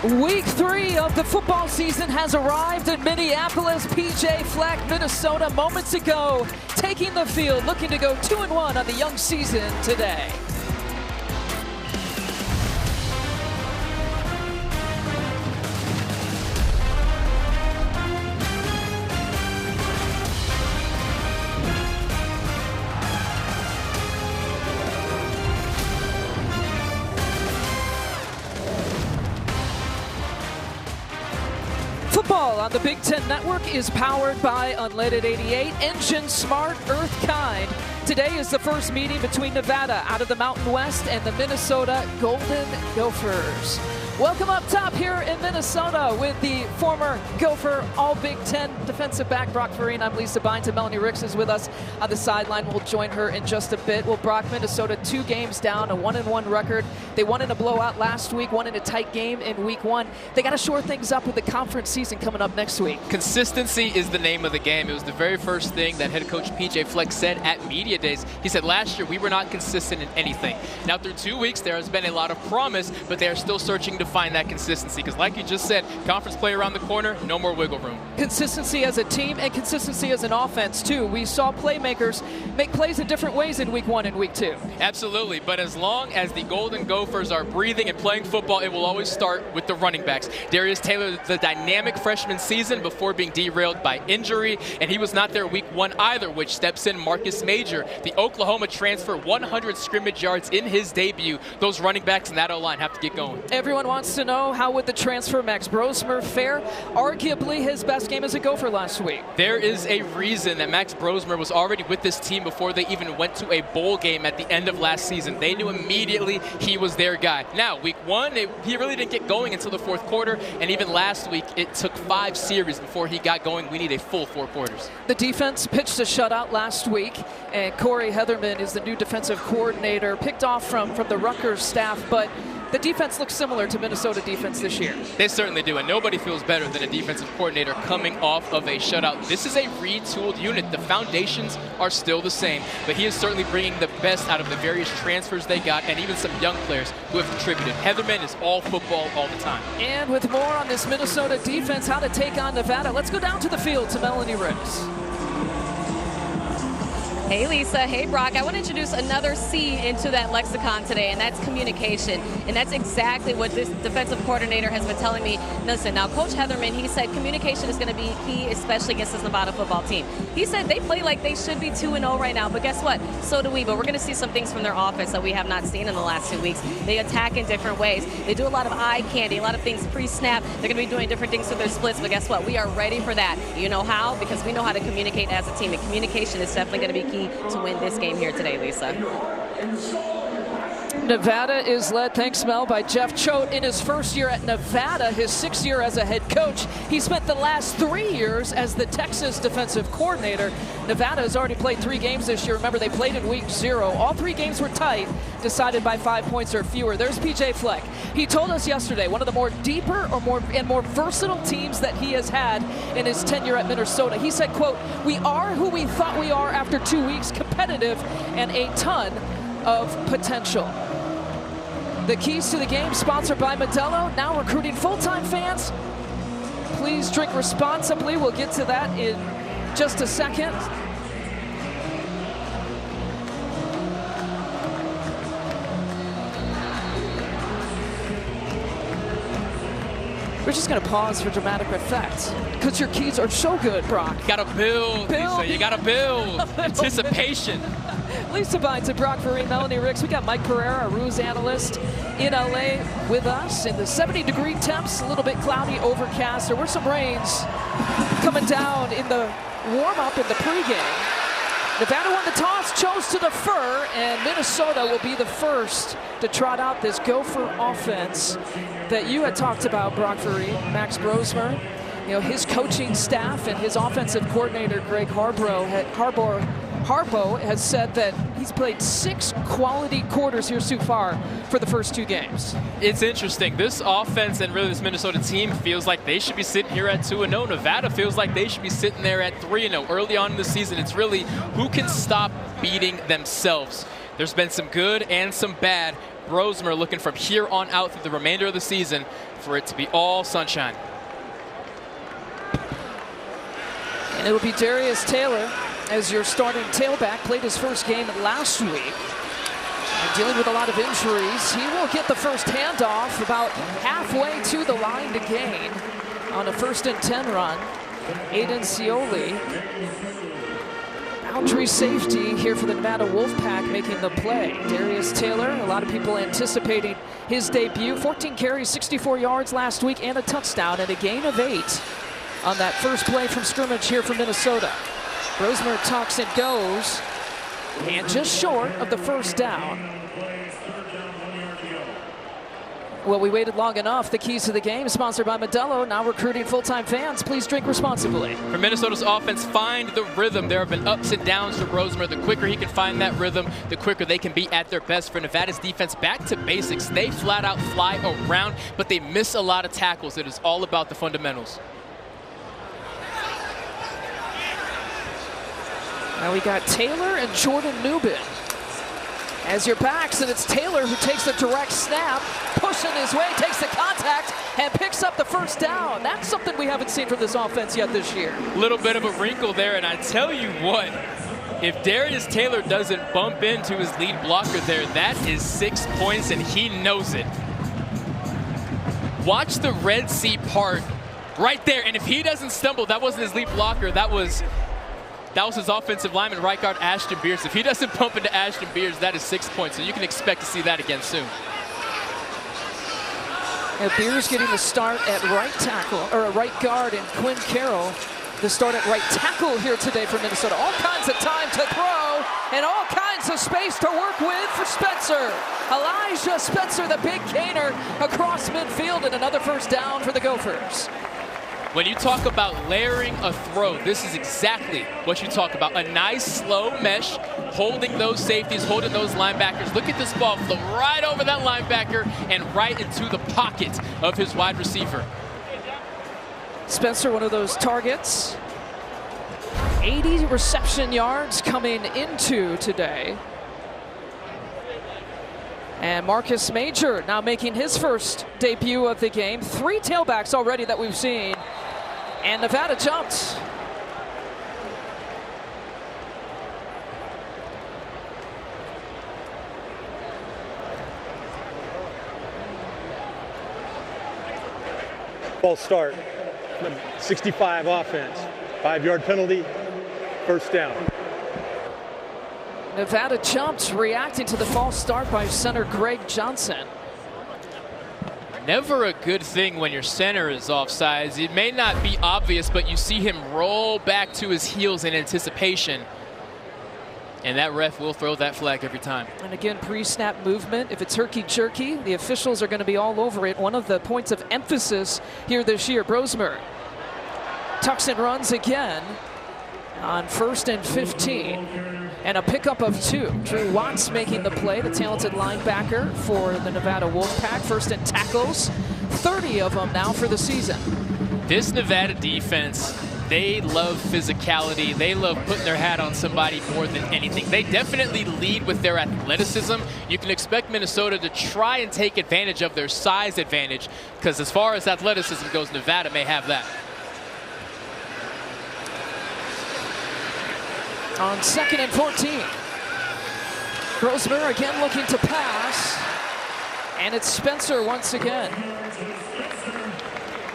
Week 3 of the football season has arrived in Minneapolis. PJ Fleck, Minnesota, moments ago, taking the field, looking to go 2-1 on the young season today. Football on the Big Ten Network is powered by Unleaded 88, Engine Smart, Earth Kind. Today is the first meeting between Nevada out of the Mountain West and the Minnesota Golden Gophers. Welcome up top here in Minnesota with the former Gopher All Big Ten defensive back Brock Vereen. I'm Lisa Byington. Melanie Ricks is with us on the sideline. We'll join her in just a bit. Well, Brock, Minnesota 2 games down, a 1-1 record. They won in a blowout last week, won in a tight game in week 1. They got to shore things up with the conference season coming up next week. Consistency is the name of the game. It was the very first thing that head coach PJ Fleck said at media days. He said last year we were not consistent in anything. Now through 2 weeks there has been a lot of promise, but they are still searching to find that consistency because like you just said, conference play around the corner, no more wiggle room. Consistency as a team and consistency as an offense too. We saw playmakers make plays in different ways in week 1 and week 2. Absolutely, but as long as the Golden Gophers are breathing and playing football, it will always start with the running backs. Darius Taylor, the dynamic freshman season before being derailed by injury, and he was not there week 1 either, which steps in Marcus Major, the Oklahoma transfer, 100 scrimmage yards in his debut. Those running backs and that O-line have to get going. Everyone wants to know, how would the transfer Max Brosmer fare? Arguably his best game as a Gopher last week. There is a reason that Max Brosmer was already with this team before they even went to a bowl game at the end of last season. They knew immediately he was their guy. Now, week 1, he really didn't get going until the 4th quarter, and even last week, it took 5 series before he got going. We need a full 4 quarters. The defense pitched a shutout last week, and Corey Heatherman is the new defensive coordinator, picked off from the Rutgers staff, but the defense looks similar to Minnesota defense this year. They certainly do, and nobody feels better than a defensive coordinator coming off of a shutout. This is a retooled unit. The foundations are still the same, but he is certainly bringing the best out of the various transfers they got and even some young players who have contributed. Heatherman is all football all the time. And with more on this Minnesota defense, how to take on Nevada, let's go down to the field to Melanie Ricks. Hey Lisa, hey Brock. I want to introduce another C into that lexicon today, and that's communication. And that's exactly what this defensive coordinator has been telling me. Listen, now Coach Heatherman, he said communication is going to be key, especially against this Nevada football team. He said they play like they should be 2-0 right now, but guess what? So do we, but we're going to see some things from their offense that we have not seen in the last 2 weeks. They attack in different ways. They do a lot of eye candy, a lot of things pre-snap. They're going to be doing different things with their splits, but guess what? We are ready for that. You know how? Because we know how to communicate as a team, and communication is definitely going to be key to win this game here today, Lisa. Nevada is led, thanks Mel, by Jeff Choate in his first year at Nevada, his 6th year as a head coach. He spent the last 3 years as the Texas defensive coordinator. Nevada has already played 3 games this year. Remember, they played in week 0. All 3 games were tight, decided by 5 points or fewer. There's PJ Fleck. He told us yesterday, one of the more deeper or more versatile teams that he has had in his tenure at Minnesota. He said, quote, "We are who we thought we are after 2 weeks, competitive and a ton of potential." The keys to the game, sponsored by Modelo, now recruiting full-time fans. Please drink responsibly. We'll get to that in just a second. We're just going to pause for dramatic effect because your keys are so good, Brock. You got to build, Lisa. You got to build. Anticipation. Lisa Byington, Brock Vereen, Melanie Ricks. We got Mike Pereira, a Ruse analyst in LA with us in the 70-degree temps, a little bit cloudy, overcast. There were some rains coming down in the warm-up in the pregame. Nevada won the toss, chose to defer, and Minnesota will be the first to trot out this Gopher offense that you had talked about, Brock Vereen, Max Brosmer. You know, his coaching staff and his offensive coordinator, Greg Harbaugh, has said that he's played 6 quality quarters here so far for the first 2 games. It's interesting. This offense and really this Minnesota team feels like they should be sitting here at 2-0. Nevada feels like they should be sitting there at 3-0. Early on in the season, it's really who can stop beating themselves. There's been some good and some bad, Brosmer looking from here on out through the remainder of the season for it to be all sunshine. And it'll be Darius Taylor as your starting tailback. Played his first game last week. And dealing with a lot of injuries. He will get the first handoff about halfway to the line to gain on a 1st and 10 run. Aiden Scioli, boundary safety here for the Nevada Wolfpack, making the play. Darius Taylor, a lot of people anticipating his debut. 14 carries, 64 yards last week, and a touchdown, and a gain of 8 on that first play from scrimmage here from Minnesota. Brosmer tucks and goes, and just short of the first down. Well, we waited long enough. The keys to the game, sponsored by Modelo. Now recruiting full-time fans. Please drink responsibly. For Minnesota's offense, find the rhythm. There have been ups and downs for Brosmer. The quicker he can find that rhythm, the quicker they can be at their best. For Nevada's defense, back to basics. They flat out fly around, but they miss a lot of tackles. It is all about the fundamentals. Now we got Taylor and Jordan Newbin as your backs, and it's Taylor who takes the direct snap, pushing his way, takes the contact, and picks up the first down. That's something we haven't seen from this offense yet this year. A little bit of a wrinkle there, and I tell you what, if Darius Taylor doesn't bump into his lead blocker there, that is 6 points, and he knows it. Watch the Red Sea part right there, and if he doesn't stumble, that wasn't his lead blocker, that was his offensive lineman, right guard Ashton Beers. If he doesn't bump into Ashton Beers, that is 6 points. So you can expect to see that again soon. And Beers getting the start at right tackle, or right guard, and Quinn Carroll the start at right tackle here today for Minnesota. All kinds of time to throw and all kinds of space to work with for Spencer. Elijah Spencer, the big gainer across midfield, and another first down for the Gophers. When you talk about layering a throw, this is exactly what you talk about. A nice slow mesh, holding those safeties, holding those linebackers. Look at this ball flow right over that linebacker and right into the pocket of his wide receiver. Spencer, one of those targets. 80 reception yards coming into today. And Marcus Major now making his first debut of the game. 3 tailbacks already that we've seen. And Nevada jumped. False start. 65 offense. 5-yard penalty. First down. Nevada jumped, reacting to the false start by center Greg Johnson. Never a good thing when your center is offsides. It may not be obvious, but you see him roll back to his heels in anticipation. And that ref will throw that flag every time. And again, pre-snap movement. If it's herky-jerky, the officials are going to be all over it. One of the points of emphasis here this year. Brosmer tucks and runs again on 1st and 15. And a pickup of 2. Drew Watts making the play, the talented linebacker for the Nevada Wolfpack. First in tackles, 30 of them now for the season. This Nevada defense, they love physicality. They love putting their hat on somebody more than anything. They definitely lead with their athleticism. You can expect Minnesota to try and take advantage of their size advantage, because as far as athleticism goes, Nevada may have that. On 2nd and 14. Brosmer again looking to pass. And it's Spencer once again.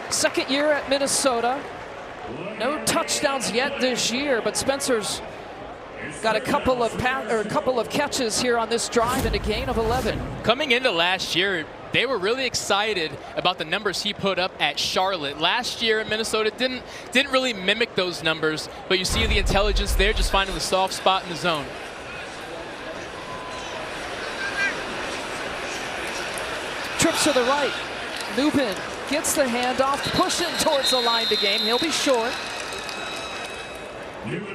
2nd year at Minnesota. No touchdowns yet this year, but Spencer's got a couple of catches here on this drive and a gain of 11. Coming into last year, they were really excited about the numbers he put up at Charlotte. Last year in Minnesota didn't really mimic those numbers, but you see the intelligence there, just finding the soft spot in the zone. Trips to the right. Newbin gets the handoff, pushing towards the line to gain. He'll be short.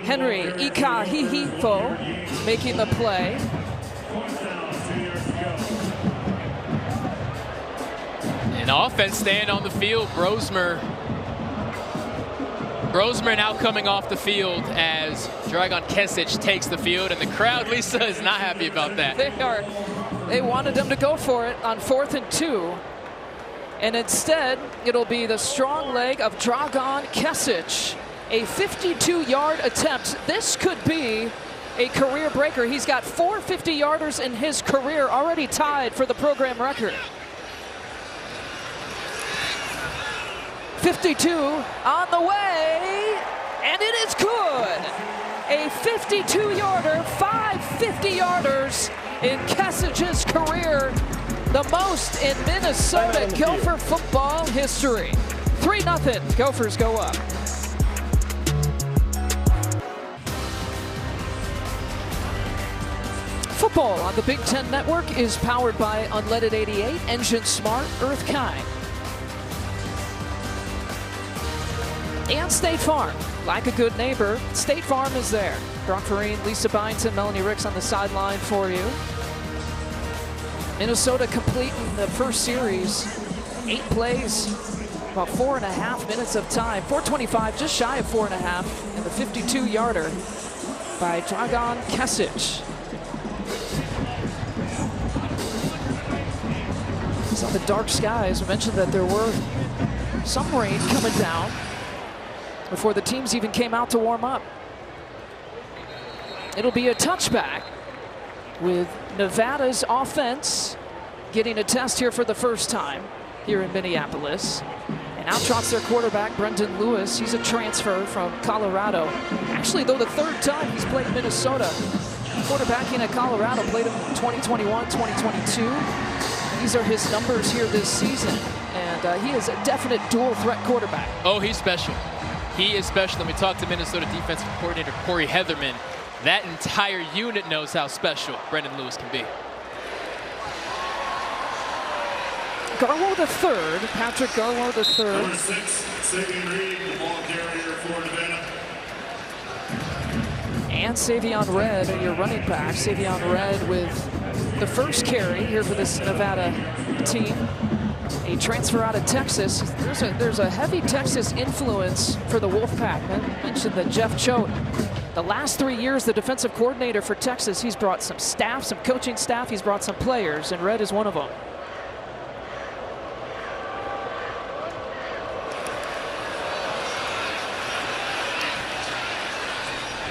Henry Ikahihifo making the play. An offense staying on the field. Brosmer now coming off the field as Dragan Kesic takes the field, and the crowd, Lisa, is not happy about that. They are They wanted him to go for it on 4th and 2. And instead, it'll be the strong leg of Dragan Kesic. A 52-yard attempt. This could be a career breaker. He's got 4 50-yarders in his career, already tied for the program record. 52 on the way, and it is good. A 52-yarder, 5 50-yarders in Kesic's career, the most in Minnesota Gopher football history. 3-0, Gophers go up. Football on the Big Ten Network is powered by Unleaded 88, Engine Smart, Earth Kind, and State Farm. Like a good neighbor, State Farm is there. Brock Farine, Lisa Byington, Melanie Ricks on the sideline for you. Minnesota completing the first series, 8 plays, about 4.5 minutes of time. 4:25, just shy of 4.5, and the 52-yarder by Dragan Kesic. Saw the dark skies. We mentioned that there were some rain coming down before the teams even came out to warm up. It'll be a touchback with Nevada's offense getting a test here for the first time here in Minneapolis. And out trots their quarterback, Brendan Lewis. He's a transfer from Colorado. Actually, though, the 3rd time he's played Minnesota. Quarterbacking at Colorado, played him in 2021, 2022. These are his numbers here this season. And he is a definite dual threat quarterback. Oh, he's special. He is special. And we talked to Minnesota defensive coordinator Corey Heatherman. That entire unit knows how special Brendan Lewis can be. Garwo III, Patrick Garwo III. Number 6, Savion Reed, the ball carrier for Nevada. And Savion Red, your running back. Savion Red with the first carry here for this Nevada team. A transfer out of Texas. There's a heavy Texas influence for the Wolfpack. I mentioned that Jeff Choate, the last 3 years, the defensive coordinator for Texas, he's brought some staff, some coaching staff, he's brought some players, and Red is one of them.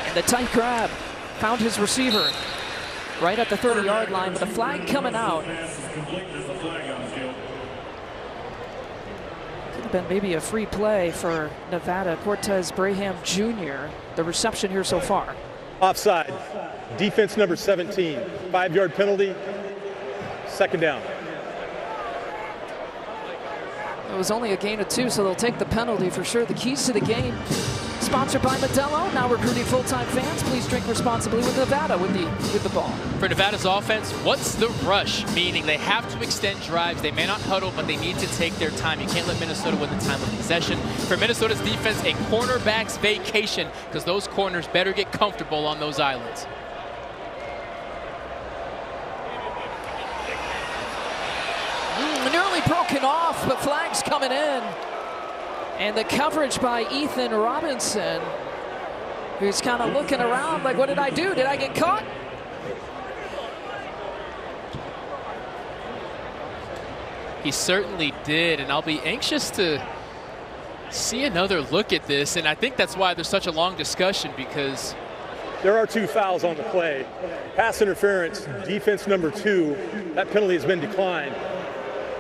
And the tight grab found his receiver right at the 30-yard line, with a flag coming out. Could have been maybe a free play for Nevada. Cortez Braham Jr., the reception here so far. Offside. Defense number 17. 5-yard penalty. 2nd down. It was only a gain of 2, so they'll take the penalty for sure. The keys to the game, sponsored by Modelo. Now recruiting full-time fans. Please drink responsibly with Nevada with the ball. For Nevada's offense, what's the rush? Meaning they have to extend drives. They may not huddle, but they need to take their time. You can't let Minnesota win the time of possession. For Minnesota's defense, a cornerback's vacation, because those corners better get comfortable on those islands. Nearly broken off, but flags coming in. And the coverage by Ethan Robinson, who's kind of looking around like, what did I do? Did I get caught? He certainly did, and I'll be anxious to see another look at this. And I think that's why there's such a long discussion, because there are 2 fouls on the play. Pass interference, defense number 2. That penalty has been declined.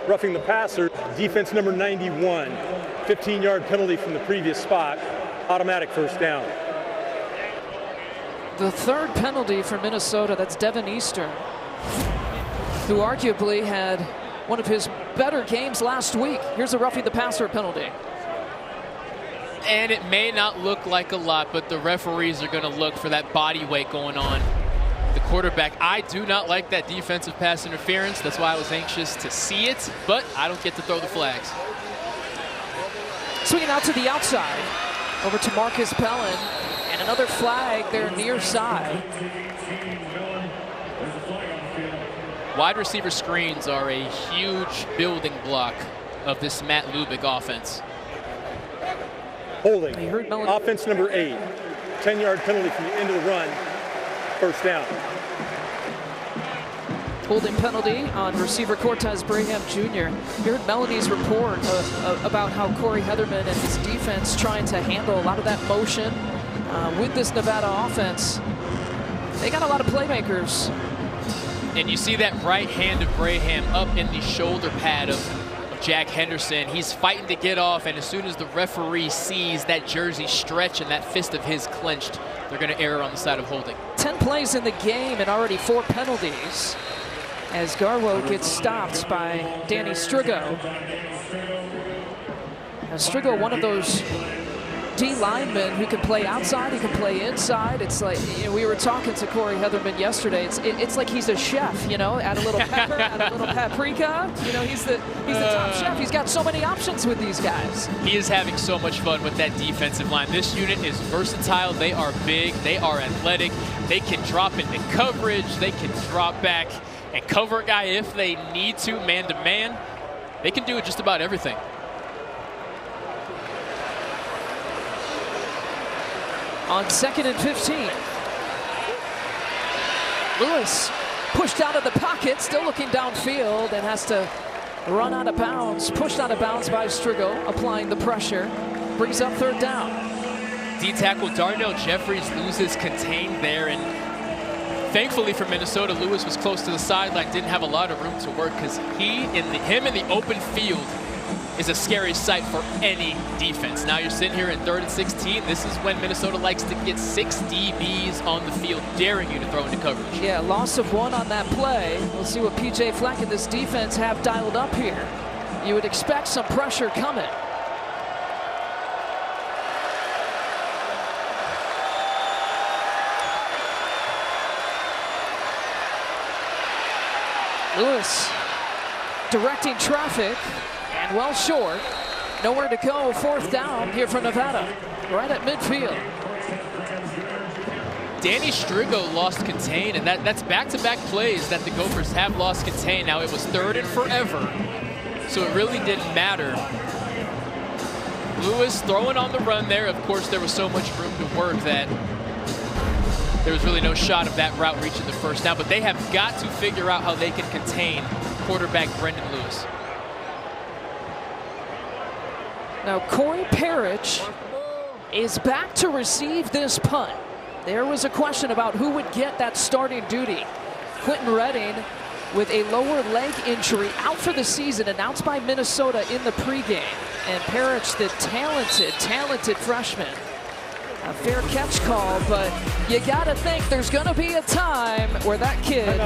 Roughing the passer, defense number 91. 15-yard penalty from the previous spot. Automatic 1st down. The 3rd penalty for Minnesota, that's Devin Eastern, who arguably had one of his better games last week. Here's a roughing the passer penalty. And it may not look like a lot, but the referees are going to look for that body weight going on. The quarterback, I do not like that defensive pass interference. That's why I was anxious to see it, but I don't get to throw the flags. Swinging out to the outside, over to Marcus Pellin, and another flag there near side. Wide receiver screens are a huge building block of this Matt Lubick offense. Holding. Offense number 8. 10-yard penalty from the end of the run. 1st down. holding penalty on receiver Cortez Braham Jr. You heard Melanie's report about how Corey Heatherman and his defense trying to handle a lot of that motion with this Nevada offense. They got a lot of playmakers. And you see that right hand of Braham up in the shoulder pad of Jack Henderson. He's fighting to get off, and as soon as the referee sees that jersey stretch and that fist of his clenched, they're going to err on the side of holding. 10 plays in the game and already 4 penalties as Garwo gets stopped by Danny Strigo. Now Strigo, one of those D linemen who can play outside, he can play inside. It's like, you know, we were talking to Corey Heatherman yesterday. It's like he's a chef, you know, add a little pepper, add a little paprika. You know, he's the top chef. He's got so many options with these guys. He is having so much fun with that defensive line. This unit is versatile. They are big. They are athletic. They can drop into coverage. They can drop back and cover a guy if they need to, man to man. They can do just about everything. On 2nd and 15. Lewis pushed out of the pocket, still looking downfield, and has to run out of bounds. Pushed out of bounds by Strigo, applying the pressure. Brings up 3rd down. D-tackle Darnell Jeffries loses contained there, and thankfully for Minnesota, Lewis was close to the sideline, didn't have a lot of room to work because him in the open field is a scary sight for any defense. Now you're sitting here in 3rd and 16. This is when Minnesota likes to get 6 DBs on the field, daring you to throw into coverage. Yeah, loss of 1 on that play. We'll see what P.J. Fleck and this defense have dialed up here. You would expect some pressure coming. Lewis directing traffic. And well short, nowhere to go, 4th down here for Nevada, right at midfield. Danny Strigo lost contain, and that's back-to-back plays that the Gophers have lost contain. Now it was 3rd and forever, so it really didn't matter. Lewis throwing on the run there. Of course, there was so much room to work that there was really no shot of that route reaching the 1st down, but they have got to figure out how they can contain quarterback Brendan Lewis. Now Corey Parrish is back to receive this punt. There was a question about who would get that starting duty. Quentin Redding with a lower leg injury out for the season, announced by Minnesota in the pregame. And Parrish, the talented freshman. A fair catch call, but you gotta think there's gonna be a time where that kid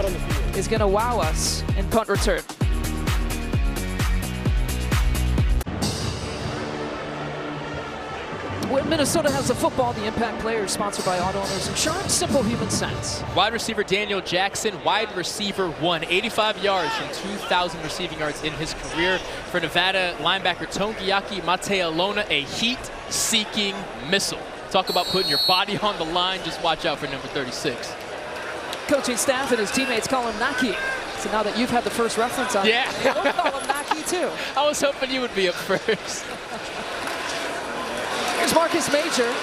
is gonna wow us in punt return. When Minnesota has the football, the Impact Player is sponsored by Auto Owners Insurance, simple human sense. Wide receiver Daniel Jackson, wide receiver 1, 85 yards from 2,000 receiving yards in his career. For Nevada linebacker Tongiaki Matealona, a heat-seeking missile. Talk about putting your body on the line. Just watch out for number 36. Coaching staff and his teammates call him Naki. So now that you've had the first reference on yeah. They'll call him Naki too. I was hoping you would be up first. Here's Marcus Major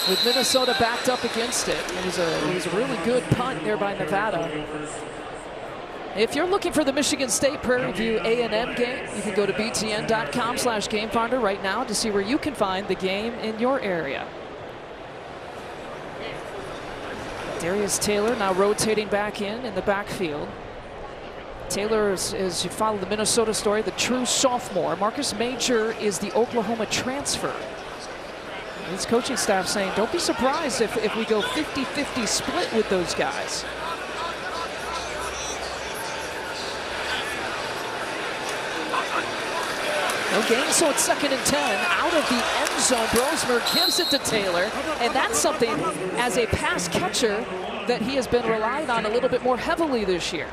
with Minnesota backed up against it. It was a really good punt there by Nevada. If you're looking for the Michigan State Prairie View A&M game, you can go to btn.com/gamefinder right now to see where you can find the game in your area. Darius Taylor now rotating back in the backfield. Taylor is, as you follow the Minnesota story, the true sophomore. Marcus Major is the Oklahoma transfer. His coaching staff saying, don't be surprised if we go 50-50 split with those guys. No gain, so it's 2nd and 10. Out of the end zone, Brosmer gives it to Taylor, and that's something as a pass catcher that he has been relied on a little bit more heavily this year.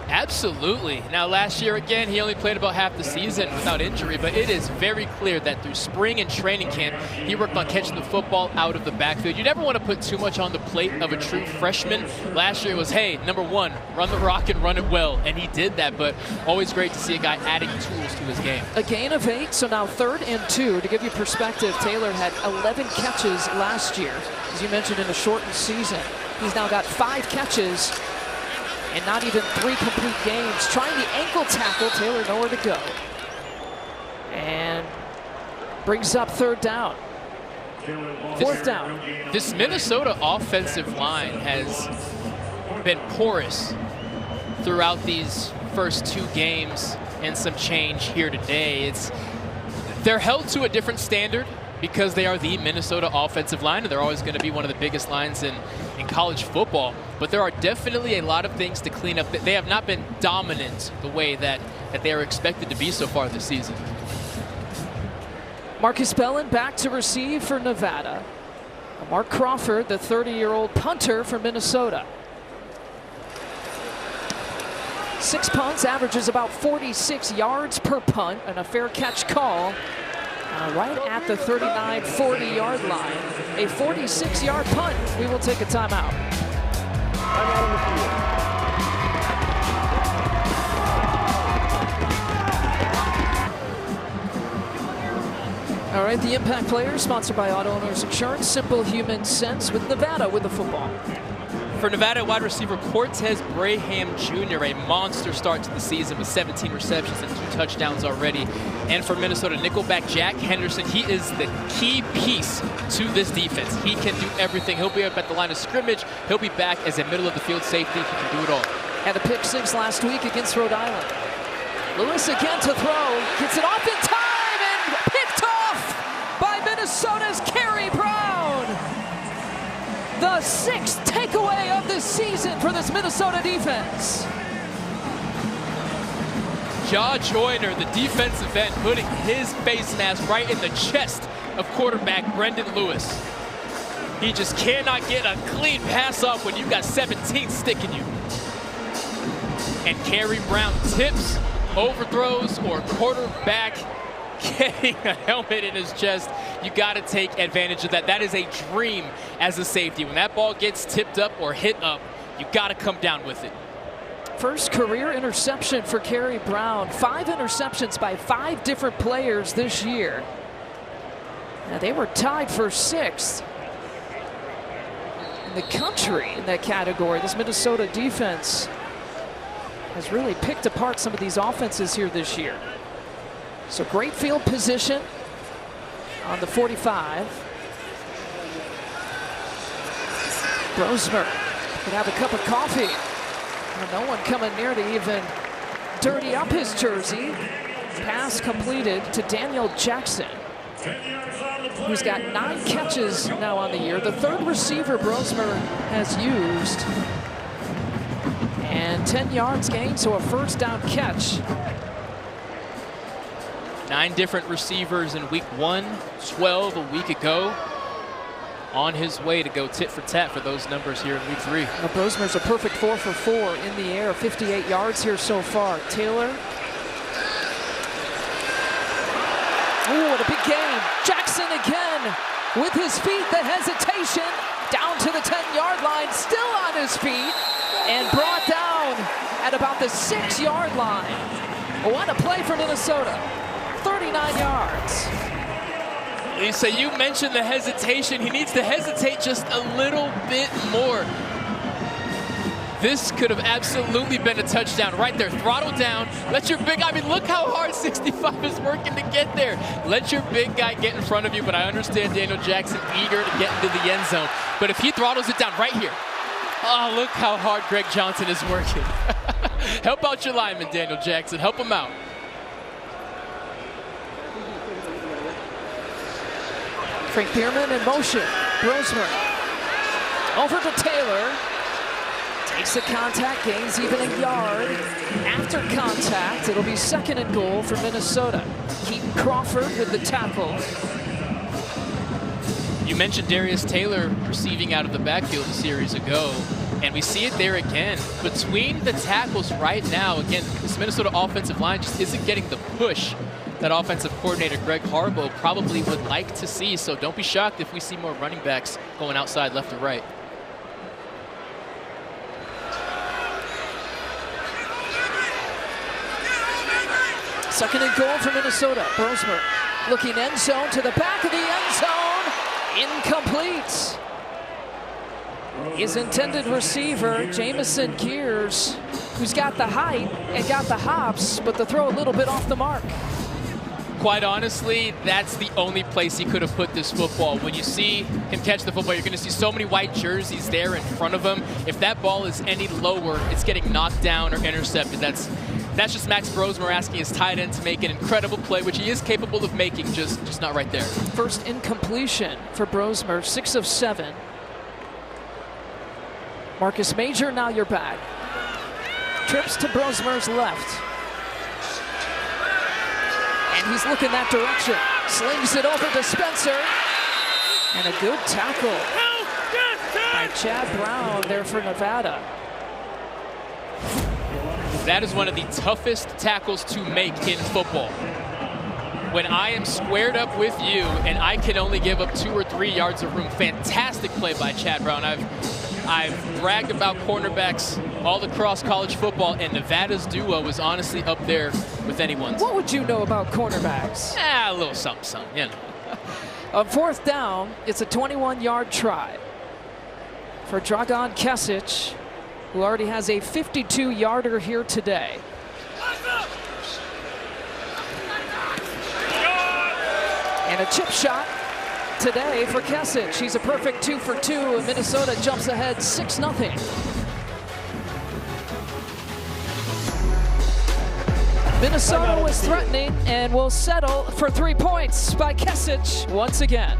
Absolutely. Now, last year, again, he only played about half the season without injury, but it is very clear that through spring and training camp, he worked on catching the football out of the backfield. You never want to put too much on the plate of a true freshman. Last year it was, hey, number 1, run the rock and run it well, and he did that, but always great to see a guy adding tools to his game. A gain of 8, so now 3rd and 2. To give you perspective, Taylor had 11 catches last year, as you mentioned, in a shortened season. He's now got 5 catches and not even 3 complete games. Trying the ankle tackle, Taylor nowhere to go. And brings up 3rd down. 4th down. This Minnesota offensive line has been porous throughout these first 2 games and some change here today. They're held to a different standard because they are the Minnesota offensive line, and they're always going to be one of the biggest lines in college football. But there are definitely a lot of things to clean up. They have not been dominant the way that they are expected to be so far this season. Marcus Bellin back to receive for Nevada. Mark Crawford, the 30-year-old punter for Minnesota. 6 punts, averages about 46 yards per punt, and a fair catch call right at the 39-40-yard line. A 46-yard punt. We will take a timeout. Timeout on the field. All right, the Impact Players, sponsored by Auto Owners Insurance. Simple human sense with Nevada with the football. For Nevada wide receiver Cortez Braham Jr., a monster start to the season with 17 receptions and 2 touchdowns already. And for Minnesota nickelback Jack Henderson, he is the key piece to this defense. He can do everything. He'll be up at the line of scrimmage. He'll be back as a middle of the field safety. He can do it all. Had a pick 6 last week against Rhode Island. Lewis again to throw. Gets it off in time and picked off by Minnesota's Kerry Brown. The 6th takeaway of the season for this Minnesota defense. Jaw Joyner, the defensive end, putting his face mask right in the chest of quarterback Brendan Lewis. He just cannot get a clean pass off when you've got 17 sticking you. And Kerry Brown tips, overthrows, or quarterback getting a helmet in his chest. You got to take advantage of that. That is a dream as a safety. When that ball gets tipped up or hit up, you got to come down with it. First career interception for Kerry Brown. 5 interceptions by 5 different players this year. Now, they were tied for 6th in the country in that category. This Minnesota defense has really picked apart some of these offenses here this year. So great field position on the 45. Brosmer could have a cup of coffee. No one coming near to even dirty up his jersey. Pass completed to Daniel Jackson, who's got 9 catches now on the year. The 3rd receiver Brosmer has used. And 10 yards gained, so a 1st down catch. 9 different receivers in week 1, 12 a week ago. On his way to go tit for tat for those numbers here in week 3. Now, Brosmer's a perfect 4 for 4 in the air, 58 yards here so far. Taylor. Ooh, what a big game. Jackson again with his feet, the hesitation, down to the 10-yard line, still on his feet, and brought down at about the 6-yard line. What a play for Minnesota. 39 yards. Lisa, you mentioned the hesitation. He needs to hesitate just a little bit more. This could have absolutely been a touchdown right there. Throttle down. Let your big guy, look how hard 65 is working to get there. Let your big guy get in front of you, but I understand Daniel Jackson eager to get into the end zone. But if he throttles it down right here, oh, look how hard Greg Johnson is working. Help out your lineman, Daniel Jackson. Help him out. Frank Bierman in motion. Brosmer over to Taylor. Takes the contact, gains even a yard. After contact, it'll be 2nd and goal for Minnesota. Keaton Crawford with the tackle. You mentioned Darius Taylor receiving out of the backfield a series ago, and we see it there again. Between the tackles right now, again, this Minnesota offensive line just isn't getting the push that offensive coordinator Greg Harbaugh probably would like to see. So don't be shocked if we see more running backs going outside left or right. Second and goal for Minnesota. Brosmer looking end zone to the back of the end zone. Incomplete. His intended receiver, Jamison Gears, who's got the height and got the hops, but the throw a little bit off the mark. Quite honestly, that's the only place he could have put this football. When you see him catch the football, you're going to see so many white jerseys there in front of him. If that ball is any lower, it's getting knocked down or intercepted. That's just Max Brosmer asking his tight end to make an incredible play, which he is capable of making, just not right there. First incompletion for Brosmer, 6 of 7. Marcus Major, now you're back. Trips to Brosmer's left. And he's looking that direction. Slings it over to Spencer. And a good tackle by Chad Brown there for Nevada. That is one of the toughest tackles to make in football. When I am squared up with you and I can only give up 2 or 3 yards of room. Fantastic play by Chad Brown. I've bragged about cornerbacks all across college football, and Nevada's duo is honestly up there with anyone's. What would you know about cornerbacks? A little something, you know. On 4th down, it's a 21-yard try for Dragan Kesic, who already has a 52-yarder here today. And a chip shot today for Kesic. He's a perfect 2 for 2, and Minnesota jumps ahead 6-0. Minnesota was threatening and will settle for 3 points by Kesic once again.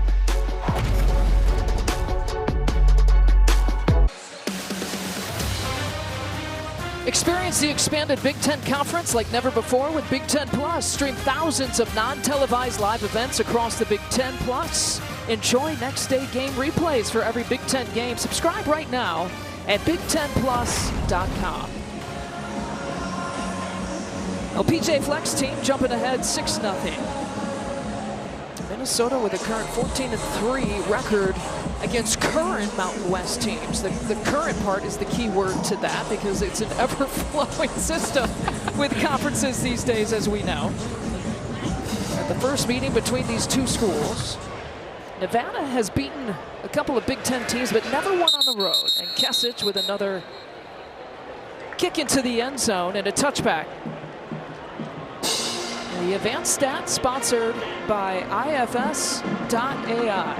Experience the expanded Big Ten Conference like never before with Big Ten Plus. Stream thousands of non-televised live events across the Big Ten Plus. Enjoy next day game replays for every Big Ten game. Subscribe right now at BigTenPlus.com. PJ Fleck's team jumping ahead 6-0. Minnesota with a current 14-3 record against current Mountain West teams. The current part is the key word to that because it's an ever-flowing system with conferences these days, as we know. At the first meeting between these two schools, Nevada has beaten a couple of Big Ten teams, but never won on the road. And Kesic with another kick into the end zone and a touchback. The advanced stats sponsored by IFS.AI.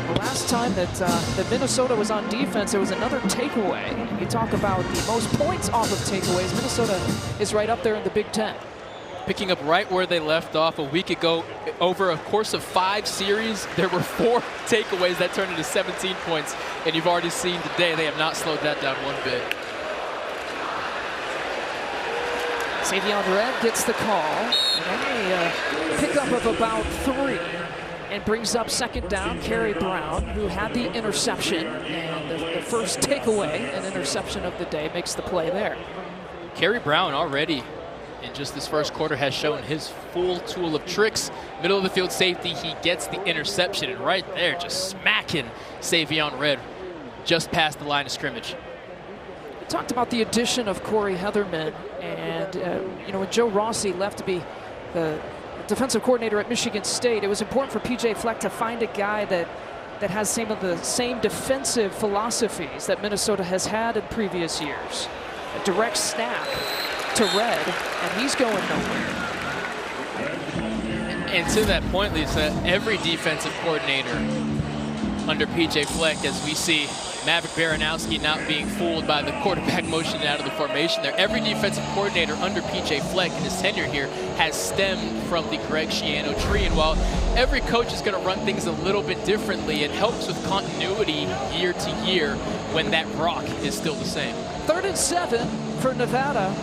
The last time that Minnesota was on defense, there was another takeaway. You talk about the most points off of takeaways. Minnesota is right up there in the Big Ten. Picking up right where they left off a week ago. Over a course of 5 series, there were 4 takeaways that turned into 17 points. And you've already seen today they have not slowed that down one bit. Savion Red gets the call, and a pickup of about 3, and brings up 2nd down. Kerry Brown, who had the interception, and the first takeaway, an interception of the day, makes the play there. Kerry Brown already in just this first quarter has shown his full tool of tricks. Middle of the field safety, he gets the interception, and right there just smacking Savion Red just past the line of scrimmage. Talked about the addition of Corey Heatherman, and you know, when Joe Rossi left to be the defensive coordinator at Michigan State, it was important for PJ Fleck to find a guy that has some of the same defensive philosophies that Minnesota has had in previous years. A direct snap to Red, and he's going nowhere. And to that point, Lisa, every defensive coordinator under PJ Fleck, as we see Maverick Baranowski not being fooled by the quarterback motion out of the formation there. Every defensive coordinator under PJ Fleck in his tenure here has stemmed from the Greg Schiano tree. And while every coach is going to run things a little bit differently, it helps with continuity year to year when that rock is still the same. 3rd and 7 for Nevada.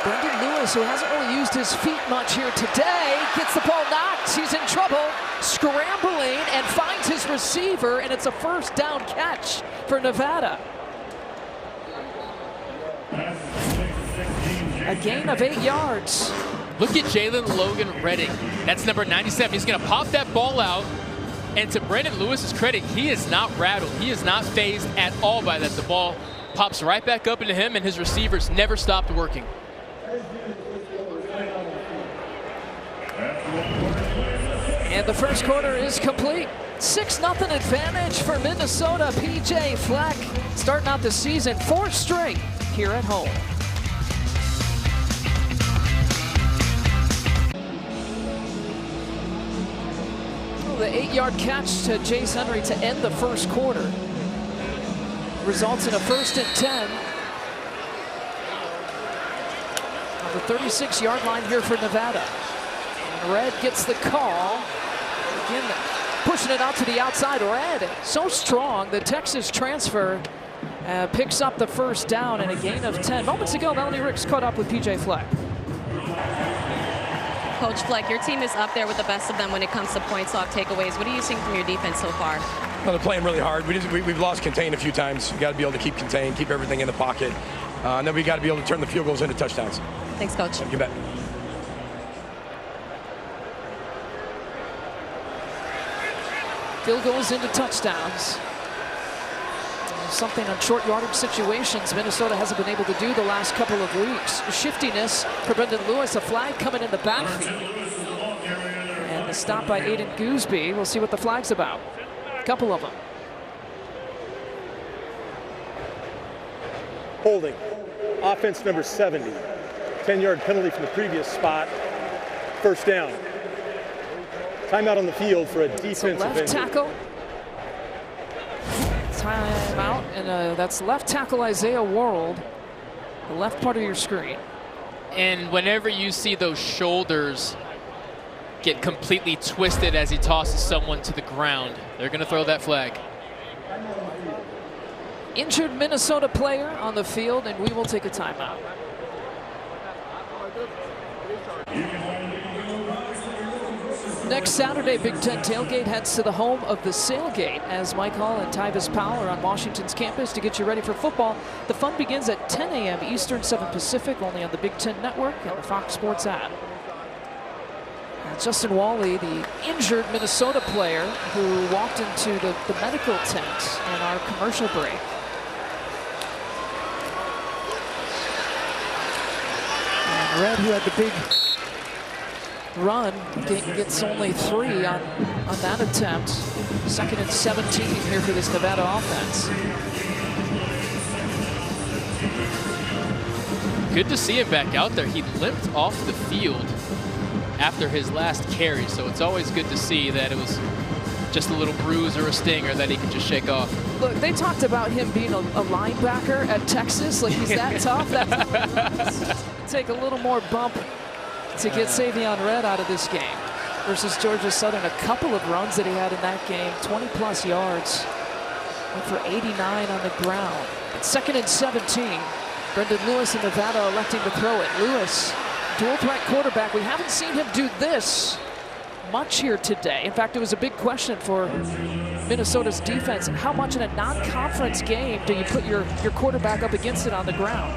Brendan Lewis, who hasn't really used his feet much here today, gets the ball knocked. He's in trouble, scrambling, and finds his receiver, and it's a 1st down catch for Nevada. A gain of 8 yards. Look at Jalen Logan Redding. That's number 97. He's going to pop that ball out. And to Brendan Lewis's credit, he is not rattled. He is not fazed at all by that. The ball pops right back up into him, and his receivers never stopped working. And the first quarter is complete. 6-0 advantage for Minnesota. PJ Fleck starting out the season 4 straight here at home. The 8-yard catch to Chase Henry to end the first quarter results in a 1st and 10 on the 36-yard line here for Nevada. And Red gets the call. Again, pushing it out to the outside. Red, so strong. The Texas transfer picks up the first down and a gain of 10. Moments ago, Melanie Ricks caught up with PJ Fleck. Coach Fleck, your team is up there with the best of them when it comes to points off takeaways. What are you seeing from your defense so far? Well, they're playing really hard. We've lost contain a few times. We got to be able to keep contained, keep everything in the pocket. And then we got to be able to turn the field goals into touchdowns. Thanks, Coach. You bet. Field goals into touchdowns. Something on short yardage situations Minnesota hasn't been able to do the last couple of weeks. Shiftiness for Brendan Lewis, a flag coming in the backfield. And the stop by Aiden Gooseby. We'll see what the flag's about. A couple of them. Holding. Offense number 70. 10-yard penalty from the previous spot. First down. Timeout on the field for a defensive left injury. tackle. Timeout, and that's left tackle Isaiah World, the left part of your screen. And whenever you see those shoulders get completely twisted as he tosses someone to the ground, they're going to throw that flag. Injured Minnesota player on the field, and we will take a timeout. Next Saturday, Big Ten Tailgate heads to the home of the Sailgate as Mike Hall and Tyvis Powell are on Washington's campus to get you ready for football. The fun begins at 10 a.m. Eastern, 7 Pacific, only on the Big Ten Network and the Fox Sports app. And Justin Wally, the injured Minnesota player who walked into the medical tent in our commercial break. And Red, who had the big run, gets only 3 on that attempt. 2nd and 17 here for this Nevada offense. Good to see him back out there. He limped off the field after his last carry, so it's always good to see that it was just a little bruise or a stinger that he could just shake off. Look, they talked about him being a linebacker at Texas, like he's that tough. That's take a little more bump to get Savion Red out of this game versus Georgia Southern. A couple of runs that he had in that game, 20-plus yards. Went for 89 on the ground. It's 2nd and 17. Brendan Lewis in Nevada electing to throw it. Lewis, dual threat quarterback. We haven't seen him do this much here today. In fact, it was a big question for Minnesota's defense. How much in a non-conference game do you put your quarterback up against it on the ground?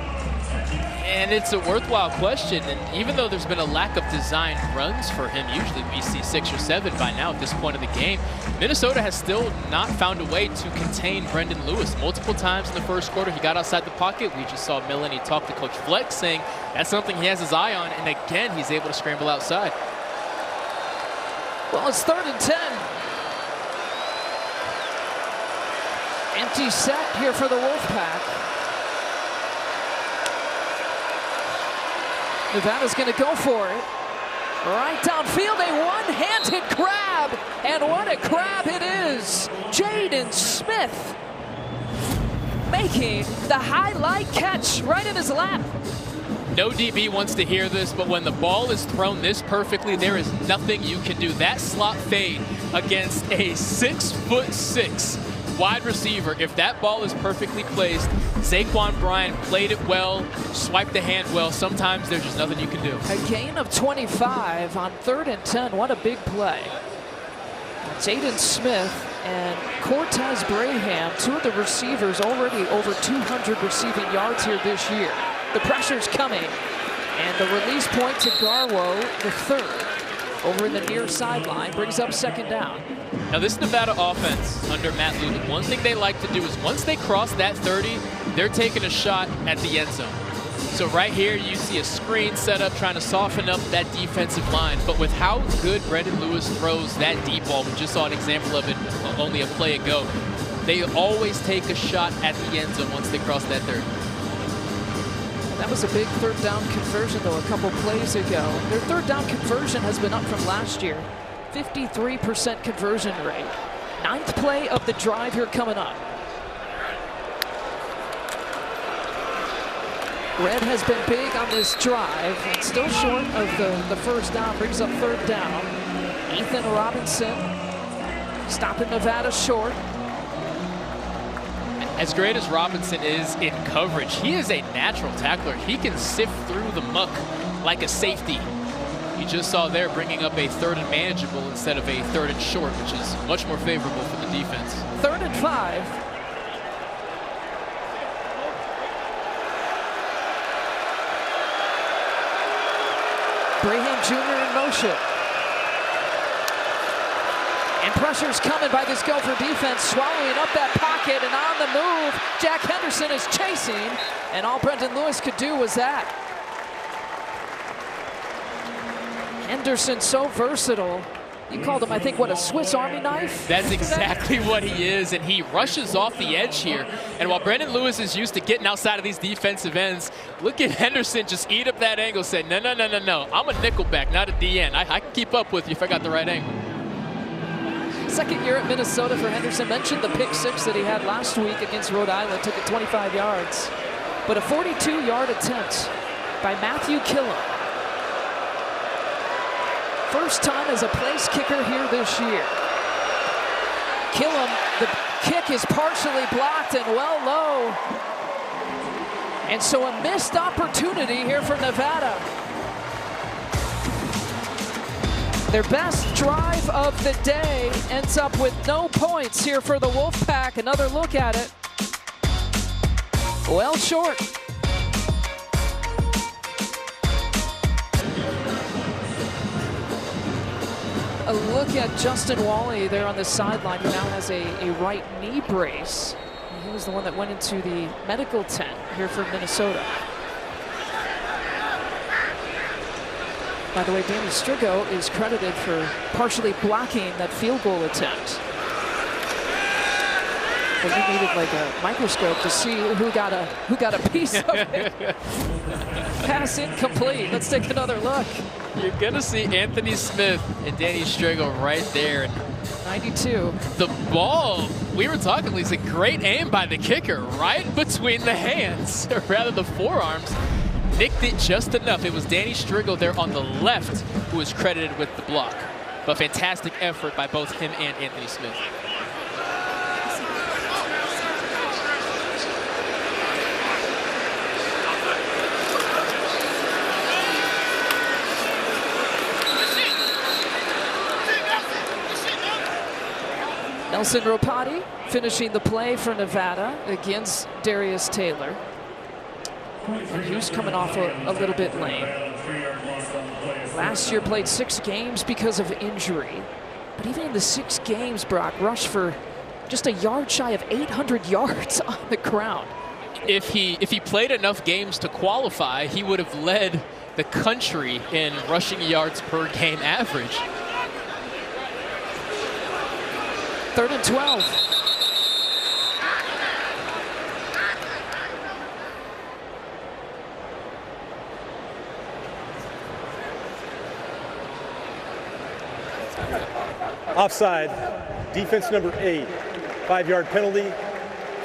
And it's a worthwhile question, and even though there's been a lack of design runs for him, usually we see 6 or 7 by now at this point of the game, Minnesota has still not found a way to contain Brendan Lewis. Multiple times in the first quarter, he got outside the pocket. We just saw Melanie talk to Coach Fleck saying that's something he has his eye on, and again, he's able to scramble outside. Well, it's 3rd and 10. Empty set here for the Wolfpack. Nevada's going to go for it. Right downfield, a one-handed grab. And what a grab it is. Jaden Smith making the highlight catch right in his lap. No DB wants to hear this, but when the ball is thrown this perfectly, there is nothing you can do. That slot fade against a 6'6" wide receiver. If that ball is perfectly placed, Zaquan Bryant played it well, swiped the hand well. Sometimes there's just nothing you can do. A gain of 25 on 3rd and 10. What a big play. Jaden Smith and Cortez Braham, 2 of the receivers already over 200 receiving yards here this year. The pressure's coming, and the release point to Garwo, the 3rd, over in the near sideline, brings up 2nd down. Now this Nevada offense under Matt Luton, one thing they like to do is once they cross that 30, they're taking a shot at the end zone. So right here, you see a screen set up trying to soften up that defensive line. But with how good Brendan Lewis throws that deep ball, we just saw an example of it only a play ago, they always take a shot at the end zone once they cross that 30. That was a big third down conversion, though, a couple plays ago. Their third down conversion has been up from last year. 53% conversion rate. 9th play of the drive here coming up. Red has been big on this drive and still short of the first down. Brings up third down. Ethan Robinson stopping Nevada short. As great as Robinson is in coverage, he is a natural tackler. He can sift through the muck like a safety. You just saw there bringing up a 3rd and manageable instead of a 3rd and short, which is much more favorable for the defense. 3rd and 5. Braham Jr. in motion. And pressure's coming by this Gopher defense, swallowing up that pocket, and on the move, Jack Henderson is chasing, and all Brendan Lewis could do was that. Henderson so versatile. You called him, I think, what, a Swiss Army knife? That's exactly what he is, and he rushes off the edge here. And while Brendan Lewis is used to getting outside of these defensive ends, look at Henderson just eat up that angle, say, no, no, no, no, no. I'm a nickelback, not a DN. I can keep up with you if I got the right angle. Second year at Minnesota for Henderson. Mentioned the pick 6 that he had last week against Rhode Island. Took it 25 yards. But a 42-yard attempt by Matthew Killam. First time as a place kicker here this year. Killam, the kick is partially blocked and well low. And so a missed opportunity here for Nevada. Their best drive of the day ends up with no points here for the Wolfpack. Another look at it. Well short. A look at Justin Wally there on the sideline, who now has a right knee brace. He was the one that went into the medical tent here for Minnesota. By the way, Danny Strigo is credited for partially blocking that field goal attempt. But you needed like a microscope to see who got a piece of it. Pass incomplete. Let's take another look. You're gonna see Anthony Smith and Danny Strigo right there. 92. The ball, we were talking, Lisa, great aim by the kicker, right between the hands, or rather the forearms. Nicked it just enough. It was Danny Strigo there on the left who was credited with the block. But fantastic effort by both him and Anthony Smith. Nelson Ropati finishing the play for Nevada against Darius Taylor. And Hughes coming off a little bit lame. Last year played 6 games because of injury. But even in the 6 games, Brock rushed for just a yard shy of 800 yards on the ground. If he played enough games to qualify, he would have led the country in rushing yards per game average. 3rd and 12. Offside, defense number 8, 5-yard penalty,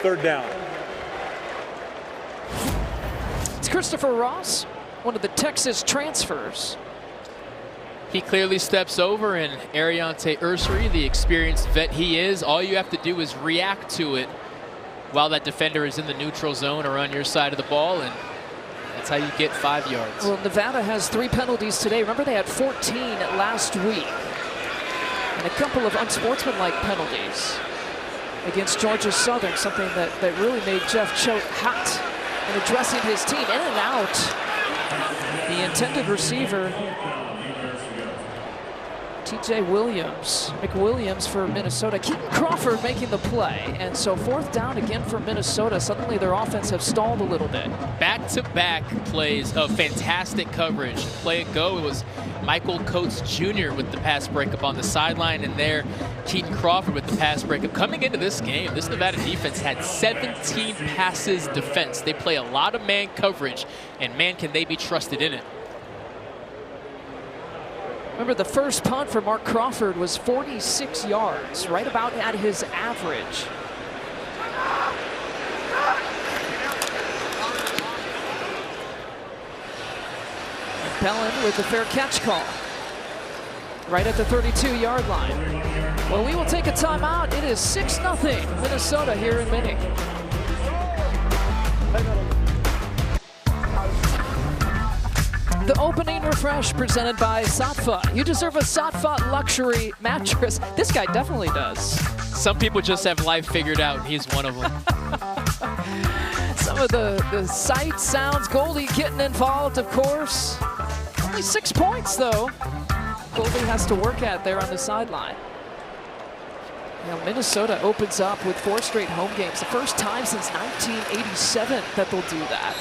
3rd down. It's Christopher Ross, one of the Texas transfers. He clearly steps over, and Ariante Ursary, the experienced vet he is, all you have to do is react to it while that defender is in the neutral zone or on your side of the ball, and that's how you get 5 yards. Well, Nevada has 3 penalties today. Remember, they had 14 last week. And a couple of unsportsmanlike penalties against Georgia Southern, something that really made Jeff Choate hot in addressing his team. In and out. The intended receiver TJ McWilliams for Minnesota. Keaton Crawford making the play. And so 4th down again for Minnesota. Suddenly their offense have stalled a little bit. Back-to-back plays of fantastic coverage. Play it go. It was Michael Coates Jr. with the pass breakup on the sideline, and there Keaton Crawford with the pass breakup. Coming into this game, this Nevada defense had 17 passes defense. They play a lot of man coverage, and man, can they be trusted in it. Remember, the first punt for Mark Crawford was 46 yards, right about at his average. And Bellin with the fair catch call, right at the 32-yard line. Well, we will take a timeout. It is 6-0 Minnesota here in Minnie. The opening refresh presented by Saatva. You deserve a Saatva luxury mattress. This guy definitely does. Some people just have life figured out, and he's one of them. Some of the sights, sounds, Goldie getting involved, of course. Only 6 points, though. Goldie has to work at there on the sideline. Now Minnesota opens up with 4 straight home games. The first time since 1987 that they'll do that.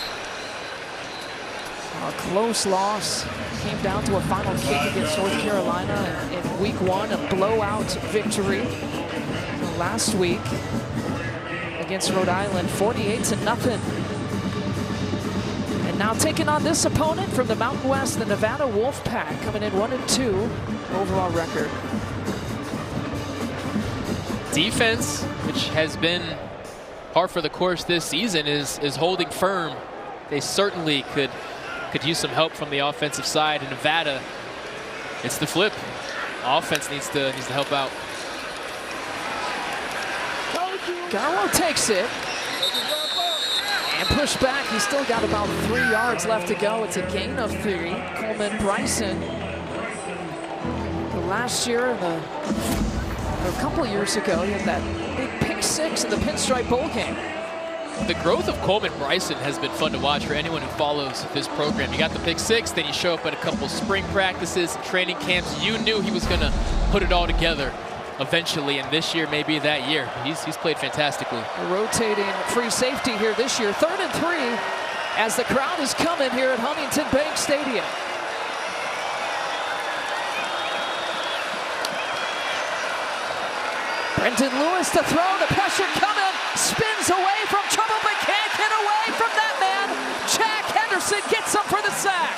A close loss, came down to a final kick against North Carolina in week 1, a blowout victory last week against Rhode Island, 48-0. And now taking on this opponent from the Mountain West, the Nevada Wolfpack, coming in 1-2 overall record. Defense, which has been par for the course this season, is holding firm. They certainly could use some help from the offensive side. In Nevada, it's the flip. Offense needs to help out. Garwo takes it and push back. He's still got about 3 yards left to go. It's a gain of 3. Coleman Bryson, last year, or a couple of years ago, he had that big pick 6 in the Pinstripe Bowl game. The growth of Coleman Bryson has been fun to watch for anyone who follows this program. You got the pick 6, then you show up at a couple spring practices, training camps. You knew he was going to put it all together eventually, and this year may be that year. He's played fantastically. A rotating free safety here this year. 3rd and 3 as the crowd is coming here at Huntington Bank Stadium. Brendan Lewis to throw, the pressure coming, spins away from trouble, but can't get away from that man. Jack Henderson gets him for the sack.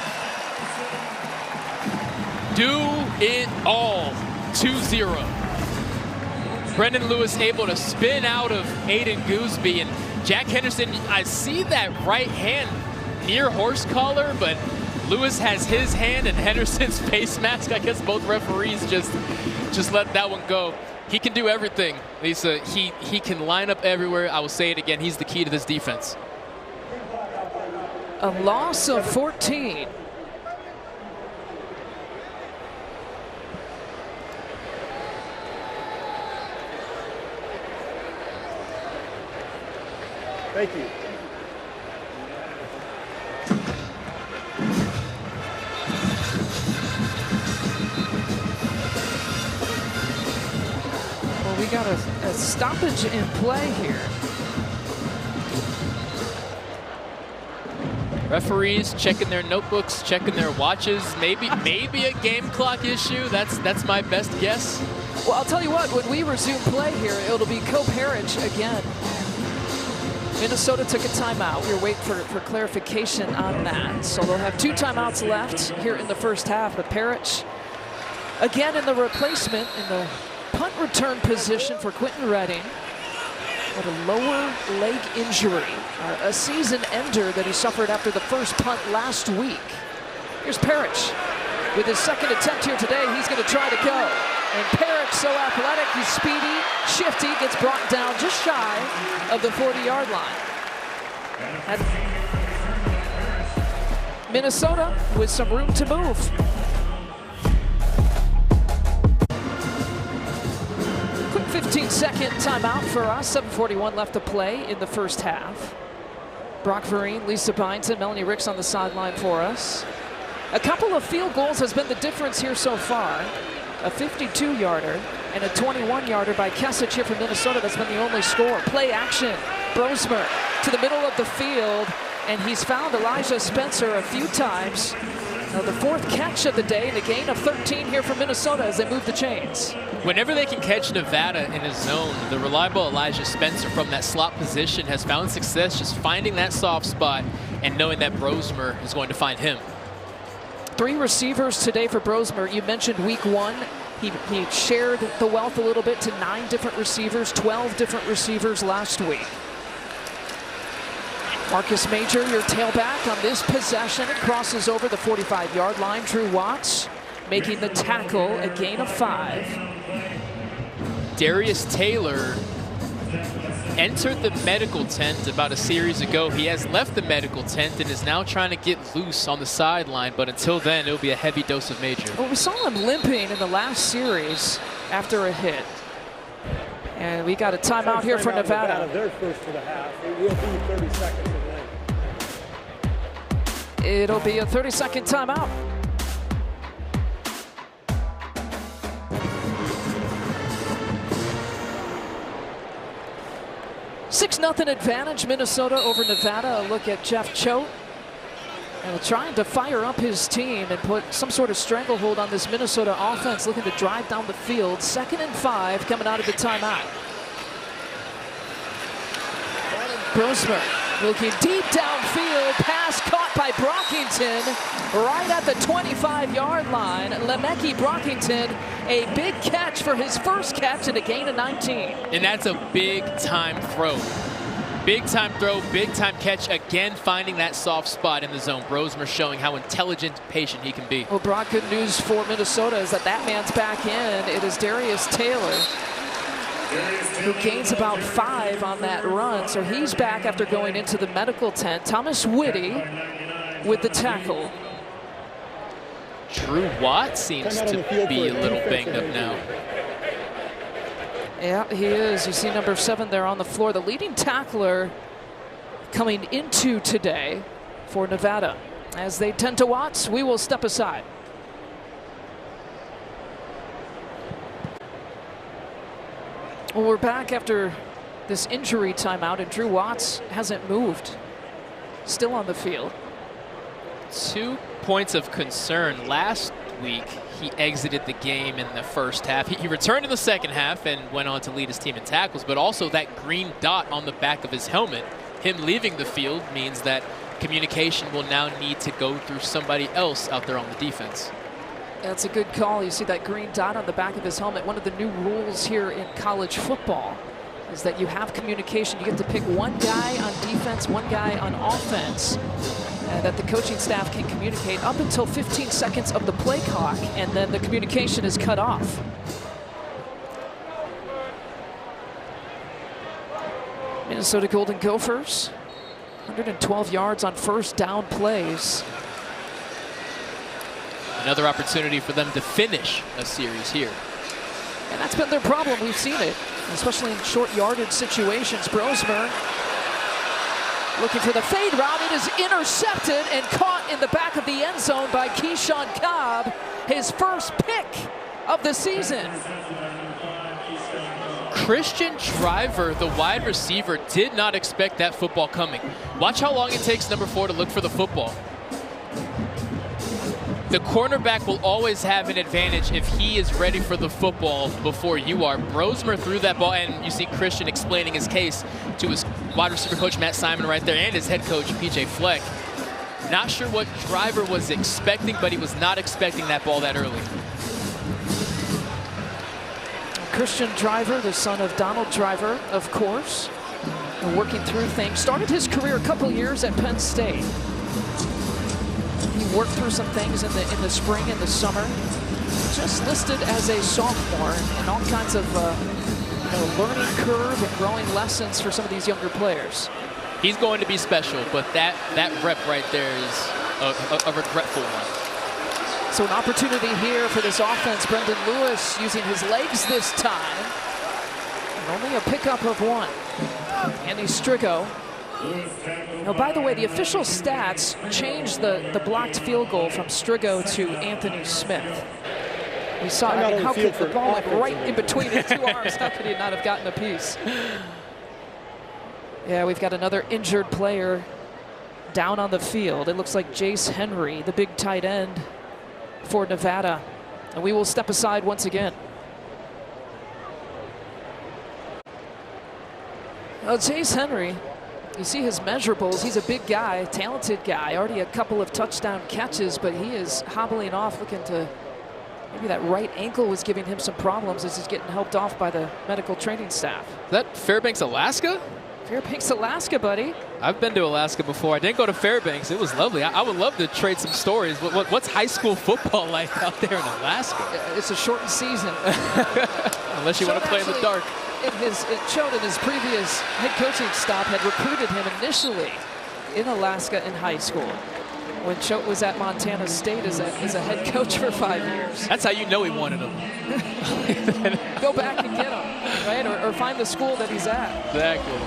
Do it all, 2-0. Brendan Lewis able to spin out of Aiden Gooseby, and Jack Henderson, I see that right hand near horse collar, but Lewis has his hand and Henderson's face mask. I guess both referees just let that one go. He can do everything, Lisa. He can line up everywhere. I will say it again. He's the key to this defense. A loss of 14. Thank you. We got a stoppage in play here. Referees checking their notebooks, checking their watches. Maybe a game clock issue. That's my best guess. Well, I'll tell you what, when we resume play here, it'll be Cope Harridge again. Minnesota took a timeout. We were waiting for clarification on that. So they'll have 2 timeouts left here in the first half. But Parrish, again in the replacement, in the punt return position for Quentin Redding. With a lower leg injury, a season ender that he suffered after the first punt last week. Here's Parrish with his 2nd attempt here today. He's going to try to go. And Parrish, so athletic, he's speedy, shifty, gets brought down just shy of the 40-yard line. And Minnesota with some room to move. Quick 15-second timeout for us. 7:41 left to play in the first half. Brock Vereen, Lisa Byington, Melanie Ricks on the sideline for us. A couple of field goals has been the difference here so far. a 52-yarder, and a 21-yarder by Kesich here from Minnesota. That's been the only score. Play action. Brosmer to the middle of the field, and he's found Elijah Spencer a few times. Now the fourth catch of the day, and a gain of 13 here from Minnesota as they move the chains. Whenever they can catch Nevada in a zone, the reliable Elijah Spencer from that slot position has found success just finding that soft spot and knowing that Brosmer is going to find him. 3 receivers today for Brosmer. You mentioned week 1. He shared the wealth a little bit to 9 different receivers, 12 different receivers last week. Marcus Major, your tailback on this possession. It crosses over the 45-yard line. Drew Watts making the tackle, a gain of 5. Darius Taylor entered the medical tent about a series ago. He has left the medical tent and is now trying to get loose on the sideline, but until then, it'll be a heavy dose of Major. Well, we saw him limping in the last series after a hit. And we got a timeout here for Nevada. They're first for the half. It will be 30 seconds of length. It'll be a 30-second timeout. $6-0 advantage, Minnesota over Nevada. A look at Jeff Choate. And trying to fire up his team and put some sort of stranglehold on this Minnesota offense, looking to drive down the field. 2nd and 5 coming out of the timeout. Brosmer looking deep downfield, pass caught by Brockington right at the 25-yard line. Lemeki Brockington, a big catch for his first catch and a gain of 19. And that's a big-time throw. Big-time throw, big-time catch, again finding that soft spot in the zone. Brosmer showing how intelligent, patient he can be. Well, Brock, good news for Minnesota is that man's back in. It is Darius Taylor, who gains about 5 on that run. So he's back after going into the medical tent. Thomas Whitty with the tackle. Drew Watts seems to be a little banged up now. Yeah, he is. You see number 7 there on the floor. The leading tackler coming into today for Nevada. As they tend to Watts, we will step aside. Well, we're back after this injury timeout, and Drew Watts hasn't moved. Still on the field. 2 points of concern. Last week, he exited the game in the first half. He returned in the second half and went on to lead his team in tackles, but also that green dot on the back of his helmet, him leaving the field, means that communication will now need to go through somebody else out there on the defense. That's a good call. You see that green dot on the back of his helmet. One of the new rules here in college football is that you have communication. You get to pick one guy on defense, one guy on offense, that the coaching staff can communicate up until 15 seconds of the play clock, and then the communication is cut off. Minnesota Golden Gophers, 112 yards on first down plays. Another opportunity for them to finish a series here. And that's been their problem. We've seen it, especially in short yardage situations. Brosmer looking for the fade route. It is intercepted and caught in the back of the end zone by Keyshawn Cobb, his first pick of the season. Christian Driver, the wide receiver, did not expect that football coming. Watch how long it takes number 4 to look for the football. The cornerback will always have an advantage if he is ready for the football before you are. Brosmer threw that ball, and you see Christian explaining his case to his wide receiver coach, Matt Simon, right there, and his head coach, PJ Fleck. Not sure what Driver was expecting, but he was not expecting that ball that early. Christian Driver, the son of Donald Driver, of course, working through things. Started his career a couple years at Penn State. He worked through some things in the spring and the summer. Just listed as a sophomore, and all kinds of learning curve and growing lessons for some of these younger players. He's going to be special, but that rep right there is a regretful one. So an opportunity here for this offense. Brendan Lewis using his legs this time. And only a pickup of 1. Andy Strigo. Now, by the way, the official stats changed the blocked field goal from Strigo to Anthony Smith. We saw, I'm I not mean, on how the field could the for ball went offense right and in between his two arms? How could he not have gotten a piece? Yeah, we've got another injured player down on the field. It looks like Jace Henry, the big tight end for Nevada. And we will step aside once again. Well, Jace Henry, you see his measurables. He's a big guy, talented guy. Already a couple of touchdown catches, but he is hobbling off, looking to, maybe that right ankle was giving him some problems as he's getting helped off by the medical training staff. Is that Fairbanks, Alaska? Fairbanks, Alaska, buddy. I've been to Alaska before. I didn't go to Fairbanks. It was lovely. I would love to trade some stories. What's high school football like out there in Alaska? It's a shortened season. Unless you want to play in the dark. Choate in his previous head coaching stop had recruited him initially in Alaska in high school when Choate was at Montana State as a head coach for 5 years. That's how you know he wanted him. Go back and get him, right? Or find the school that he's at. Exactly.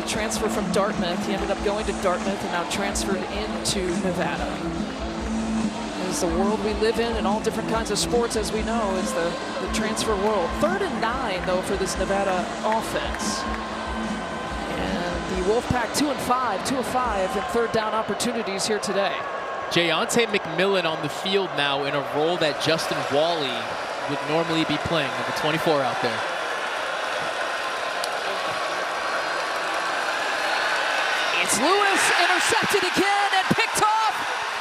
Transfer from Dartmouth. He ended up going to Dartmouth and now transferred into Nevada. It's the world we live in all different kinds of sports, as we know, is the transfer world. 3rd and 9, though, for this Nevada offense. And the Wolfpack 2 and 5, 2 of 5 in third down opportunities here today. Jayonte McMillan on the field now in a role that Justin Wally would normally be playing, number 24 out there. It's Lewis, intercepted again and picked off.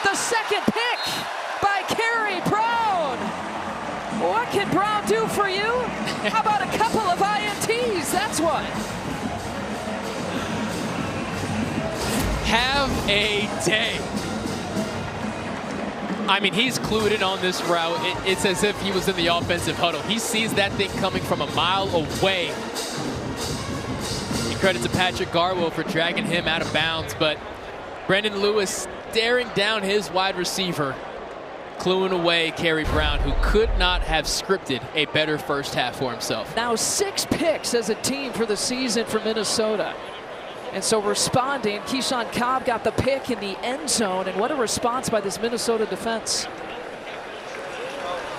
The second pick by Kerry Brown. What can Brown do for you? How about a couple of INTs? That's what. Have a day. I mean, he's clued in on this route. It's as if he was in the offensive huddle. He sees that thing coming from a mile away. Credit to Patrick Garwo for dragging him out of bounds, but Brendan Lewis staring down his wide receiver, cluing away Kerry Brown, who could not have scripted a better first half for himself. Now 6 picks as a team for the season for Minnesota. And so responding, Keyshawn Cobb got the pick in the end zone, and what a response by this Minnesota defense.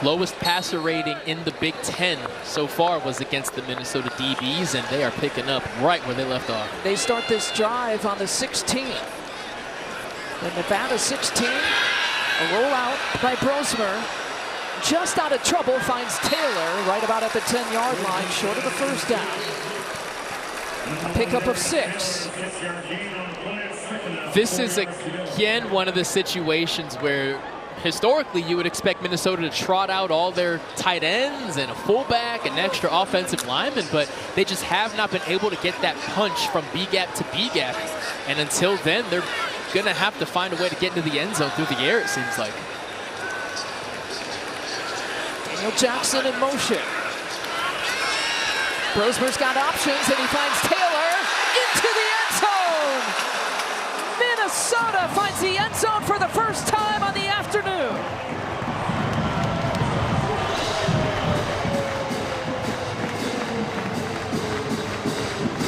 Lowest passer rating in the Big Ten so far was against the Minnesota DBs, and they are picking up right where they left off. They start this drive on the 16. The Nevada 16, a rollout by Brosmer. Just out of trouble, finds Taylor right about at the 10-yard line, short of the first down. A pickup of 6. This is, again, one of the situations where historically, you would expect Minnesota to trot out all their tight ends and a fullback and extra offensive linemen, but they just have not been able to get that punch from B-gap to B-gap. And until then, they're going to have to find a way to get into the end zone through the air, it seems like. Daniel Jackson in motion. Brosmer's got options, and he finds Taylor into the end zone. Minnesota finds the end zone for the first time on the afternoon.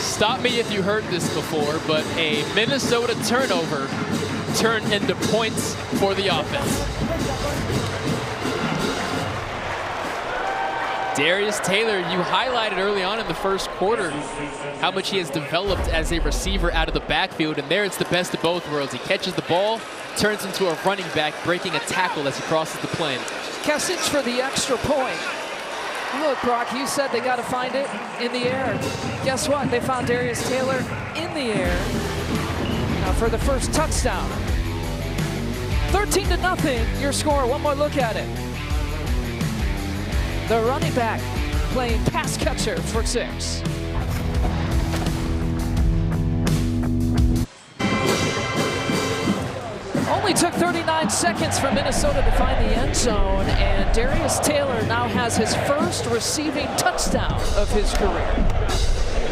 Stop me if you heard this before, but a Minnesota turnover turned into points for the offense. Darius Taylor, you highlighted early on in the first quarter how much he has developed as a receiver out of the backfield, and there it's the best of both worlds. He catches the ball, turns into a running back, breaking a tackle as he crosses the plane. Kessic for the extra point. Look, Brock, you said they got to find it in the air. Guess what? They found Darius Taylor in the air for the first touchdown. 13-0, your score. One more look at it. The running back playing pass catcher for 6. Only took 39 seconds for Minnesota to find the end zone, and Darius Taylor now has his first receiving touchdown of his career.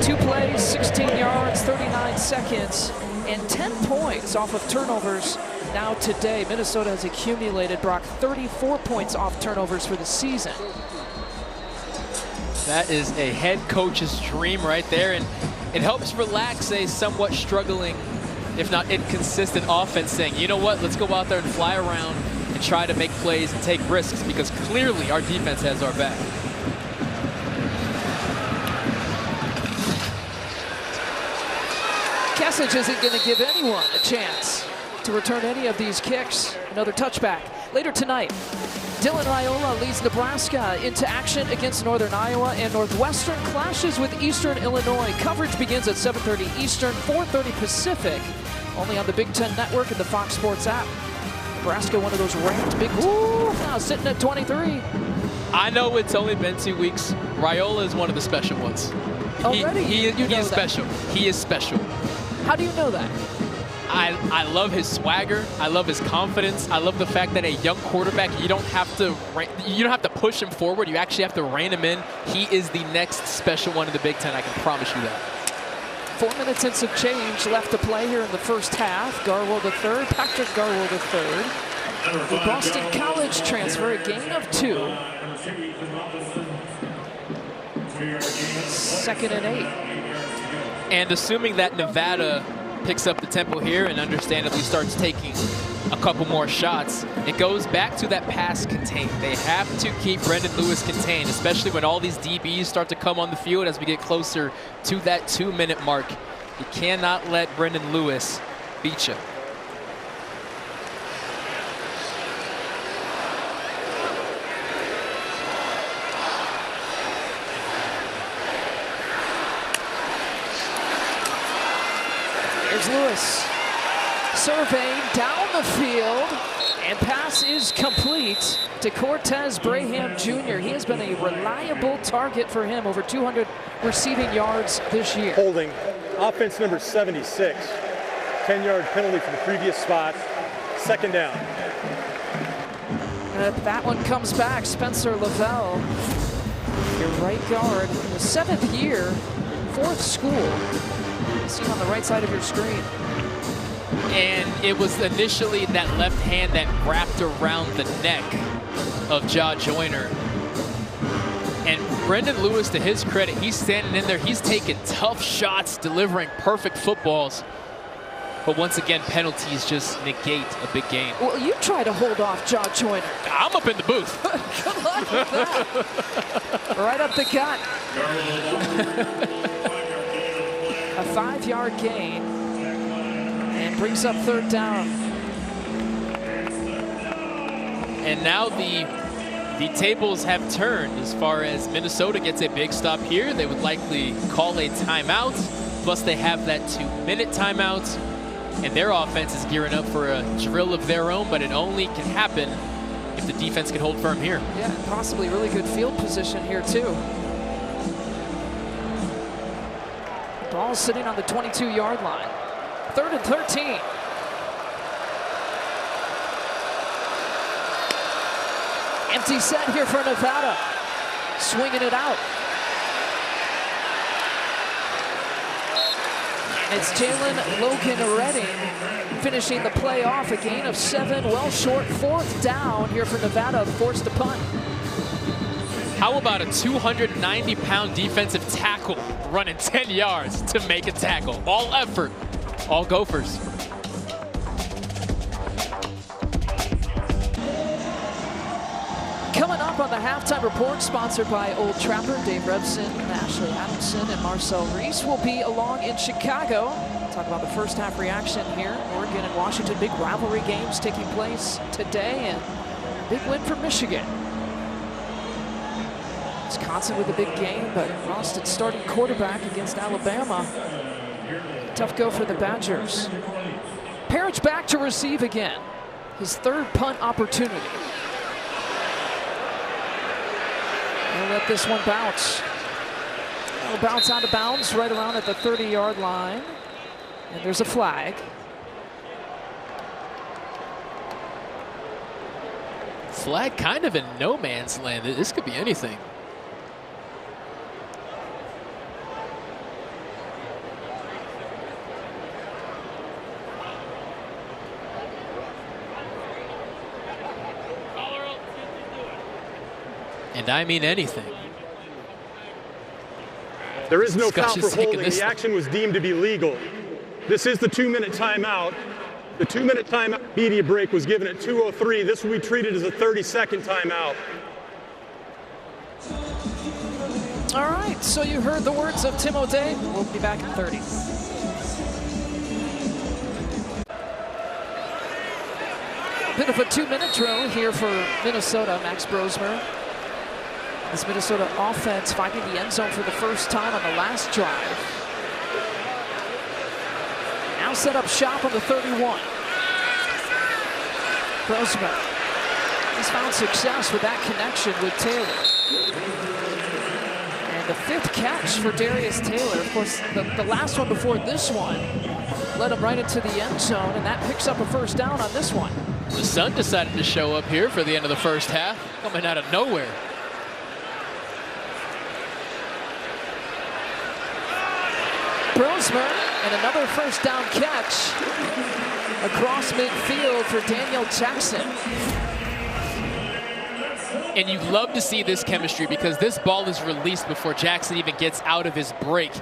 2 plays, 16 yards, 39 seconds, and 10 points off of turnovers now today. Minnesota has accumulated, Brock, 34 points off turnovers for the season. That is a head coach's dream right there, and it helps relax a somewhat struggling, if not inconsistent offense, saying, you know what, let's go out there and fly around and try to make plays and take risks, because clearly our defense has our back. Kesich isn't going to give anyone a chance to return any of these kicks. Another touchback. Later tonight, Dylan Raiola leads Nebraska into action against Northern Iowa, and Northwestern clashes with Eastern Illinois. Coverage begins at 7:30 Eastern, 4:30 Pacific, only on the Big Ten Network and the Fox Sports app. Nebraska, one of those ranked Big Ten, now sitting at 23. I know it's only been 2 weeks. Raiola is one of the special ones. Already? He is special. He is special. How do you know that? I love his swagger. I love his confidence. I love the fact that a young quarterback, you don't have to push him forward. You actually have to rein him in. He is the next special one in the Big Ten. I can promise you that. 4 minutes and some change left to play here in the first half. Garwold III, Patrick Garwold III, the Boston College transfer, a gain of 2. 2nd and 8. And assuming that Nevada picks up the tempo here and understandably starts taking a couple more shots, it goes back to that pass contained. They have to keep Brendan Lewis contained, especially when all these DBs start to come on the field as we get closer to that 2-minute mark. You cannot let Brendan Lewis beat you. Here's Lewis, surveying down the field, and pass is complete to Cortez Braham Jr. He has been a reliable target for him, over 200 receiving yards this year. Holding, offense number 76, 10-yard penalty for the previous spot, 2nd down. That one comes back. Spencer Lavelle, your right guard, in the 7th year, 4th school. See on the right side of your screen. And it was initially that left hand that wrapped around the neck of Ja Joyner. And Brendan Lewis, to his credit, he's standing in there. He's taking tough shots, delivering perfect footballs. But once again, penalties just negate a big game. Well, you try to hold off Ja Joyner. I'm up in the booth. Good luck with that. Right up the gut. A 5-yard gain and brings up 3rd down. And now the tables have turned as far as Minnesota gets a big stop here. They would likely call a timeout, plus they have that 2-minute timeout, and their offense is gearing up for a drill of their own, but it only can happen if the defense can hold firm here. Yeah, possibly really good field position here too. Ball sitting on the 22-yard line. 3rd and 13. Empty set here for Nevada. Swinging it out. And it's Jalen Logan Redding finishing the play off. A gain of 7, well short. 4th down here for Nevada, forced to punt. How about a 290-pound defensive tackle running 10 yards to make a tackle? All effort, all Gophers. Coming up on the halftime report, sponsored by Old Trapper, Dave Rebson, Ashley Adamson, and Marcel Reese will be along in Chicago. Talk about the first half reaction here. Oregon and Washington, big rivalry games taking place today, and big win for Michigan. Wisconsin with a big game, but lost its starting quarterback against Alabama. Tough go for the Badgers. Parrish back to receive again. His 3rd punt opportunity. He'll let this one bounce. It'll bounce out of bounds right around at the 30-yard line. And there's a flag. Flag kind of in no man's land. This could be anything. And I mean anything. There is no foul Discussion's for taking holding. this The action was deemed to be legal. This is the 2-minute timeout. The 2-minute timeout media break was given at 2:03. This will be treated as a 30-second timeout. All right, so you heard the words of Tim O'Day. We'll be back in 30. Bit of a 2-minute drill here for Minnesota, Max Brosmer. This Minnesota offense finding the end zone for the first time on the last drive. Now set up shop on the 31. Brosmer has found success with that connection with Taylor. And the 5th catch for Darius Taylor. Of course, the last one before this one led him right into the end zone, and that picks up a first down on this one. The sun decided to show up here for the end of the first half, coming out of nowhere. Brosmer, and another first down catch across midfield for Daniel Jackson. And you love to see this chemistry because this ball is released before Jackson even gets out of his break.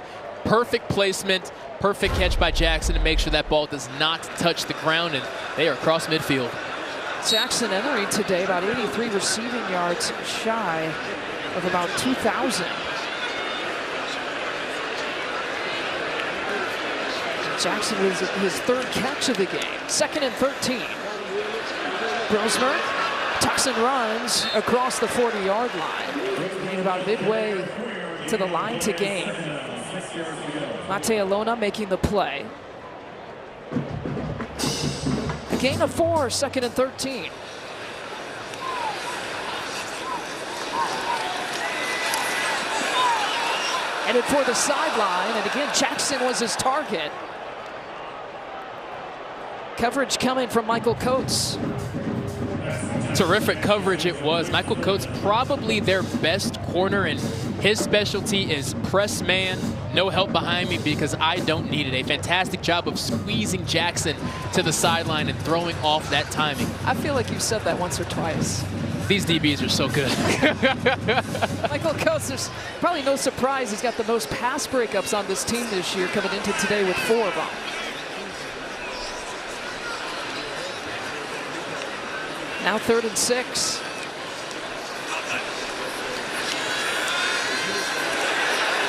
Perfect placement, perfect catch by Jackson to make sure that ball does not touch the ground, and they are across midfield. Jackson entering today about 83 receiving yards shy of about 2,000. Jackson was his 3rd catch of the game. 2nd and 13. Brosmer tucks and runs across the 40-yard line. Getting about midway to the line to gain. Mate Alona making the play. A gain of 4, 2nd and 13. Headed for the sideline, and again, Jackson was his target. Coverage coming from Michael Coates. Terrific coverage it was. Michael Coates, probably their best corner, and his specialty is press man. No help behind me because I don't need it. A fantastic job of squeezing Jackson to the sideline and throwing off that timing. I feel like you said that once or twice. These DBs are so good. Michael Coates, there's probably no surprise he's got the most pass breakups on this team this year, coming into today with 4 of them. Now 3rd and 6.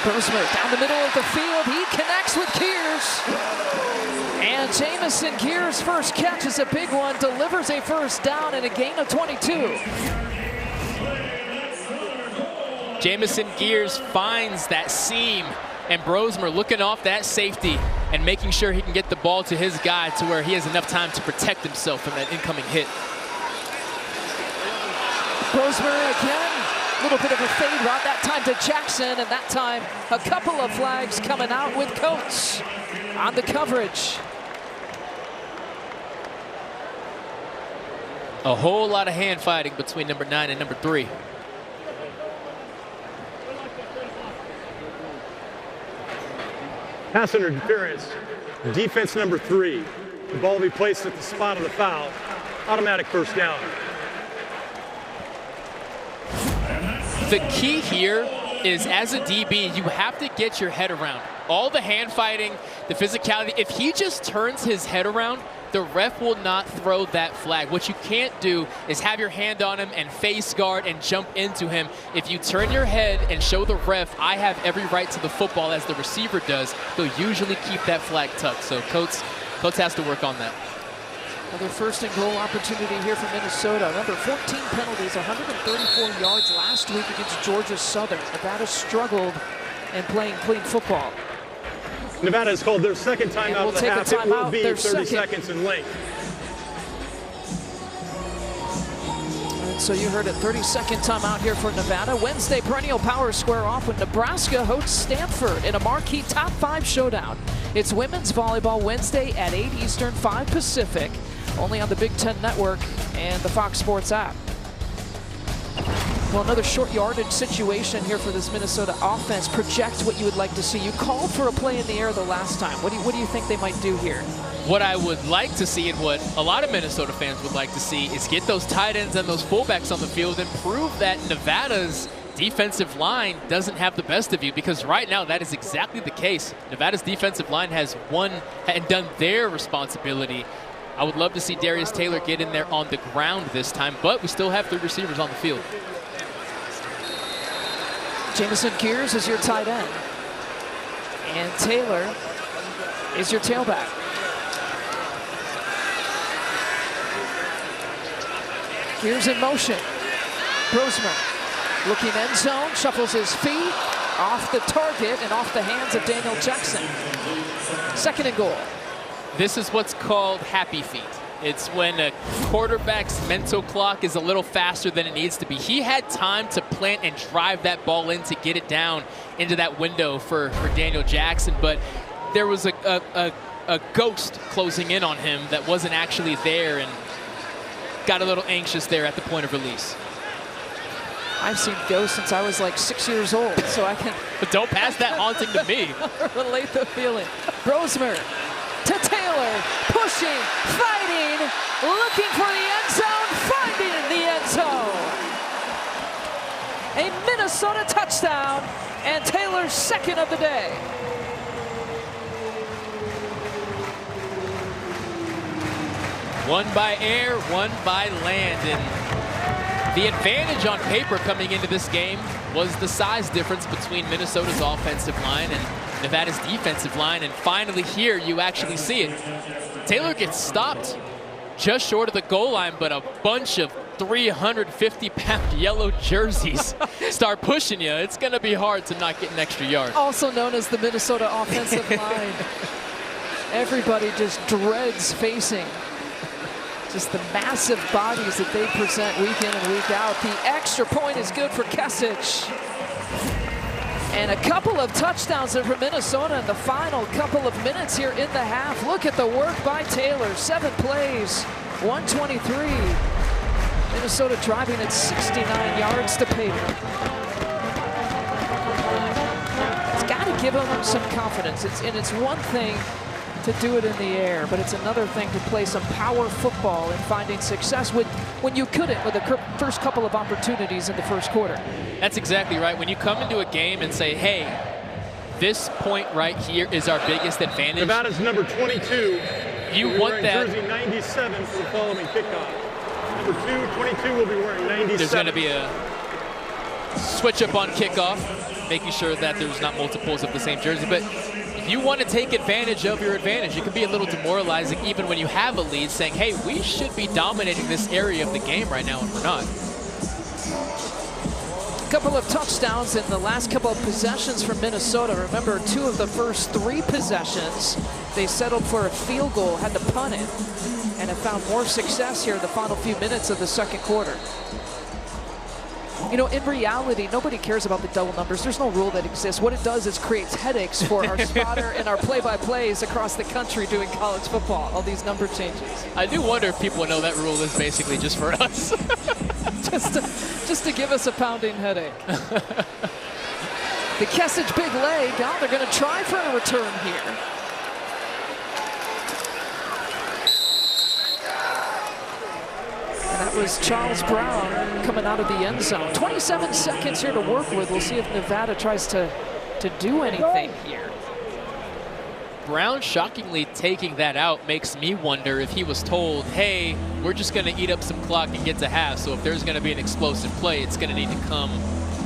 Brosmer down the middle of the field. He connects with Kears. And Jamison Kears' first catch is a big one. Delivers a first down and a gain of 22. Jamison Kears finds that seam, and Brosmer looking off that safety and making sure he can get the ball to his guy to where he has enough time to protect himself from that incoming hit. Brosmer again, a little bit of a fade route, that time to Jackson, and that time a couple of flags coming out with Coates on the coverage. A whole lot of hand fighting between number 9 and number 3. Pass interference, defense number 3. The ball will be placed at the spot of the foul. Automatic first down. The key here is, as a DB, you have to get your head around all the hand fighting, the physicality. If he just turns his head around, the ref will not throw that flag. What you can't do is have your hand on him and face guard and jump into him. If you turn your head and show the ref, I have every right to the football as the receiver does, he'll usually keep that flag tucked. So Coates has to work on that. Another 1st and goal opportunity here for Minnesota. Remember, 14 penalties, 134 yards last week against Georgia Southern. Nevada struggled in playing clean football. Nevada has called their 2nd timeout of the half. It will be 30 seconds in length. And so you heard it, 32nd timeout here for Nevada. Wednesday, perennial power square off when Nebraska hosts Stanford in a marquee top 5 showdown. It's women's volleyball Wednesday at 8 Eastern, 5 Pacific, only on the Big Ten Network and the Fox Sports app. Well, another short yardage situation here for this Minnesota offense. Project what you would like to see. You called for a play in the air the last time. What do you think they might do here? What I would like to see, and what a lot of Minnesota fans would like to see, is get those tight ends and those fullbacks on the field and prove that Nevada's defensive line doesn't have the best of you, because right now that is exactly the case. Nevada's defensive line has won and done their responsibility I would love to see Darius Taylor get in there on the ground this time, but we still have 3 receivers on the field. Jamison Gears is your tight end. And Taylor is your tailback. Gears in motion. Brosmer looking end zone, shuffles his feet, off the target and off the hands of Daniel Jackson. 2nd and goal. This is what's called happy feet. It's when a quarterback's mental clock is a little faster than it needs to be. He had time to plant and drive that ball in to get it down into that window for Daniel Jackson, but there was a ghost closing in on him that wasn't actually there and got a little anxious there at the point of release. I've seen ghosts since I was like 6 years old, so I can... But don't pass that haunting to me. Relate the feeling. Brosmer to Taylor, pushing, fighting, looking for the end zone, finding the end zone. A Minnesota touchdown, and Taylor's 2nd of the day. One by air, one by land, and the advantage on paper coming into this game was the size difference between Minnesota's offensive line and Nevada's defensive line, and finally here you actually see it. Taylor gets stopped just short of the goal line, but a bunch of 350-pound yellow jerseys start pushing you. It's going to be hard to not get an extra yard. Also known as the Minnesota offensive line. Everybody just dreads facing just the massive bodies that they present week in and week out. The extra point is good for Kesich. And a couple of touchdowns for Minnesota in the final couple of minutes here in the half. Look at the work by Taylor. 7 plays, 123. Minnesota driving at 69 yards to pay them. It's got to give them some confidence. It's one thing to do it in the air, but it's another thing to play some power football and finding success when you couldn't with the first couple of opportunities in the first quarter. That's exactly right. When you come into a game and say, hey, this point right here is our biggest advantage. Nevada's number 22. You want that. Jersey 97 for the following kickoff. Number 22 will be wearing 97. There's going to be a switch up on kickoff, making sure that there's not multiples of the same jersey. But if you want to take advantage of your advantage, it can be a little demoralizing even when you have a lead, saying, hey, we should be dominating this area of the game right now, and we're not. A couple of touchdowns in the last couple of possessions from Minnesota. Remember, 2 of the first 3 possessions, they settled for a field goal, had to punt it, and have found more success here in the final few minutes of the second quarter. You know, in reality, nobody cares about the double numbers. There's no rule that exists. What it does is creates headaches for our spotter and our play-by-plays across the country doing college football, all these number changes. I do wonder if people know that rule is basically just for us. just to give us a pounding headache. The Kesich big leg. Now they're going to try for a return here. And that was Charles Brown coming out of the end zone. 27 seconds here to work with. We'll see if Nevada tries to do anything here. Brown shockingly taking that out makes me wonder if he was told, hey, we're just going to eat up some clock and get to half, so if there's going to be an explosive play, it's going to need to come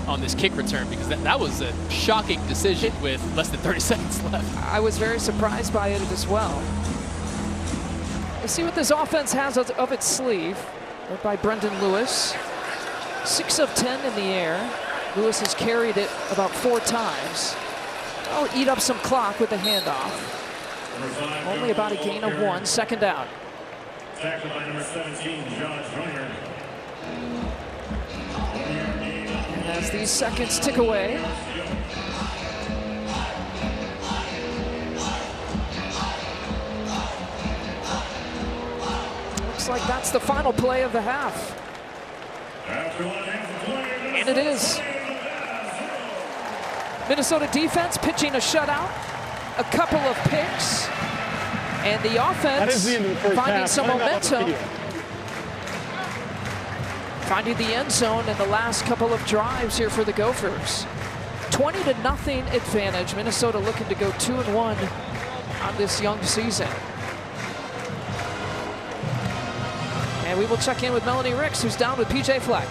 on this kick return, because that was a shocking decision with less than 30 seconds left. I was very surprised by it as well. Let's see what this offense has of its sleeve. Led by Brendan Lewis. 6 of 10 in the air. Lewis has carried it about 4 times. I'll eat up some clock with the handoff. Only about a gain of 1, 2nd down. Tackled by number 17, Josh Joyner. And as these seconds tick away, looks like that's the final play of the half. And it is. Minnesota defense pitching a shutout, a couple of picks, and the offense finding some momentum. Finding the end zone in the last couple of drives here for the Gophers. 20-0 advantage. Minnesota looking to go 2-1 on this young season. And we will check in with Melanie Ricks, who's down with PJ Fleck.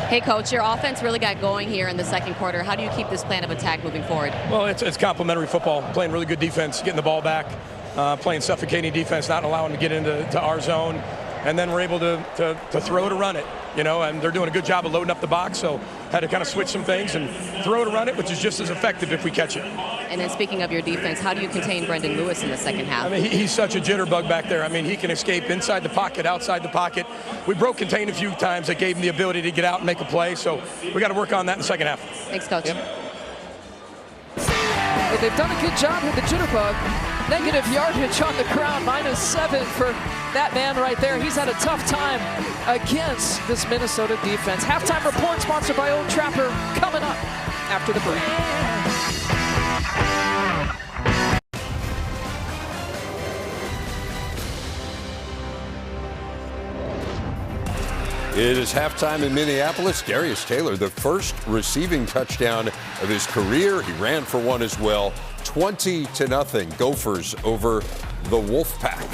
Hey, Coach, your offense really got going here in the second quarter. How do you keep this plan of attack moving forward? Well, it's complementary football, playing really good defense, getting the ball back, playing suffocating defense, not allowing them to get into our zone, and then we're able to throw to run it, and they're doing a good job of loading up the box, so had to kind of switch some things and throw to run it, which is just as effective if we catch it. And then speaking of your defense, how do you contain Brendan Lewis in the second half? I mean, he's such a jitterbug back there. I mean, he can escape inside the pocket, outside the pocket. We broke contain a few times that gave him the ability to get out and make a play, so we got to work on that in the second half. Thanks, Coach. Yep. They've done a good job with the jitterbug. Negative yardage on the ground, -7 for that man right there. He's had a tough time against this Minnesota defense. Halftime report sponsored by Old Trapper coming up after the break. It is halftime in Minneapolis. Darius Taylor, the first receiving touchdown of his career. He ran for one as well. 20-0 Gophers over the Wolfpack.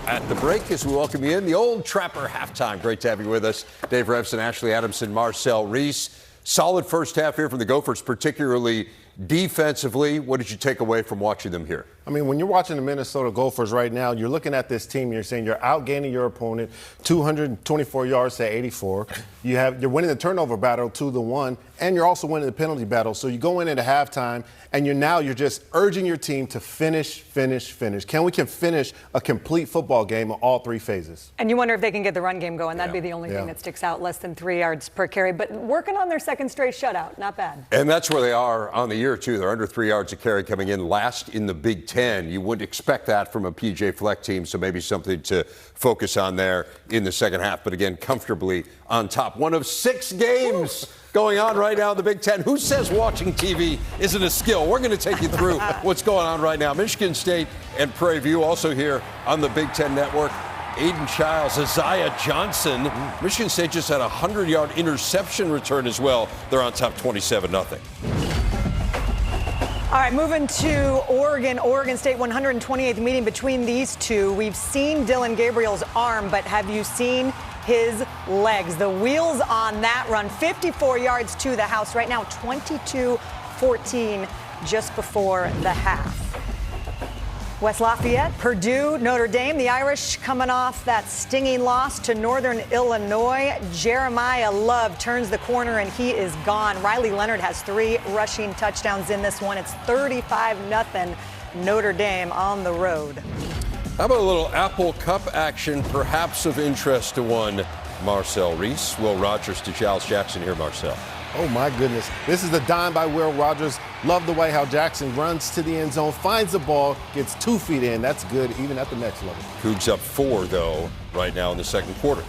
At the break, as we welcome you in, the Old Trapper halftime. Great to have you with us. Dave Revson, Ashley Adamson, Marcel Reese. Solid first half here from the Gophers, particularly defensively. What did you take away from watching them here? I mean, when you're watching the Minnesota Gophers right now, you're looking at this team, you're saying you're outgaining your opponent 224 yards to 84. You're winning the turnover battle 2-1, and you're also winning the penalty battle. So you go in at halftime, and you're just urging your team to finish. We can finish a complete football game in all three phases. And you wonder if they can get the run game going. That'd be the only thing that sticks out, less than 3 yards per carry. But working on their second straight shutout, not bad. And that's where they are on the year, too. They're under 3 yards a carry, coming in last in the Big Ten. You wouldn't expect that from a PJ Fleck team, so maybe something to focus on there in the second half. But again, comfortably on top. One of 6 games going on right now in the Big Ten. Who says watching TV isn't a skill? We're going to take you through what's going on right now. Michigan State and Prairie View also here on the Big Ten Network. Aiden Childs, Isaiah Johnson. Michigan State just had a 100-yard interception return as well. They're on top 27-0. All right, moving to Oregon State, 128th meeting between these two. We've seen Dylan Gabriel's arm, but have you seen his legs? The wheels on that run, 54 yards to the house. Right now, 22-14 just before the half. West Lafayette, Purdue, Notre Dame. The Irish coming off that stinging loss to Northern Illinois. Jeremiah Love turns the corner and he is gone. Riley Leonard has 3 rushing touchdowns in this one. It's 35-0 Notre Dame on the road. How about a little Apple Cup action, perhaps of interest to one, Marcel Reese? Will Rogers to Giles Jackson here, Marcel. Oh, my goodness. This is the dime by Will Rogers. Love the way how Jackson runs to the end zone, finds the ball, gets 2 feet in. That's good, even at the next level. Cougs up 4, though, right now in the second quarter.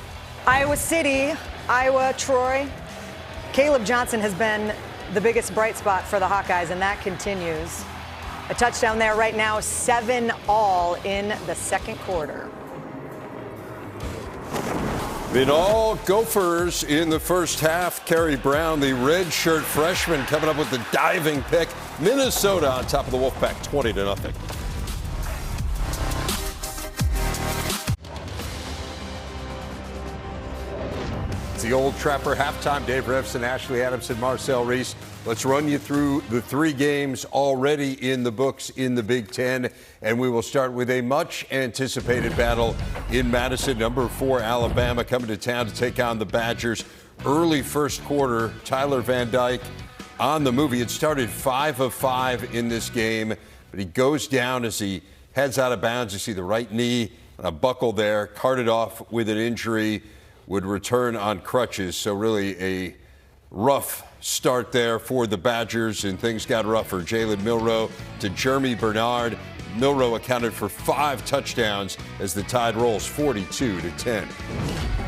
Iowa City, Iowa, Troy. Caleb Johnson has been the biggest bright spot for the Hawkeyes, and that continues. A touchdown there right now, 7-all in the second quarter. In all Gophers in the first half. Kerry Brown, the redshirt freshman, coming up with the diving pick. Minnesota on top of the Wolfpack, 20-0. It's the Old Trapper halftime. Dave Revson, Ashley Adamson, Marcel Reese. Let's run you through the 3 games already in the books in the Big Ten. And we will start with a much-anticipated battle in Madison. Number 4, Alabama, coming to town to take on the Badgers. Early first quarter, Tyler Van Dyke on the move. He had started 5 of 5 in this game, but he goes down as he heads out of bounds. You see the right knee on a buckle there, carted off with an injury, would return on crutches. So really a rough start there for the Badgers, and things got rougher. Jalen Milroe to Jeremy Bernard. Milroe accounted for 5 touchdowns as the Tide rolls 42-10.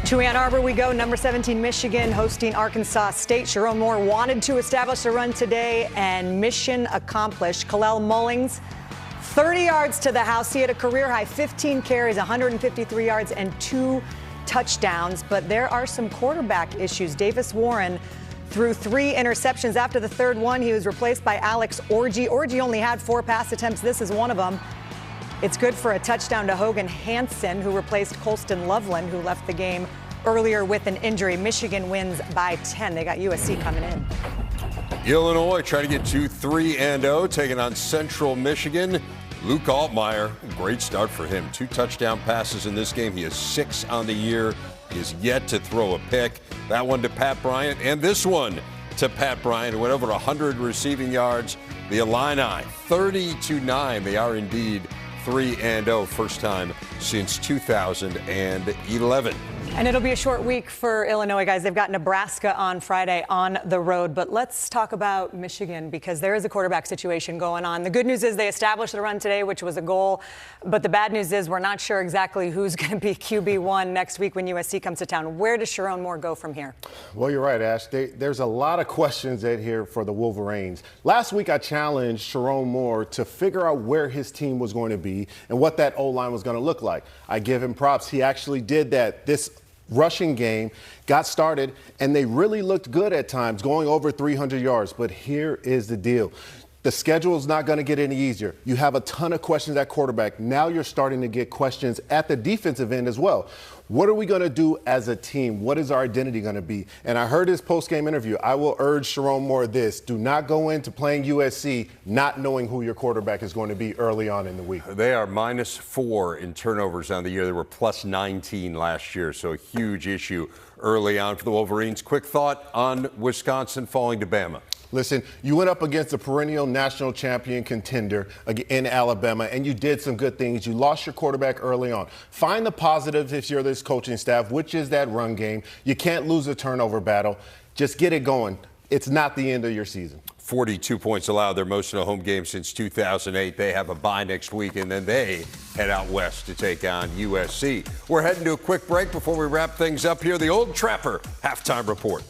To Ann Arbor we go. Number 17 Michigan hosting Arkansas State. Sharon Moore wanted to establish a run today, and mission accomplished. Kalel Mullings, 30 yards to the house. He had a career high 15 carries, 153 yards, and 2 touchdowns. But there are some quarterback issues. Davis Warren threw 3 interceptions. After the third one, he was replaced by Alex Orji. Orji only had 4 pass attempts. This is one of them. It's good for a touchdown to Hogan Hansen, who replaced Colston Loveland, who left the game earlier with an injury. Michigan wins by 10. They got USC coming in. Illinois trying to get to 3-0, taking on Central Michigan. Luke Altmaier, great start for him. 2 touchdown passes in this game. He has 6 on the year. He has yet to throw a pick. That one to Pat Bryant, and this one to Pat Bryant, who went over 100 receiving yards. The Illini 30-9. They are indeed 3-0, first time since 2011. And it'll be a short week for Illinois, guys. They've got Nebraska on Friday on the road. But let's talk about Michigan, because there is a quarterback situation going on. The good news is they established the run today, which was a goal. But the bad news is we're not sure exactly who's going to be QB1 next week when USC comes to town. Where does Sherrone Moore go from here? Well, you're right, Ash. There's a lot of questions out here for the Wolverines. Last week, I challenged Sherrone Moore to figure out where his team was going to be and what that O-line was going to look like. I give him props. He actually did that. This rushing game got started, and they really looked good at times, going over 300 yards. But here is the deal. The schedule is not going to get any easier. You have a ton of questions at quarterback. Now you're starting to get questions at the defensive end as well. What are we going to do as a team? What is our identity going to be? And I heard his post-game interview. I will urge Sherrone Moore this. Do not go into playing USC not knowing who your quarterback is going to be early on in the week. They are -4 in turnovers on the year. They were +19 last year, so a huge issue early on for the Wolverines. Quick thought on Wisconsin falling to Bama. Listen, you went up against a perennial national champion contender in Alabama, and you did some good things. You lost your quarterback early on. Find the positives if you're this coaching staff, which is that run game. You can't lose a turnover battle. Just get it going. It's not the end of your season. 42 points allowed, their most in a home game since 2008. They have a bye next week, and then they head out west to take on USC. We're heading to a quick break before we wrap things up here. The Old Trapper halftime report.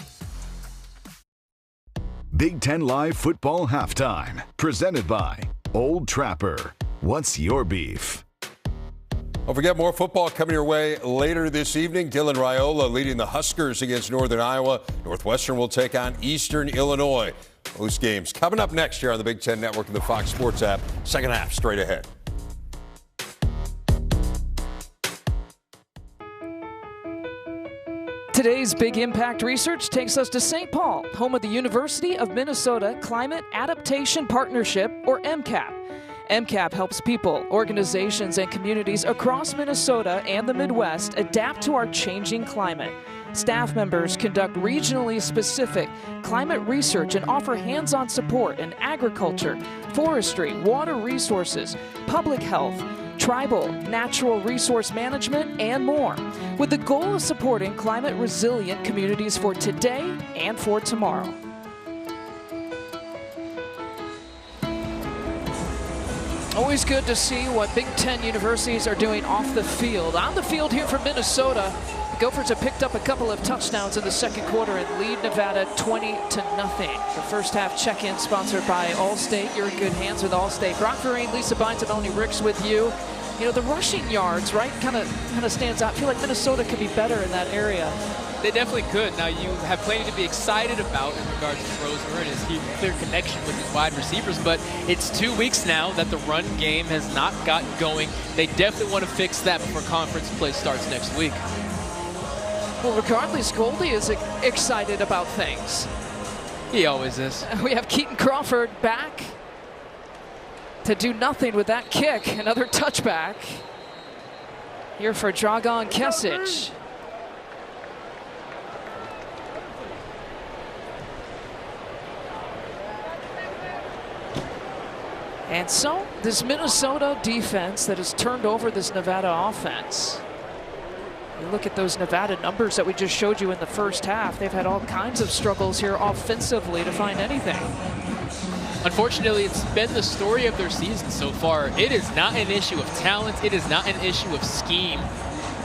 Big Ten Live Football Halftime, presented by Old Trapper. What's your beef? Don't forget, more football coming your way later this evening. Dylan Raiola leading the Huskers against Northern Iowa. Northwestern will take on Eastern Illinois. Those games coming up next year on the Big Ten Network and the Fox Sports app. Second half straight ahead. Today's Big Impact research takes us to St. Paul, home of the University of Minnesota Climate Adaptation Partnership, or MCAP. MCAP helps people, organizations, and communities across Minnesota and the Midwest adapt to our changing climate. Staff members conduct regionally specific climate research and offer hands-on support in agriculture, forestry, water resources, public health, tribal, natural resource management, and more, with the goal of supporting climate-resilient communities for today and for tomorrow. Always good to see what Big Ten universities are doing off the field. On the field here for Minnesota, the Gophers have picked up a couple of touchdowns in the second quarter and lead Nevada 20-0. The first half check-in sponsored by Allstate. You're in good hands with Allstate. Brock Vereen, Lisa Bynes, and Oni Ricks with you. You know, the rushing yards, right, kind of stands out. I feel like Minnesota could be better in that area. They definitely could. Now, you have plenty to be excited about in regards to Rosemer and his clear connection with his wide receivers, but it's 2 weeks now that the run game has not gotten going. They definitely want to fix that before conference play starts next week. Well, regardless, Goldie is excited about things. He always is. We have Keaton Crawford back to do nothing with that kick. Another touchback here for Dragan Kesic. And so this Minnesota defense that has turned over this Nevada offense. You look at those Nevada numbers that we just showed you in the first half. They've had all kinds of struggles here offensively to find anything. Unfortunately, it's been the story of their season so far. It is not an issue of talent. It is not an issue of scheme.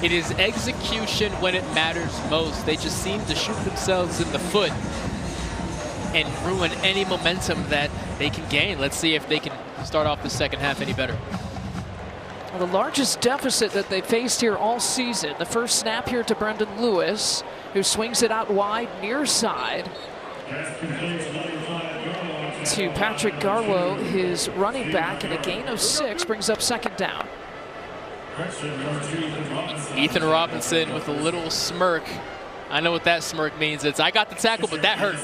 It is execution when it matters most. They just seem to shoot themselves in the foot and ruin any momentum that they can gain. Let's see if they can start off the second half any better. Well, the largest deficit that they faced here all season. The first snap here to Brendan Lewis, who swings it out wide near side. to Patrick Garwo, his running back, and a gain of 6 brings up 2nd down. Ethan Robinson with a little smirk. I know what that smirk means. It's, I got the tackle, but that hurt.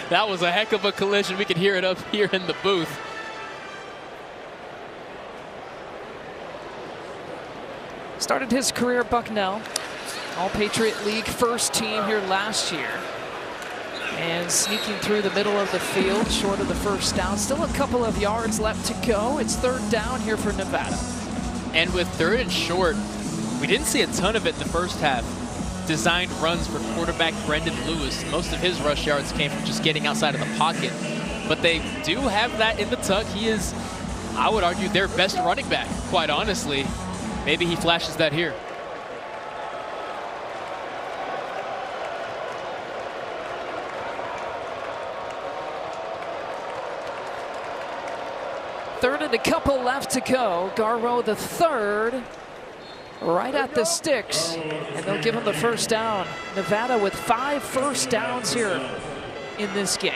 That was a heck of a collision. We could hear it up here in the booth. Started his career at Bucknell, All-Patriot League first team here last year. And sneaking through the middle of the field, short of the first down. Still a couple of yards left to go. It's 3rd down here for Nevada. And with 3rd and short, we didn't see a ton of it in the first half. Designed runs for quarterback Brendan Lewis. Most of his rush yards came from just getting outside of the pocket. But they do have that in the tuck. He is, I would argue, their best running back, quite honestly. Maybe he flashes that here. Third and a couple left to go. Garwo the 3rd, right at the sticks, and they'll give him the 1st down. Nevada with 5 first downs here in this game.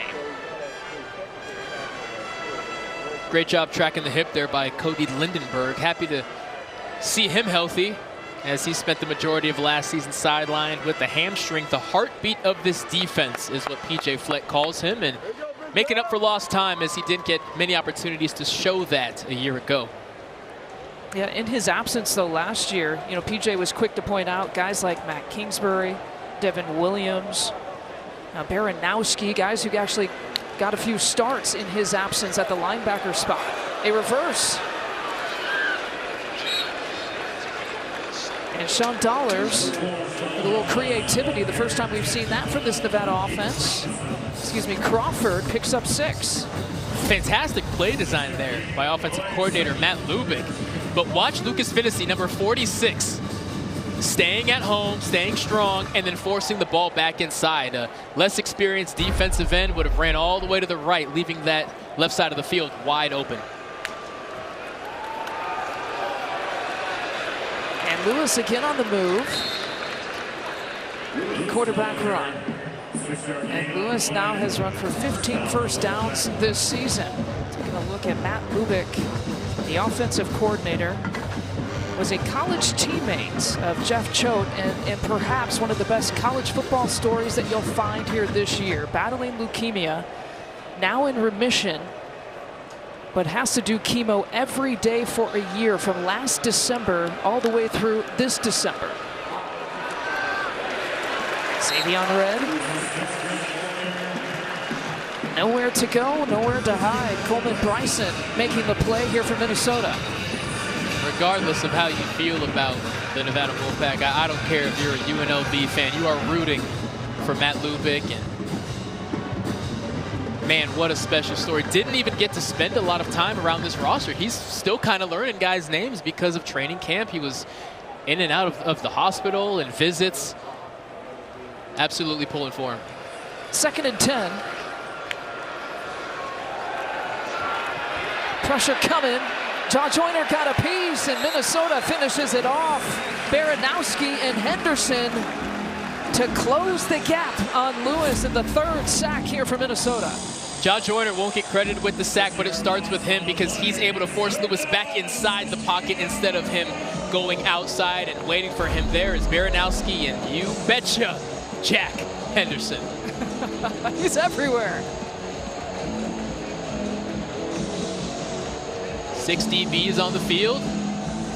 Great job tracking the hip there by Cody Lindenberg. Happy to see him healthy, as he spent the majority of last season sidelined with the hamstring. The heartbeat of this defense is what PJ Fleck calls him, and making up for lost time, as he didn't get many opportunities to show that a year ago. Yeah, in his absence, though, last year, you know, PJ was quick to point out guys like Matt Kingsbury, Devin Williams, Baranowski, guys who actually got a few starts in his absence at the linebacker spot. A reverse. And Sean Dollars with a little creativity. The first time we've seen that from this Nevada offense. Excuse me, Crawford picks up 6. Fantastic play design there by offensive coordinator Matt Lubick. But watch Lucas Finnessy, number 46, staying at home, staying strong, and then forcing the ball back inside. A less experienced defensive end would have ran all the way to the right, leaving that left side of the field wide open. And Lewis again on the move. Quarterback run. And Lewis now has run for 15 first downs this season. Taking a look at Matt Lubick, the offensive coordinator, was a college teammate of Jeff Choate, and perhaps one of the best college football stories that you'll find here this year. Battling leukemia, now in remission, but has to do chemo every day for a year from last December all the way through this December. Xavion Red. Nowhere to go, nowhere to hide. Coleman Bryson making the play here for Minnesota. Regardless of how you feel about the Nevada Wolfpack, I don't care if you're a UNLV fan, you are rooting for Matt Lubick. And man, what a special story. Didn't even get to spend a lot of time around this roster. He's still kind of learning guys' names because of training camp. He was in and out of the hospital and visits. Absolutely pulling for him. 2nd and 10. Pressure coming. John Joyner got a piece, and Minnesota finishes it off. Baranowski and Henderson to close the gap on Lewis in the 3rd sack here for Minnesota. John Joyner won't get credited with the sack, but it starts with him because he's able to force Lewis back inside the pocket instead of him going outside, and waiting for him there is Baranowski, and you betcha, Jack Henderson. He's everywhere. 6 DBs on the field.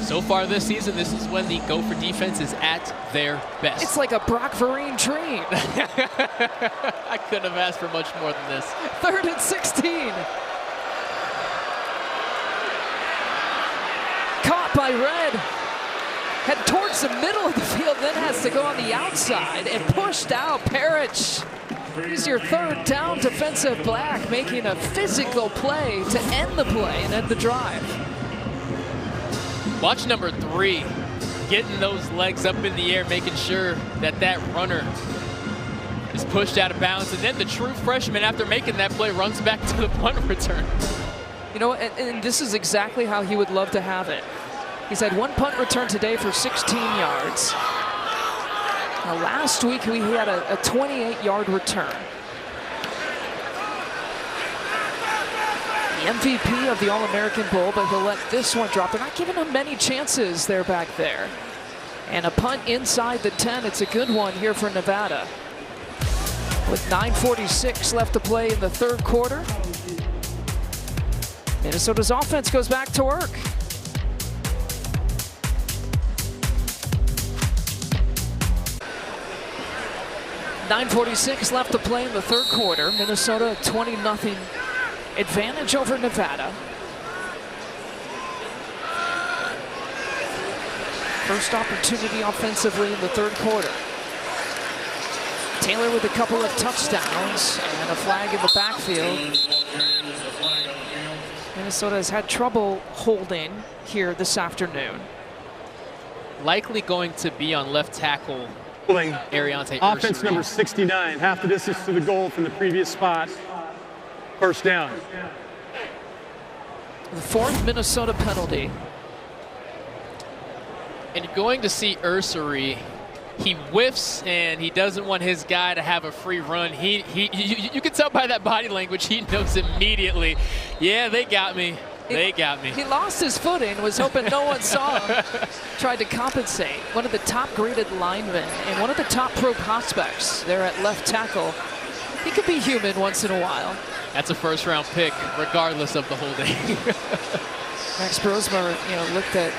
So far this season, this is when the Gopher defense is at their best. It's like a Brock Vereen dream. I couldn't have asked for much more than this. 3rd and 16. Caught by Red. Head towards the middle of the field, then has to go on the outside and pushed out. Parrish. He's your 3rd down defensive back, making a physical play to end the play and end the drive. Watch number 3, getting those legs up in the air, making sure that that runner is pushed out of bounds. And then the true freshman, after making that play, runs back to the punt return. You know, and this is exactly how he would love to have it. He's had 1 punt return today for 16 yards. Now, last week, he had a 28-yard return. MVP of the All-American Bowl, but he'll let this one drop. They're not giving him many chances there back there. And a punt inside the 10. It's a good one here for Nevada. With 9:46 left to play in the third quarter, Minnesota's offense goes back to work. .946 left to play in the third quarter. Minnesota 20-0 advantage over Nevada. First opportunity offensively in the third quarter. Taylor with a couple of touchdowns and a flag in the backfield. Minnesota has had trouble holding here this afternoon. Likely going to be on left tackle. Ariante Offense Ursery. number 69, half the distance to the goal from the previous spot. First down. The fourth Minnesota penalty. And you're going to see Ursery. He whiffs and he doesn't want his guy to have a free run. You can tell by that body language, he knows immediately. Yeah, they got me. They got me. He lost his footing, was hoping no one saw him. Tried to compensate. One of the top graded linemen and one of the top pro prospects there at left tackle. He could be human once in a while. That's a first round pick, regardless of the holding. Max Brosmer, looked at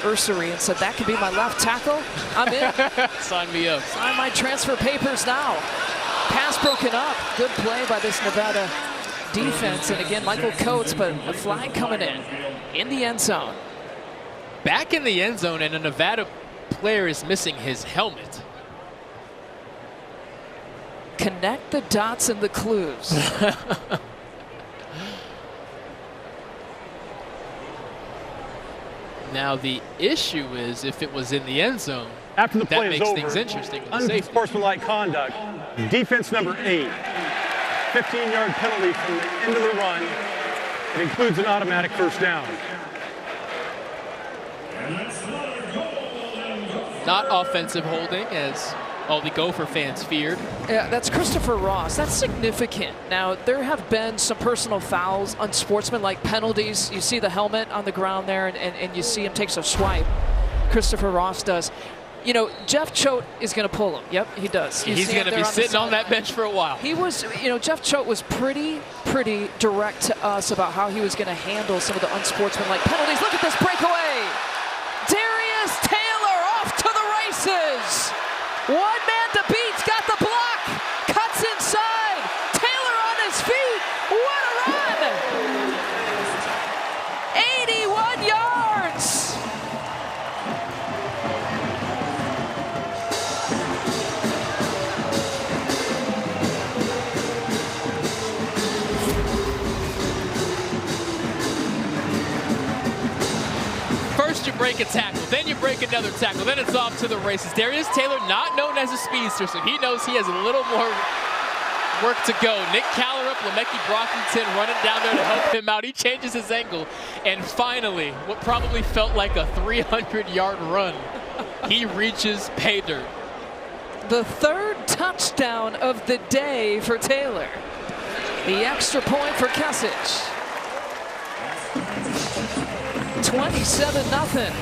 Ursery and said, that could be my left tackle. I'm in. Sign me up. Sign my transfer papers now. Pass broken up. Good play by this Nevada defense. And again, Michael Coates, but a flag coming in the end zone. Back in the end zone, and a Nevada player is missing his helmet. Connect the dots and the clues. Now the issue is if it was in the end zone, After the play that is makes over, things interesting with the safety. unsportsmanlike conduct. Defense number 8, 15-yard penalty from the end of the run. It includes an automatic first down. Not offensive holding, as all the Gopher fans feared. Yeah, that's Christopher Ross. That's significant. Now, there have been some personal fouls, unsportsmanlike penalties. You see the helmet on the ground there, and you see him takes a swipe. Christopher Ross does. Jeff Choate is going to pull him. Yep, he does. He's going to be sitting on that bench for a while. He was, Jeff Choate was pretty direct to us about how he was going to handle some of the unsportsmanlike penalties. Look at this breakaway. Darius Taylor off to the races. One man to beat's got the block. Cuts inside. Taylor on his feet. What a run. 81 yards. First you break a tackle, then you break another tackle, then it's off to the races. Darius Taylor, not known as a speedster, so he knows he has a little more work to go. Nick Callerup, Lemeki Brockington running down there to help him out. He changes his angle, and finally, what probably felt like a 300-yard run, he reaches pay dirt. The third touchdown of the day for Taylor. The extra point for Kesich. 27-0.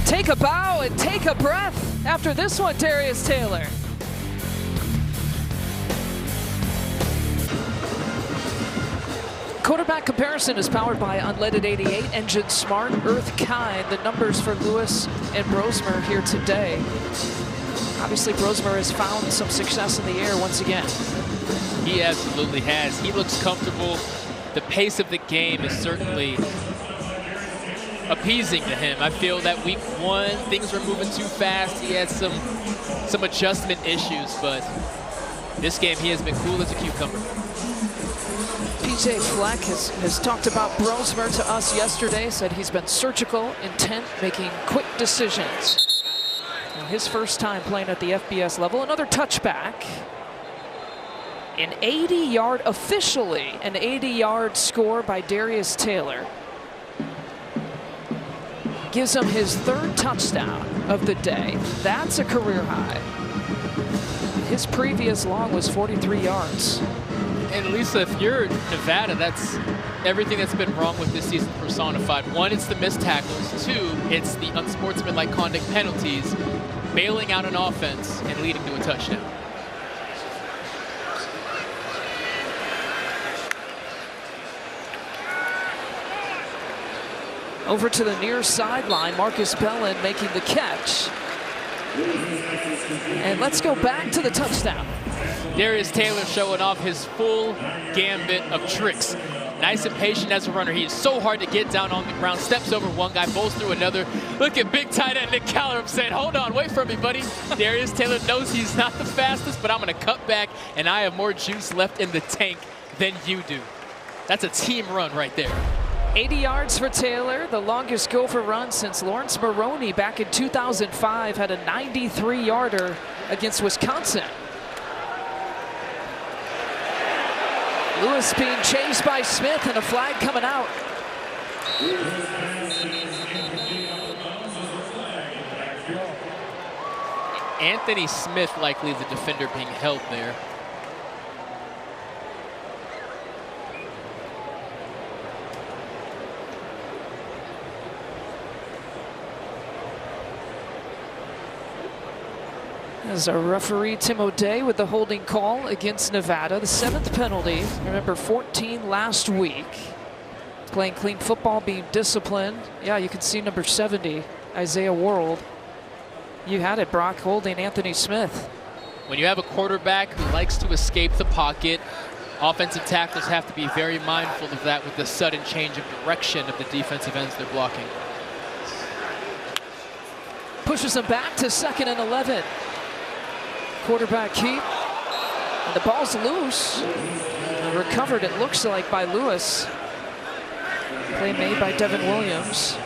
Take a bow and take a breath after this one, Darius Taylor. Quarterback comparison is powered by Unleaded 88, Engine Smart, Earth Kind. The numbers for Lewis and Brosmer here today. Obviously, Brosmer has found some success in the air once again. He absolutely has. He looks comfortable. The pace of the game is certainly appeasing to him. I feel that week 1, things were moving too fast. He had some adjustment issues, but this game he has been cool as a cucumber. PJ Fleck has talked about Brosmer to us yesterday, said he's been surgical, intent, making quick decisions. Now his first time playing at the FBS level, another touchback. An 80-yard, officially an 80-yard score by Darius Taylor. Gives him his third touchdown of the day. That's a career high. His previous long was 43 yards. And Lisa, if you're Nevada, that's everything that's been wrong with this season personified. One, it's the missed tackles. Two, it's the unsportsmanlike conduct penalties, bailing out an offense and leading to a touchdown. Over to the near sideline, Marcus Bellin making the catch. And let's go back to the touchdown. Darius Taylor showing off his full gambit of tricks. Nice and patient as a runner. He is so hard to get down on the ground. Steps over one guy, bowls through another. Look at big tight end Nick Callerup saying, hold on, wait for me, buddy. Darius Taylor knows he's not the fastest, but I'm going to cut back, and I have more juice left in the tank than you do. That's a team run right there. 80 yards for Taylor, the longest Gopher run since Lawrence Maroney back in 2005 had a 93-yarder against Wisconsin. Lewis being chased by Smith and a flag coming out. Anthony Smith likely the defender being held there. As our referee Tim O'Day with the holding call against Nevada, the 7th penalty. Remember, 14 last week. Playing clean football, being disciplined. Yeah, you can see number 70, Isaiah World. You had it, Brock, holding Anthony Smith. When you have a quarterback who likes to escape the pocket, offensive tackles have to be very mindful of that with the sudden change of direction of the defensive ends they're blocking. Pushes them back to 2nd and 11. Quarterback keep, and the ball's loose. Recovered, it looks like, by Lewis. Play made by Devin Williams.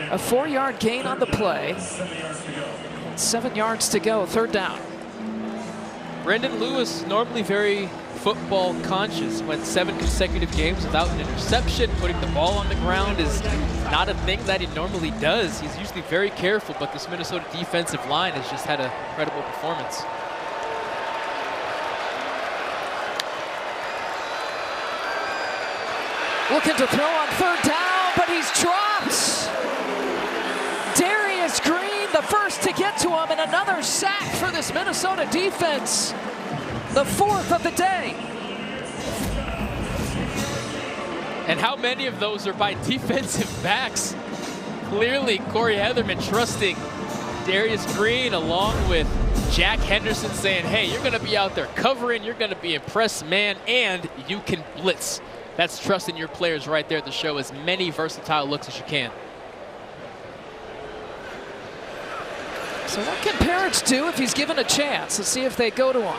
A 4-yard gain on the play. 7 yards to go, 3rd down. Brendan Lewis, normally very football conscious, went 7 consecutive games without an interception. Putting the ball on the ground is not a thing that he normally does. He's usually very careful, but this Minnesota defensive line has just had a incredible performance. Looking to throw on 3rd down, but he's dropped. Darius Green, the first to get to him, and another sack for this Minnesota defense. The 4th of the day. And how many of those are by defensive backs? Clearly, Corey Heatherman trusting Darius Green along with Jack Henderson saying, hey, you're going to be out there covering, you're going to be impressed man, and you can blitz. That's trusting your players right there to show as many versatile looks as you can. So what can Parrish do if he's given a chance? Let's see if they go to him.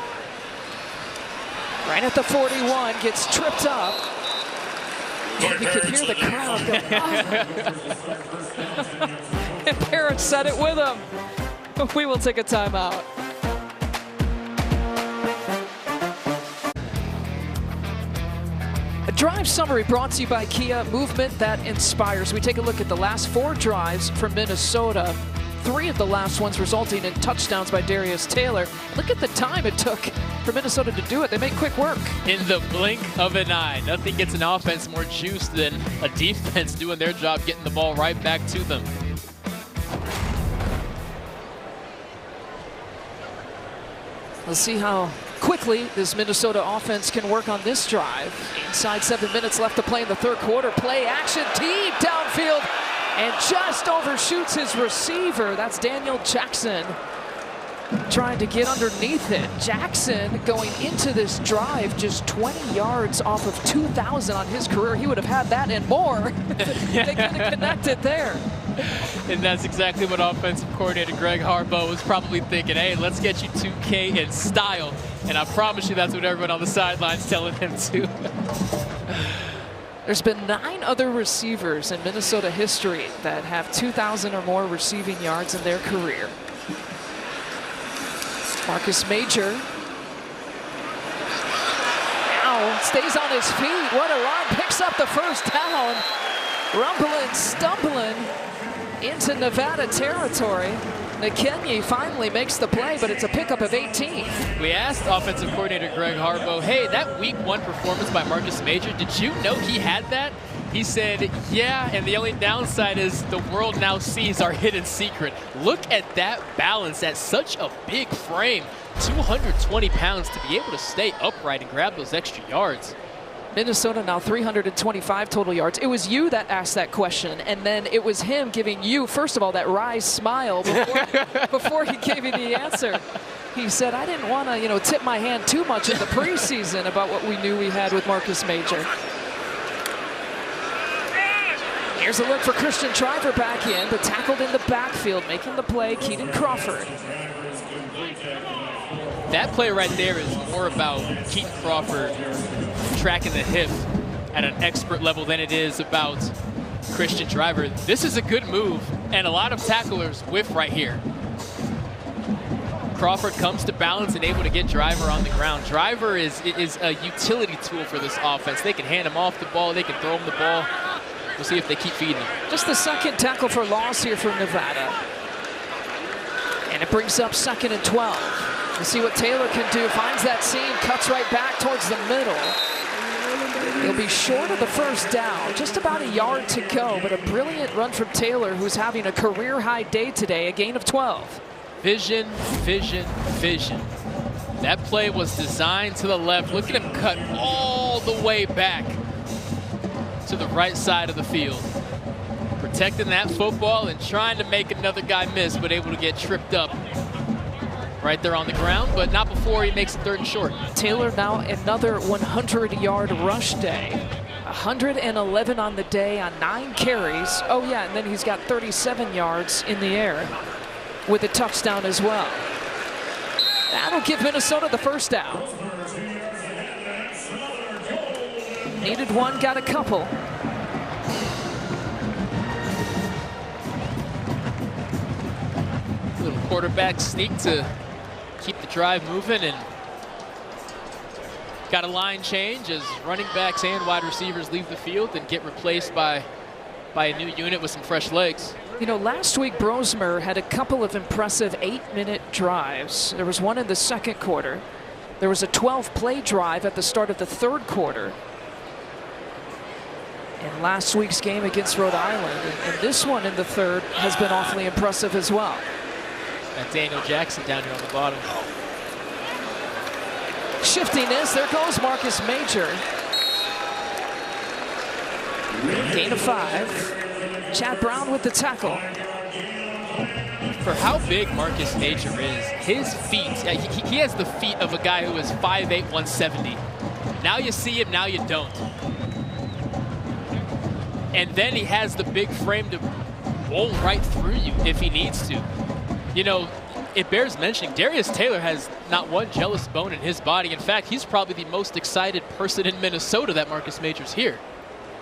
Right at the 41, gets tripped up. And you could hear the crowd go, oh. And Parrish said it with him. We will take a timeout. A drive summary brought to you by Kia, movement that inspires. We take a look at the last 4 drives for Minnesota. 3 of the last ones resulting in touchdowns by Darius Taylor. Look at the time it took for Minnesota to do it. They made quick work. In the blink of an eye. Nothing gets an offense more juice than a defense doing their job, getting the ball right back to them. We'll see how quickly this Minnesota offense can work on this drive. Inside 7 minutes left to play in the 3rd quarter. Play action deep downfield. And just overshoots his receiver. That's Daniel Jackson trying to get underneath it. Jackson going into this drive just 20 yards off of 2,000 on his career. He would have had that and more. They could have connected there. And that's exactly what offensive coordinator Greg Harbaugh was probably thinking. Hey, let's get you 2K in style. And I promise you that's what everyone on the sideline's telling him too. There's been 9 other receivers in Minnesota history that have 2,000 or more receiving yards in their career. Marcus Major now stays on his feet. What a run, picks up the 1st down. Rumbling, stumbling into Nevada territory. Nkenye finally makes the play, but it's a pickup of 18. We asked offensive coordinator Greg Harbaugh, hey, that week 1 performance by Marcus Major, did you know he had that? He said, yeah, and the only downside is the world now sees our hidden secret. Look at that balance at such a big frame. 220 pounds to be able to stay upright and grab those extra yards. Minnesota now 325 total yards. It was you that asked that question, and then it was him giving you, first of all, that wry smile before he gave you the answer. He said, I didn't want to, tip my hand too much in the preseason about what we knew we had with Marcus Major. Here's a look for Christian Driver back in, but tackled in the backfield, making the play, Keaton Crawford. That play right there is more about Keaton Crawford tracking the hip at an expert level than it is about Christian Driver. This is a good move, and a lot of tacklers whiff right here. Crawford comes to balance and able to get Driver on the ground. Driver is a utility tool for this offense. They can hand him off the ball. They can throw him the ball. We'll see if they keep feeding him. Just the second tackle for loss here from Nevada. And it brings up 2nd and 12. We'll see what Taylor can do. Finds that seam, cuts right back towards the middle. He'll be short of the first down. Just about a yard to go, but a brilliant run from Taylor, who's having a career-high day today, a gain of 12. Vision, vision, vision. That play was designed to the left. Look at him cut all the way back to the right side of the field. Protecting that football and trying to make another guy miss, but able to get tripped up right there on the ground, but not before he makes a 3rd and short. Taylor now another 100-yard rush day. 111 on the day on 9 carries. Oh yeah, and then he's got 37 yards in the air with a touchdown as well. That'll give Minnesota the first down. Needed one, got a couple. Little quarterback sneak to keep the drive moving, and got a line change as running backs and wide receivers leave the field and get replaced by a new unit with some fresh legs. Last week Brosmer had a couple of impressive 8-minute drives. There was one in the 2nd quarter. There was a 12-play drive at the start of the 3rd quarter. In last week's game against Rhode Island, and this one in the 3rd has been awfully impressive as well. And Daniel Jackson down here on the bottom. Shifting this, there goes Marcus Major. Gain of 5. Chad Brown with the tackle. For how big Marcus Major is, his feet, he has the feet of a guy who is 5'8", 170. Now you see him, now you don't. And then he has the big frame to roll right through you if he needs to. It bears mentioning, Darius Taylor has not one jealous bone in his body. In fact, he's probably the most excited person in Minnesota that Marcus Major's here.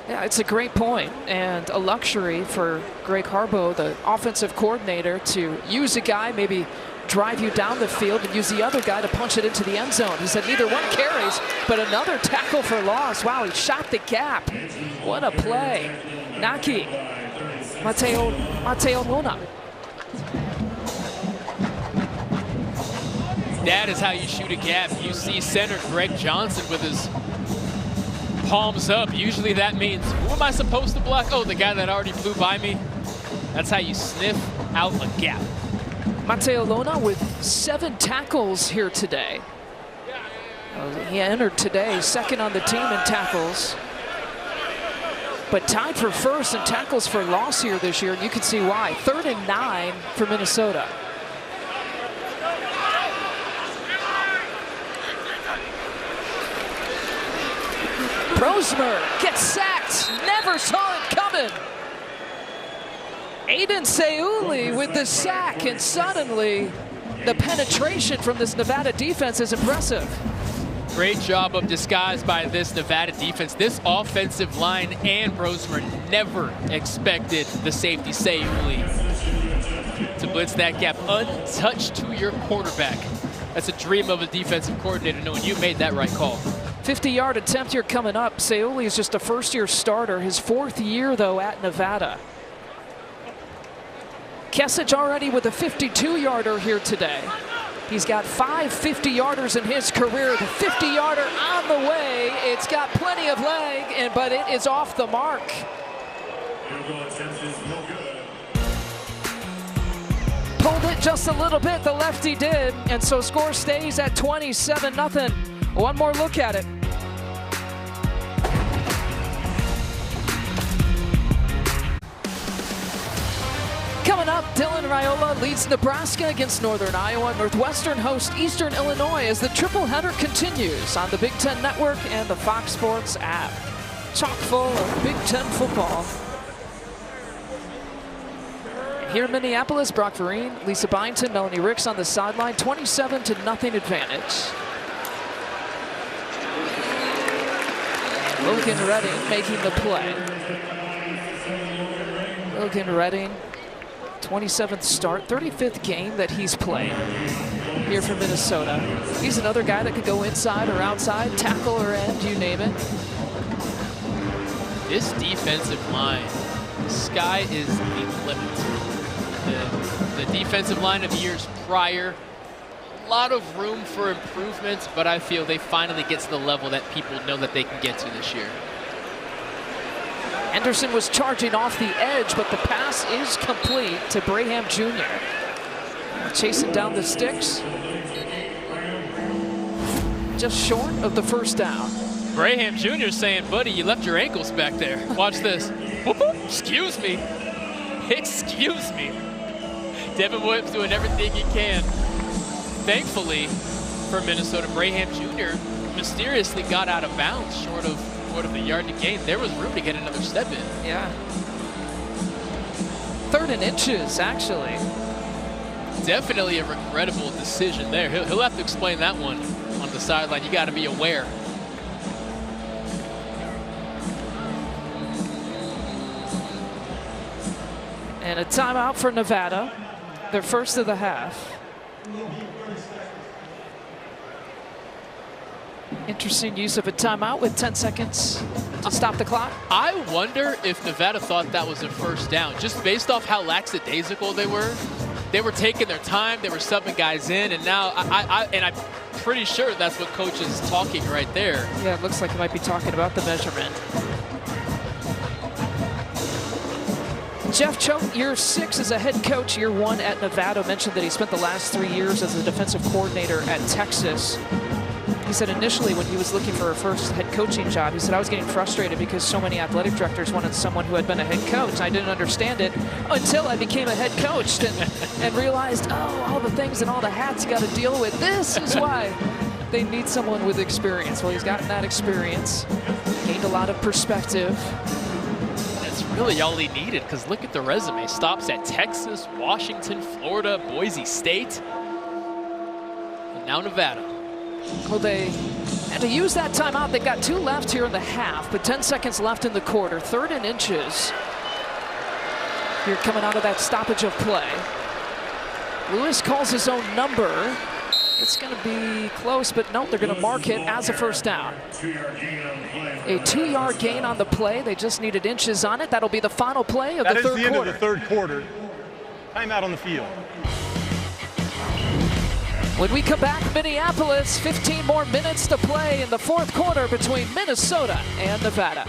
Yeah, it's a great point, and a luxury for Greg Harbaugh, the offensive coordinator, to use a guy, maybe drive you down the field, and use the other guy to punch it into the end zone. He said neither one carries, but another tackle for loss. Wow, he shot the gap. What a play. Naki, Mateo Luna. That is how you shoot a gap. You see center Greg Johnson with his palms up. Usually that means, who am I supposed to block? Oh, the guy that already flew by me. That's how you sniff out a gap. Mateo Luna with 7 tackles here today. He entered today 2nd on the team in tackles, but tied for 1st in tackles for loss here this year, and you can see why. 3rd and 9 for Minnesota. Brosmer gets sacked, never saw it coming. Aiden Seuli with the sack, and suddenly the penetration from this Nevada defense is impressive. Great job of disguise by this Nevada defense. This offensive line and Brosmer never expected the safety Seuli to blitz that gap untouched to your quarterback. That's a dream of a defensive coordinator, knowing you made that right call. 50-yard attempt here coming up. Seuli is just a 1st-year starter, his 4th year, though, at Nevada. Kesich already with a 52-yarder here today. He's got 5 50-yarders in his career. The 50-yarder on the way. It's got plenty of leg, but it is off the mark. Pulled it just a little bit, the lefty did, and so score stays at 27-0. One more look at it. Coming up, Dylan Raiola leads Nebraska against Northern Iowa. Northwestern hosts Eastern Illinois as the triple header continues on the Big Ten Network and the Fox Sports app. Chock full of Big Ten football. Here in Minneapolis, Brock Vereen, Lisa Byington, Melanie Ricks on the sideline, 27-0 advantage. Logan Redding making the play. Logan Redding, 27th start, 35th game that he's played here for Minnesota. He's another guy that could go inside or outside, tackle or end, you name it. This defensive line, the sky is the limit. The defensive line of years prior, a lot of room for improvement, but I feel they finally get to the level that people know that they can get to this year. Henderson was charging off the edge, but the pass is complete to Braham Jr. Chasing down the sticks. Just short of the first down. Braham Jr. saying, buddy, you left your ankles back there. Watch this. Whoop, whoop. Excuse me. Excuse me. Devin Williams doing everything he can. Thankfully for Minnesota, Braham Jr. mysteriously got out of bounds short of the yard to gain. There was room to get another step in. Yeah. 3rd and inches, actually. Definitely a regrettable decision there. He'll have to explain that one on the sideline. You got to be aware. And a timeout for Nevada, their first of the half. Interesting use of a timeout with 10 seconds to stop the clock. I wonder if Nevada thought that was a first down, just based off how lackadaisical they were. They were taking their time, they were subbing guys in, and now I'm pretty sure that's what coach is talking right there. Yeah, it looks like he might be talking about the measurement. Jeff Choate, year 6 as a head coach, year 1 at Nevada. Mentioned that he spent the last 3 years as a defensive coordinator at Texas. He said initially when he was looking for a first head coaching job, he said, I was getting frustrated because so many athletic directors wanted someone who had been a head coach. I didn't understand it until I became a head coach and realized, oh, all the things and all the hats you got to deal with. This is why they need someone with experience. Well, he's gotten that experience, gained a lot of perspective. Really all he needed, because look at the resume. Stops at Texas, Washington, Florida, Boise State, and now Nevada. Well, they had to use that timeout. They got 2 left here in the half, but 10 seconds left in the quarter. 3rd and inches. Here coming out of that stoppage of play. Lewis calls his own number. It's going to be close, but no, they're going to mark it as a first down. A 2-yard gain on the play. They just needed inches on it. That'll be the final play of the third quarter. That is the end of the 3rd quarter. Timeout on the field. When we come back, Minneapolis, 15 more minutes to play in the 4th quarter between Minnesota and Nevada.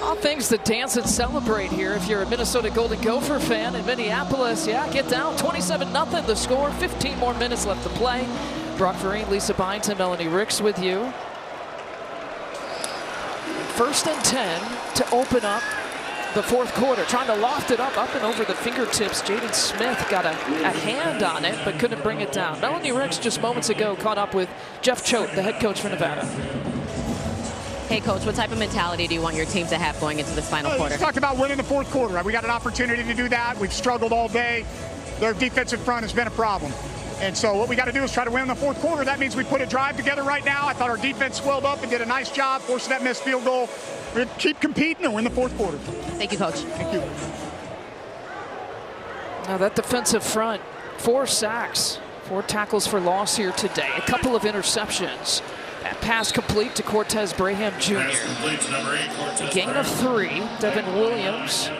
All things to dance and celebrate here if you're a Minnesota Golden Gopher fan in Minneapolis. Yeah, get down, 27-0 the score, 15 more minutes left to play. Brock Vereen, Lisa Byington, Melanie Ricks with you. 1st and 10 to open up the 4th quarter. Trying to loft it up and over the fingertips. Jaden Smith got a hand on it, but couldn't bring it down. Melanie Ricks just moments ago caught up with Jeff Choate, the head coach for Nevada. Hey, Coach, what type of mentality do you want your team to have going into this final quarter? We talked about winning the 4th quarter. Right? We got an opportunity to do that. We've struggled all day. Their defensive front has been a problem. And so what we got to do is try to win the 4th quarter. That means we put a drive together right now. I thought our defense swelled up and did a nice job forcing that missed field goal. We're going to keep competing and win the 4th quarter. Thank you, Coach. Thank you. Now that defensive front, 4 sacks, 4 tackles for loss here today. A couple of interceptions. That pass complete to Cortez Braham Jr. A gain of 3. Devin Williams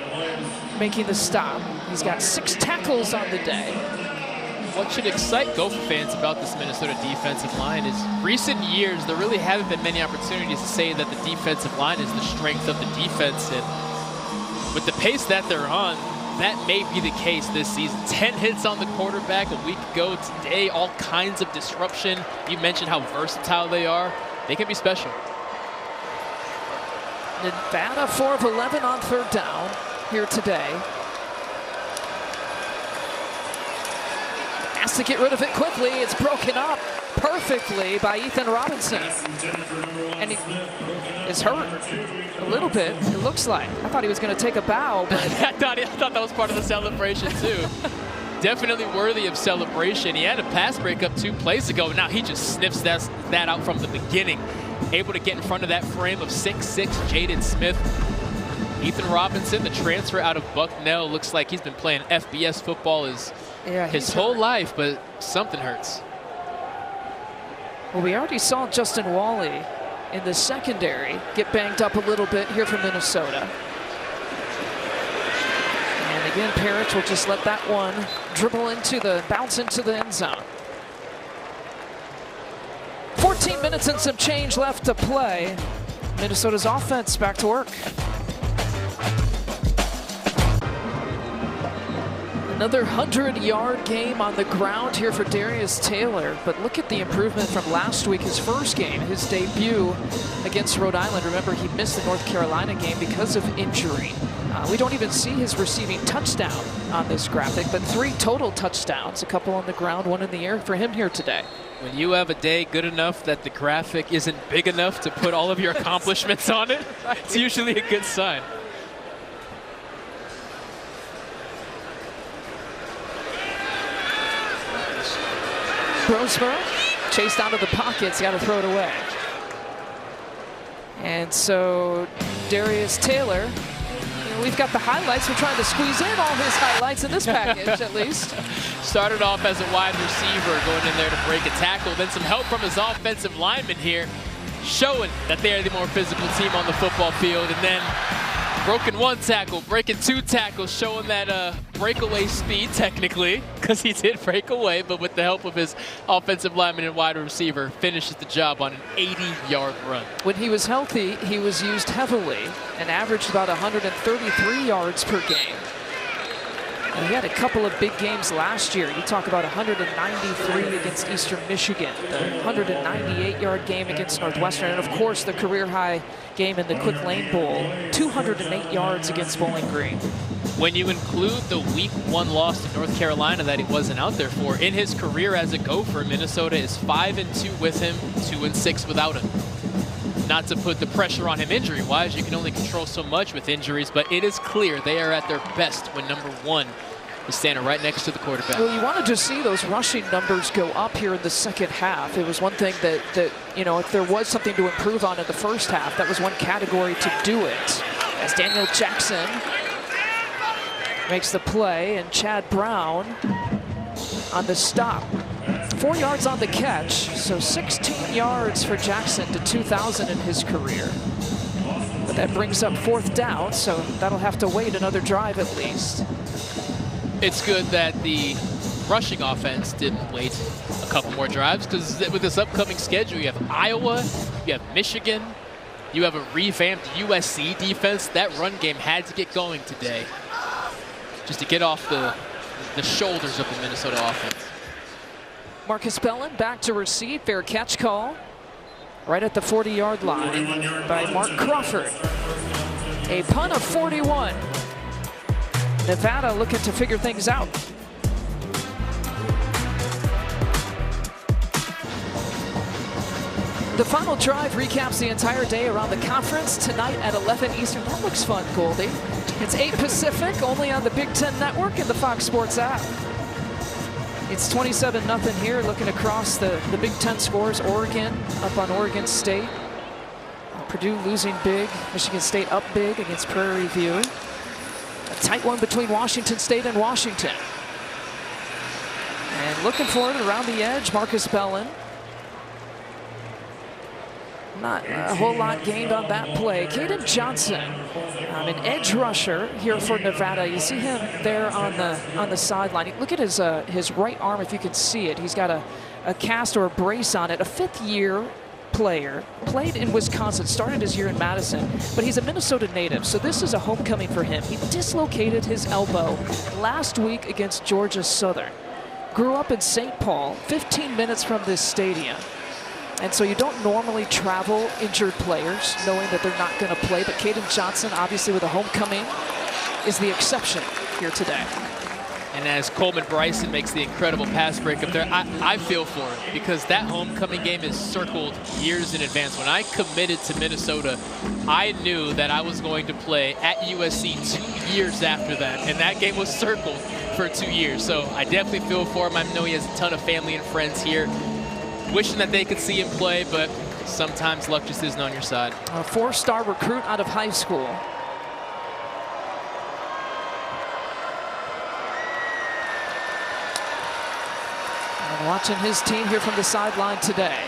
making the stop. He's got 6 tackles on the day. What should excite Gopher fans about this Minnesota defensive line is recent years, there really haven't been many opportunities to say that the defensive line is the strength of the defense. And with the pace that they're on, that may be the case this season. 10 hits on the quarterback a week ago. Today, all kinds of disruption. You mentioned how versatile they are. They can be special. Nevada 4 of 11 on 3rd down here today. Has to get rid of it quickly. It's broken up perfectly by Ethan Robinson. And he is hurt a little bit, it looks like. I thought he was going to take a bow, but I thought that was part of the celebration too. Definitely worthy of celebration. He had a pass breakup 2 plays ago. Now he just sniffs that out from the beginning. Able to get in front of that frame of 6'6" Jaden Smith. Ethan Robinson, the transfer out of Bucknell, looks like he's been playing FBS football his whole life, but something hurts. Well, we already saw Justin Wally in the secondary get banged up a little bit here from Minnesota. And again, Parrish will just let that one bounce into the end zone. 14 minutes and some change left to play. Minnesota's offense back to work. Another 100-yard game on the ground here for Darius Taylor, but look at the improvement from last week, his first game, his debut against Rhode Island. Remember, he missed the North Carolina game because of injury. We don't even see his receiving touchdown on this graphic, but 3 total touchdowns, a couple on the ground, 1 in the air for him here today. When you have a day good enough that the graphic isn't big enough to put all of your accomplishments on it, it's usually a good sign. Brosmer chased out of the pockets, got to throw it away. And so Darius Taylor, we've got the highlights. We're trying to squeeze in all his highlights in this package, at least. Started off as a wide receiver, going in there to break a tackle. Then some help from his offensive lineman here, showing that they're the more physical team on the football field. And then broken 1 tackle, breaking 2 tackles, showing that breakaway speed, technically, because he did break away, but with the help of his offensive lineman and wide receiver, finishes the job on an 80-yard run. When he was healthy, he was used heavily and averaged about 133 yards per game. And he had a couple of big games last year. You talk about 193 against Eastern Michigan, the 198-yard game against Northwestern, and of course the career-high game in the Quick Lane Bowl, 208 yards against Bowling Green. When you include the Week 1 loss to North Carolina that he wasn't out there for, in his career as a Gopher, Minnesota is 5-2 with him, 2-6 without him. Not to put the pressure on him injury-wise, you can only control so much with injuries, but it is clear they are at their best when number 1 is standing right next to the quarterback. Well, you wanted to see those rushing numbers go up here in the second half. It was one thing that you know, if there was something to improve on in the first half, that was one category to do it. As Daniel Jackson makes the play, and Chad Brown on the stop. 4 yards on the catch, so 16 yards for Jackson to 2,000 in his career. But that brings up 4th down, so that'll have to wait another drive at least. It's good that the rushing offense didn't wait a couple more drives, because with this upcoming schedule, you have Iowa, you have Michigan, you have a revamped USC defense. That run game had to get going today, just to get off the shoulders of the Minnesota offense. Marcus Bellin back to receive, fair catch call. Right at the 40-yard line by Mark Crawford. A punt of 41. Nevada looking to figure things out. The final drive recaps the entire day around the conference tonight at 11 Eastern. That looks fun, Goldie. It's 8 Pacific, only on the Big Ten Network and the Fox Sports app. It's 27-0 here, looking across the Big Ten scores. Oregon up on Oregon State. Purdue losing big. Michigan State up big against Prairie View. A tight one between Washington State and Washington. And looking for it around the edge, Marcus Bellin. Not a whole lot gained on that play. Caden Johnson, an edge rusher here for Nevada. You see him there on the sideline. Look at his right arm, if you can see it. He's got a cast or a brace on it. A fifth-year player, played in Wisconsin, started his year in Madison, but he's a Minnesota native, so this is a homecoming for him. He dislocated his elbow last week against Georgia Southern. Grew up in St. Paul, 15 minutes from this stadium. And so you don't normally travel injured players knowing that they're not going to play, but Caden Johnson, obviously with a homecoming, is the exception here today. And as Coleman Bryson makes the incredible pass break up there, I feel for him, because that homecoming game is circled years in advance. When I committed to Minnesota, I knew that I was going to play at USC 2 years after that, and that game was circled for 2 years. So I definitely feel for him. I know he has a ton of family and friends here, wishing that they could see him play, but sometimes luck just isn't on your side. A four-star recruit out of high school. And watching his team here from the sideline today.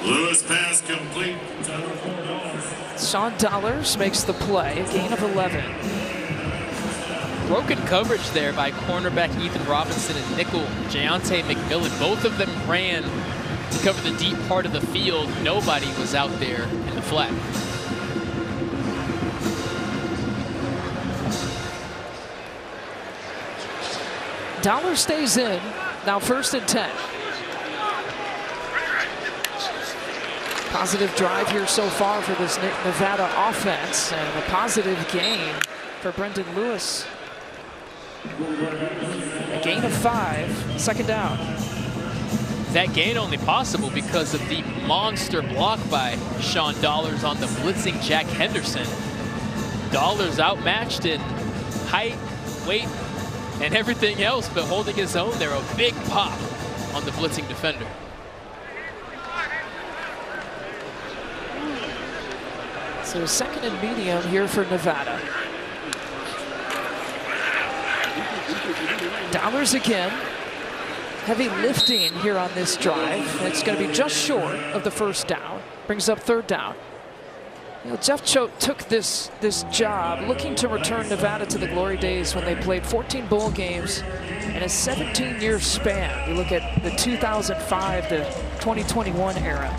Lewis pass complete. Sean Dollars makes the play, a gain of 11. Broken coverage there by cornerback Ethan Robinson and nickel Jayonte McMillan. Both of them ran to cover the deep part of the field. Nobody was out there in the flat. Dollar stays in, now 1st and 10. Positive drive here so far for this Nevada offense, and a positive gain for Brendan Lewis. A gain of 5, 2nd down. That gain only possible because of the monster block by Sean Dollars on the blitzing Jack Henderson. Dollars outmatched in height, weight, and everything else, but holding his own there. A big pop on the blitzing defender. So 2nd and medium here for Nevada. Dollars again. Heavy lifting here on this drive. It's going to be just short of the 1st down. Brings up 3rd down. You know, Jeff Choate took this job looking to return Nevada to the glory days when they played 14 bowl games in a 17-year span. You look at the 2005 to 2021 era.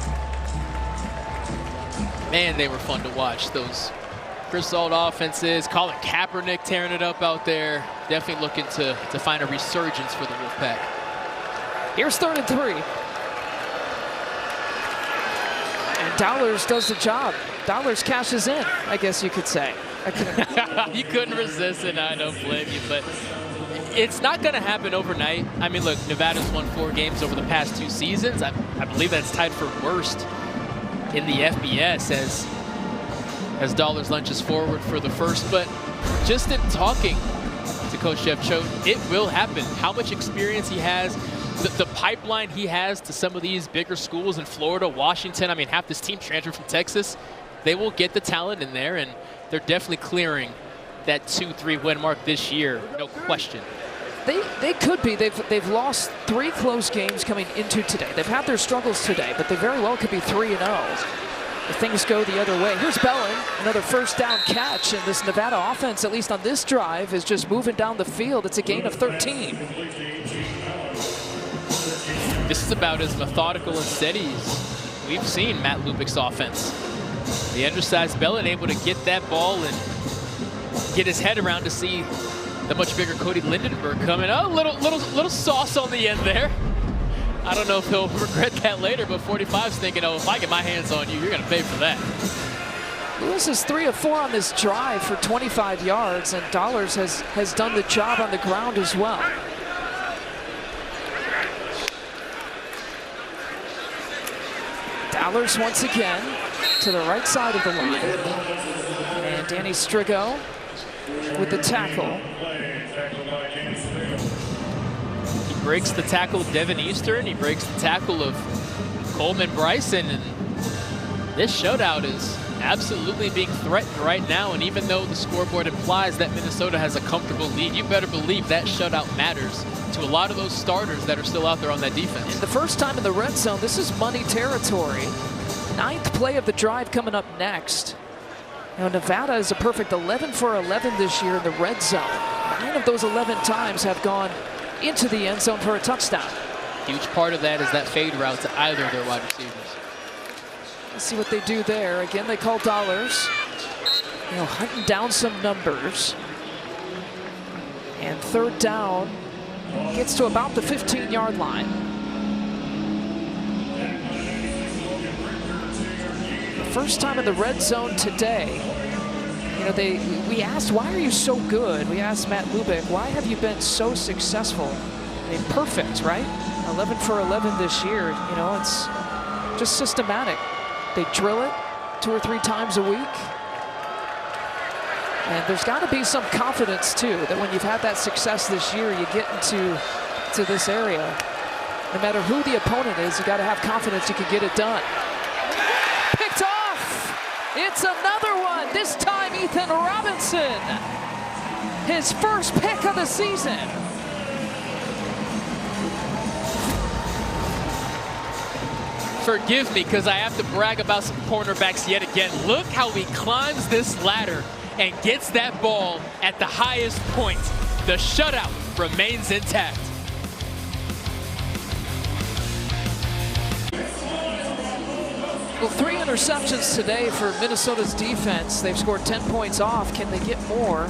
Man, they were fun to watch. Those Chris Ault offenses, Colin Kaepernick tearing it up out there. Definitely looking to find a resurgence for the Wolfpack. Here's 3rd and 3. And Dollars does the job. Dollars cashes in, I guess you could say. You couldn't resist it, I don't blame you, but it's not going to happen overnight. I mean, look, Nevada's won 4 games over the past 2 seasons. I believe that's tied for worst in the FBS as Dollars lunges forward for the first. But just in talking to Coach Jeff Choate, it will happen. How much experience he has, the pipeline he has to some of these bigger schools in Florida, Washington. I mean, half this team transferred from Texas. They will get the talent in there, and they're definitely clearing that 2-3 win mark this year, no question. They could be. They've lost 3 close games coming into today. They've had their struggles today, but they very well could be 3-0 if things go the other way. Here's Bellin, another 1st down catch, and this Nevada offense, at least on this drive, is just moving down the field. It's a gain of 13. This is about as methodical and steady as we've seen Matt Lubick's offense. The undersized Bellin able to get that ball and get his head around to see the much bigger Cody Lindenberg coming. Oh, little sauce on the end there. I don't know if he'll regret that later, but 45's thinking, oh, if I get my hands on you, you're going to pay for that. Lewis is 3 of 4 on this drive for 25 yards, and Dollars has done the job on the ground as well. Dollars once again to the right side of the line. And Danny Strigo with the tackle. He breaks the tackle of Devin Eastern. He breaks the tackle of Coleman Bryson. And this shootout is absolutely being threatened right now, and even though the scoreboard implies that Minnesota has a comfortable lead, you better believe that shutout matters to a lot of those starters that are still out there on that defense. And the first time in the red zone, this is money territory. 9th play of the drive coming up next. Nevada is a perfect 11 for 11 this year in the red zone. 9 of those 11 times have gone into the end zone for a touchdown. Huge part of that is that fade route to either of their wide receivers. Let's see what they do there. Again, they call dollars. Hunting down some numbers. And 3rd down gets to about the 15-yard line. First time in the red zone today. We asked, why are you so good? We asked Matt Lubick, why have you been so successful? Perfect, right? 11 for 11 this year. It's just systematic. They drill it 2 or 3 times a week. And there's got to be some confidence, too, that when you've had that success this year, you get into this area. No matter who the opponent is, you got to have confidence you can get it done. Picked off! It's another one. This time, Ethan Robinson. His first pick of the season. Forgive me, because I have to brag about some cornerbacks yet again. Look how he climbs this ladder and gets that ball at the highest point. The shutout remains intact. Well, 3 interceptions today for Minnesota's defense. They've scored 10 points off. Can they get more?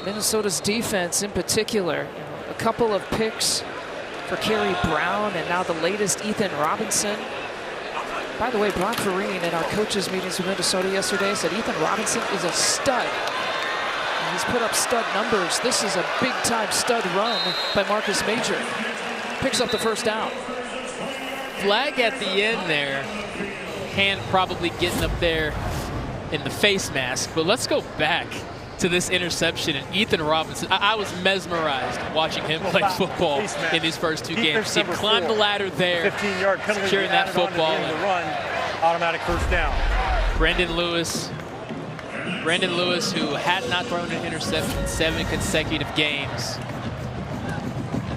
Minnesota's defense in particular, a couple of picks for Kerry Brown, and now the latest, Ethan Robinson. By the way, Brock Vereen in our coaches meetings with Minnesota yesterday said Ethan Robinson is a stud. And he's put up stud numbers. This is a big-time stud run by Marcus Major. Picks up the first down. Flag at the end there. Hand probably getting up there in the face mask. But let's go back to this interception, and Ethan Robinson. I was mesmerized watching him play football in these first 2 games. See him climb the ladder there, 15-yard penalty, securing that football. The run, automatic first down. Brendan Lewis, who had not thrown an interception in 7 consecutive games,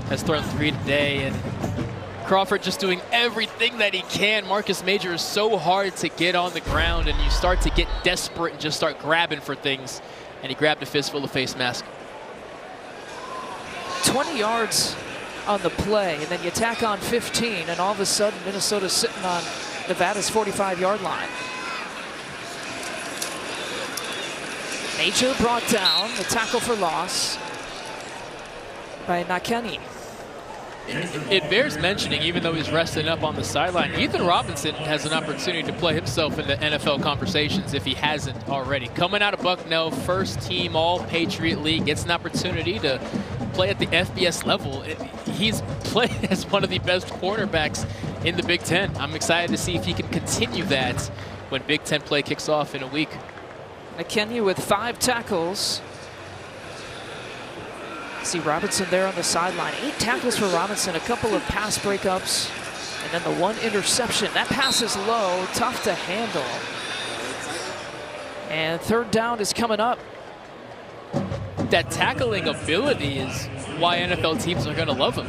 has thrown 3 today, and Crawford just doing everything that he can. Marcus Major is so hard to get on the ground, and you start to get desperate and just start grabbing for things. And he grabbed a fistful of face mask. 20 yards on the play, and then you tack on 15, and all of a sudden Minnesota's sitting on Nevada's 45-yard line. Major brought down, the tackle for loss by Nakeni. It bears mentioning, even though he's resting up on the sideline, Ethan Robinson has an opportunity to play himself into NFL conversations if he hasn't already. Coming out of Bucknell, first team All-Patriot League, gets an opportunity to play at the FBS level. He's played as one of the best cornerbacks in the Big Ten. I'm excited to see if he can continue that when Big Ten play kicks off in a week. McKenna with 5 tackles. See Robinson there on the sideline. 8 tackles for Robinson, a couple of pass breakups, and then the 1 interception. That pass is low, tough to handle. And 3rd down is coming up. That tackling ability is why NFL teams are going to love him.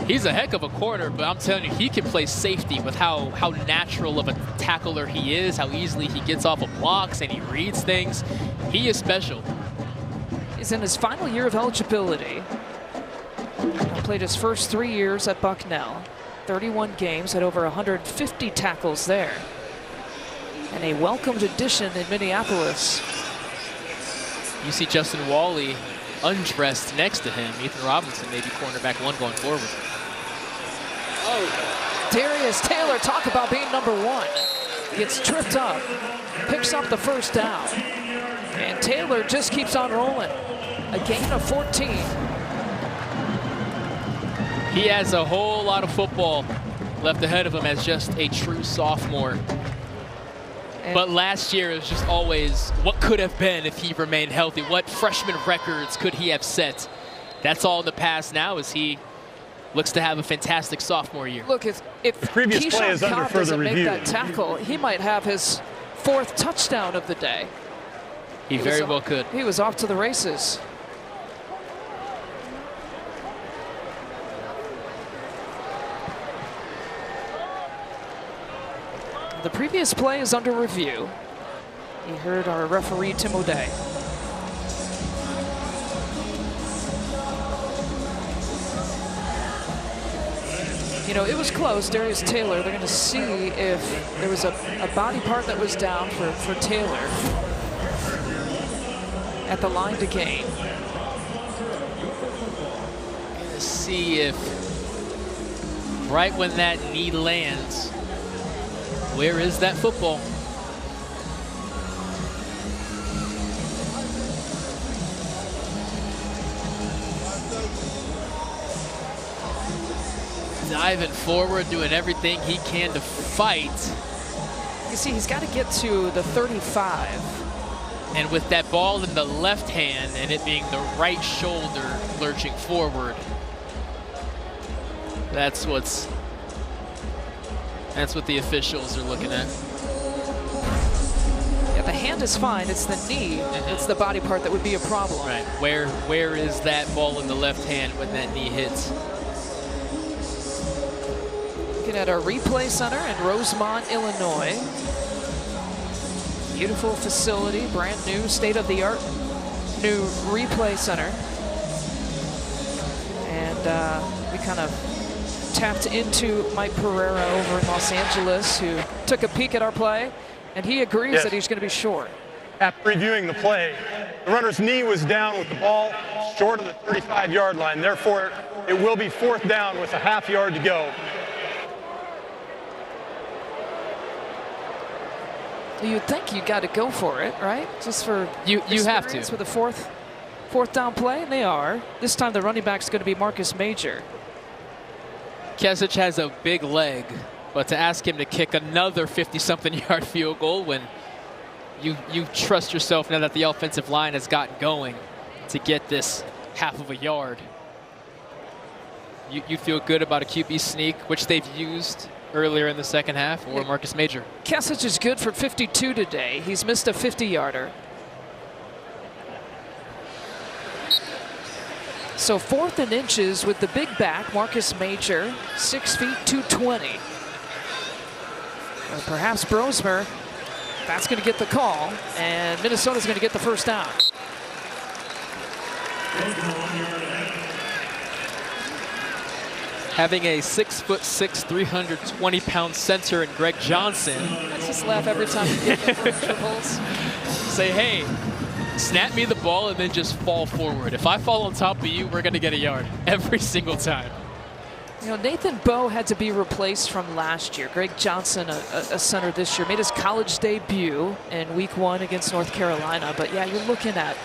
He's a heck of a corner, but I'm telling you, he can play safety with how natural of a tackler he is, how easily he gets off of blocks and he reads things. He is special. He's in his final year of eligibility. Played his first 3 years at Bucknell. 31 games, had over 150 tackles there. And a welcomed addition in Minneapolis. You see Justin Wally undressed next to him. Ethan Robinson may be cornerback 1 going forward. Oh, Darius Taylor, talk about being number 1. Gets tripped up, picks up the first down. And Taylor just keeps on rolling. A gain of 14. He has a whole lot of football left ahead of him as just a true sophomore. But last year it was just always what could have been if he remained healthy. What freshman records could he have set? That's all in the past now as he looks to have a fantastic sophomore year. Look, if previous play Keyshawn is under Cobb further doesn't make review. that tackle, he might have his 4th touchdown of the day. He very well could. He was off to the races. The previous play is under review. You heard our referee, Tim O'Day. You know, it was close. Darius Taylor, they're going to see if there was a body part that was down for Taylor at the line to gain. Gonna see if right when that knee lands, where is that football? Diving forward, doing everything he can to fight. You see, he's got to get to the 35. And with that ball in the left hand and it being the right shoulder lurching forward, that's what the officials are looking at. Yeah, the hand is fine. It's the knee. It's the body part that would be a problem. Right. Where is that ball in the left hand when that knee hits? Looking at our replay center in Rosemont, Illinois. Beautiful facility, brand new, state-of-the-art new replay center. And we kind of tapped into Mike Pereira over in Los Angeles, who took a peek at our play, and he agrees that he's going to be short. After reviewing the play, the runner's knee was down with the ball short of the 35-yard line. Therefore, it will be 4th down with a ½ yard to go. You'd think you got to go for it, right? Just for you have to. For the fourth down play, and they are. This time the running back's going to be Marcus Major. Kesich has a big leg, but to ask him to kick another 50-something yard field goal when you trust yourself now that the offensive line has gotten going to get this ½ a yard. You feel good about a QB sneak, which they've used earlier in the second half, or Marcus Major? Kesich is good for 52 today. He's missed a 50-yarder. So 4th and inches with the big back, Marcus Major, 6 feet, 220. Or perhaps Brosmer, that's going to get the call, and Minnesota's going to get the 1st down. Having a 6'6", 320-pound center in Greg Johnson. I just laugh every time you get the triples. Say, hey, snap me the ball and then just fall forward. If I fall on top of you, we're going to get a yard every single time. You know, Nathan Bowe had to be replaced from last year. Greg Johnson, a center this year, made his college debut in week 1 against North Carolina. But yeah, you're looking at,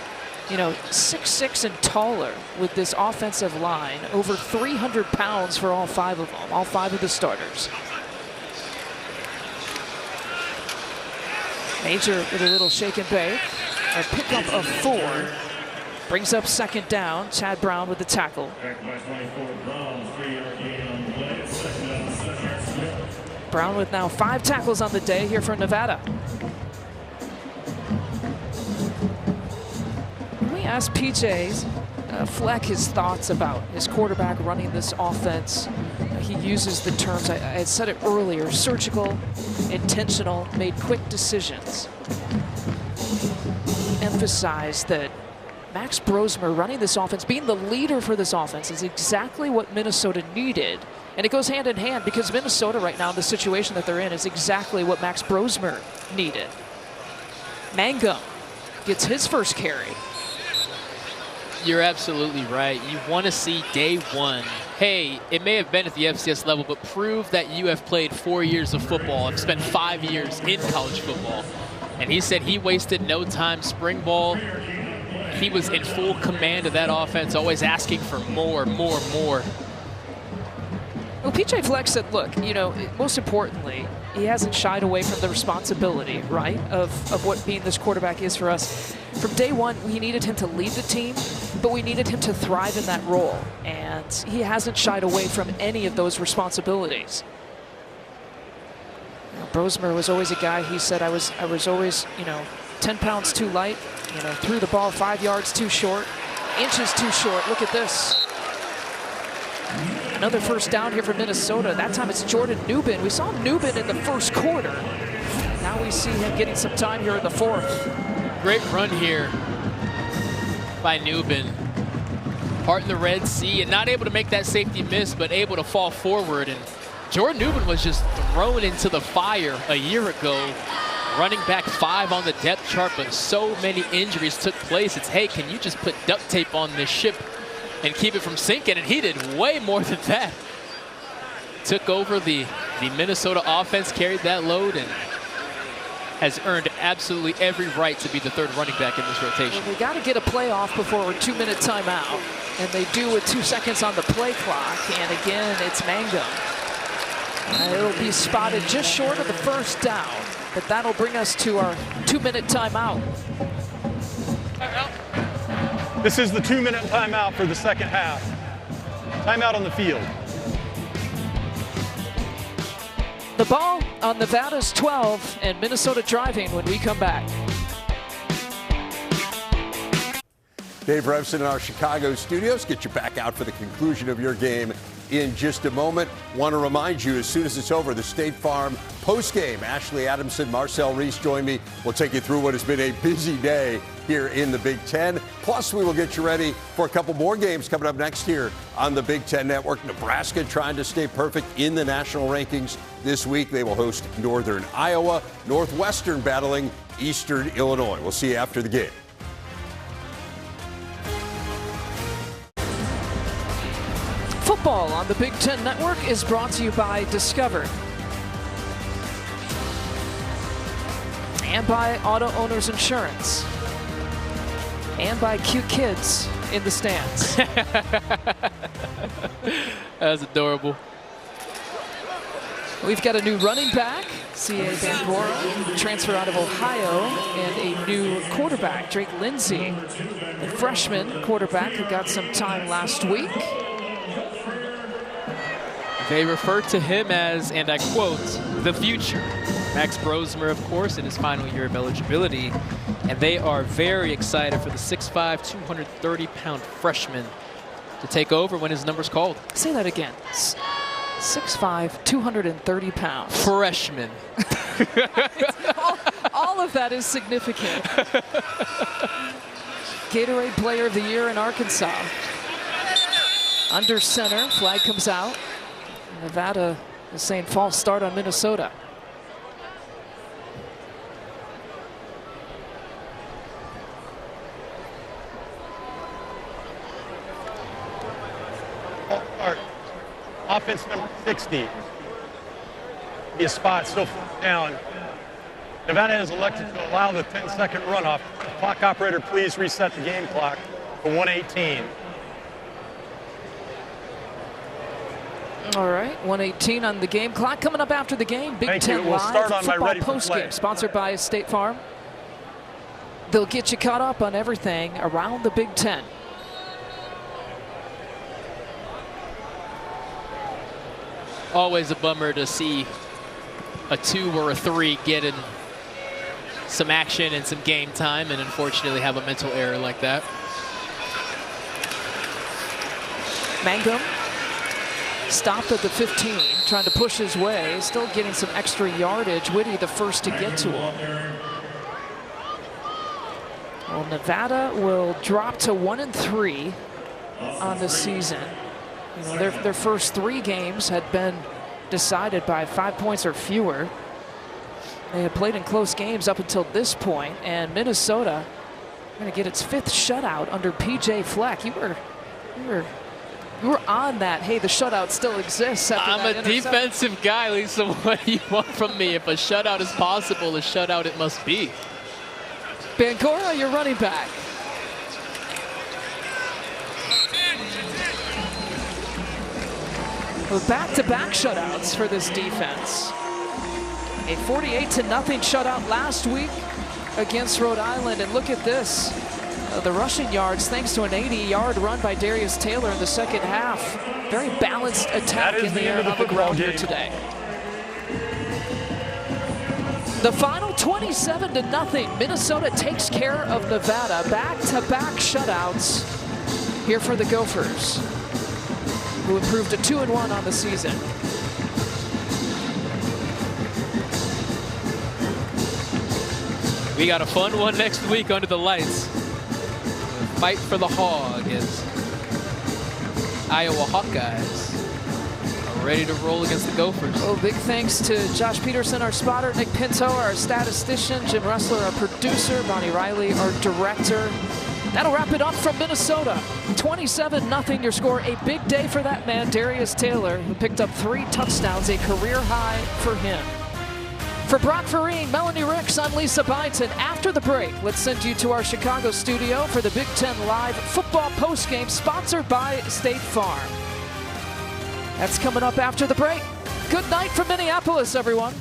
you know, 6'6" and taller with this offensive line. Over 300 pounds for all 5 of them, all 5 of the starters. Major with a little shake and bake. A pickup of 4. Brings up 2nd down. Chad Brown with the tackle. Brown with now 5 tackles on the day here for Nevada. We asked PJ Fleck his thoughts about his quarterback running this offense. He uses the terms, I had said it earlier, surgical, intentional, made quick decisions. He emphasized that Max Brosmer running this offense, being the leader for this offense, is exactly what Minnesota needed. And it goes hand in hand because Minnesota right now, the situation that they're in, is exactly what Max Brosmer needed. Mangum gets his first carry. You're absolutely right. You want to see day 1. Hey, it may have been at the FCS level, but prove that you have played 4 years of football and spent 5 years in college football. And he said he wasted no time spring ball. He was in full command of that offense, always asking for more. Well, PJ Fleck said, look, you know, most importantly, he hasn't shied away from the responsibility, right, of what being this quarterback is for us. From day 1, we needed him to lead the team, but we needed him to thrive in that role, and he hasn't shied away from any of those responsibilities. Brosmer was always a guy, he said, I was always, 10 pounds too light, threw the ball 5 yards too short, inches too short. Look at this. Another first down here for Minnesota. That time it's Jordan Nubin. We saw Nubin in the first quarter. Now we see him getting some time here in the fourth. Great run here by Nubin. Part in the Red Sea and not able to make that safety miss, but able to fall forward. And Jordan Nubin was just thrown into the fire a year ago. Running back 5 on the depth chart, but so many injuries took place. It's, hey, can you just put duct tape on this ship and keep it from sinking? And he did way more than that. Took over the Minnesota offense, carried that load, and has earned absolutely every right to be the third running back in this rotation. Well, we got to get a play off before a 2-minute timeout, and they do with 2 seconds on the play clock. And again, it's Mangum. It'll be spotted just short of the first down, but that'll bring us to our 2-minute timeout. This is the 2-minute timeout for the second half. Timeout on the field. The ball on Nevada's 12 and Minnesota driving when we come back. Dave Revsine in our Chicago studios. Get you back out for the conclusion of your game in just a moment. Want to remind you, as soon as it's over, the State Farm postgame. Ashley Adamson, Marcel Reese join me. We'll take you through what has been a busy day here in the Big Ten. Plus, we will get you ready for a couple more games coming up next year on the Big Ten Network. Nebraska trying to stay perfect in the national rankings this week. They will host Northern Iowa. Northwestern battling Eastern Illinois. We'll see you after the game. Football on the Big Ten Network is brought to you by Discover and by Auto Owners Insurance and by cute kids in the stands. That's adorable. We've got a new running back, C.A. Bangora, transfer out of Ohio, and a new quarterback, Drake Lindsay, a freshman quarterback who got some time last week. They refer to him as, and I quote, the future. Max Brosmer, of course, in his final year of eligibility. And they are very excited for the 6'5", 230-pound freshman to take over when his number's called. Say that again. 6'5", 230 pounds. Freshman. all of that is significant. Gatorade Player of the Year in Arkansas. Under center, flag comes out. Nevada is saying false start on Minnesota. Offense number 60. Be a spot still down. Nevada has elected to allow the 10-second runoff. Clock operator, please reset the game clock for 1:18. All right, 1:18 on the game clock. Coming up after the game, Big Ten We'll start on my football ready for post play. game, sponsored by State Farm. They'll get you caught up on everything around the Big Ten. Always a bummer to see a 2 or a 3 get in some action and some game time, and unfortunately have a mental error like that. Mangum stopped at the 15, trying to push his way, still getting some extra yardage. Whitty the first to get to him. Well, Nevada will drop to 1-3 on the season. You know, their first 3 games had been decided by 5 points or fewer. They had played in close games up until this point, and Minnesota going to get its 5th shutout under P.J. Fleck. You were on that. Hey, the shutout still exists. I'm a defensive guy, Lisa. What do you want from me? If a shutout is possible, a shutout it must be. Bangora, your running back. Well, back-to-back shutouts for this defense. A 48-0 shutout last week against Rhode Island, and look at this. the rushing yards thanks to an 80-yard run by Darius Taylor in the second half. Very balanced attack in the air on the ground here today. The final 27-0. Minnesota takes care of Nevada. Back-to-back shutouts here for the Gophers, who improved to 2-1 on the season. We got a fun one next week under the lights. Fight for the Hog as Iowa Hawkeyes are ready to roll against the Gophers. Oh, big thanks to Josh Peterson, our spotter, Nick Pinto, our statistician, Jim Ressler, our producer, Bonnie Riley, our director. That'll wrap it up from Minnesota. 27-0 your score. A big day for that man, Darius Taylor, who picked up 3 touchdowns, a career high for him. For Brock Vereen, Melanie Ricks, I'm Lisa Byton. After the break, let's send you to our Chicago studio for the Big Ten Live football postgame, sponsored by State Farm. That's coming up after the break. Good night from Minneapolis, everyone.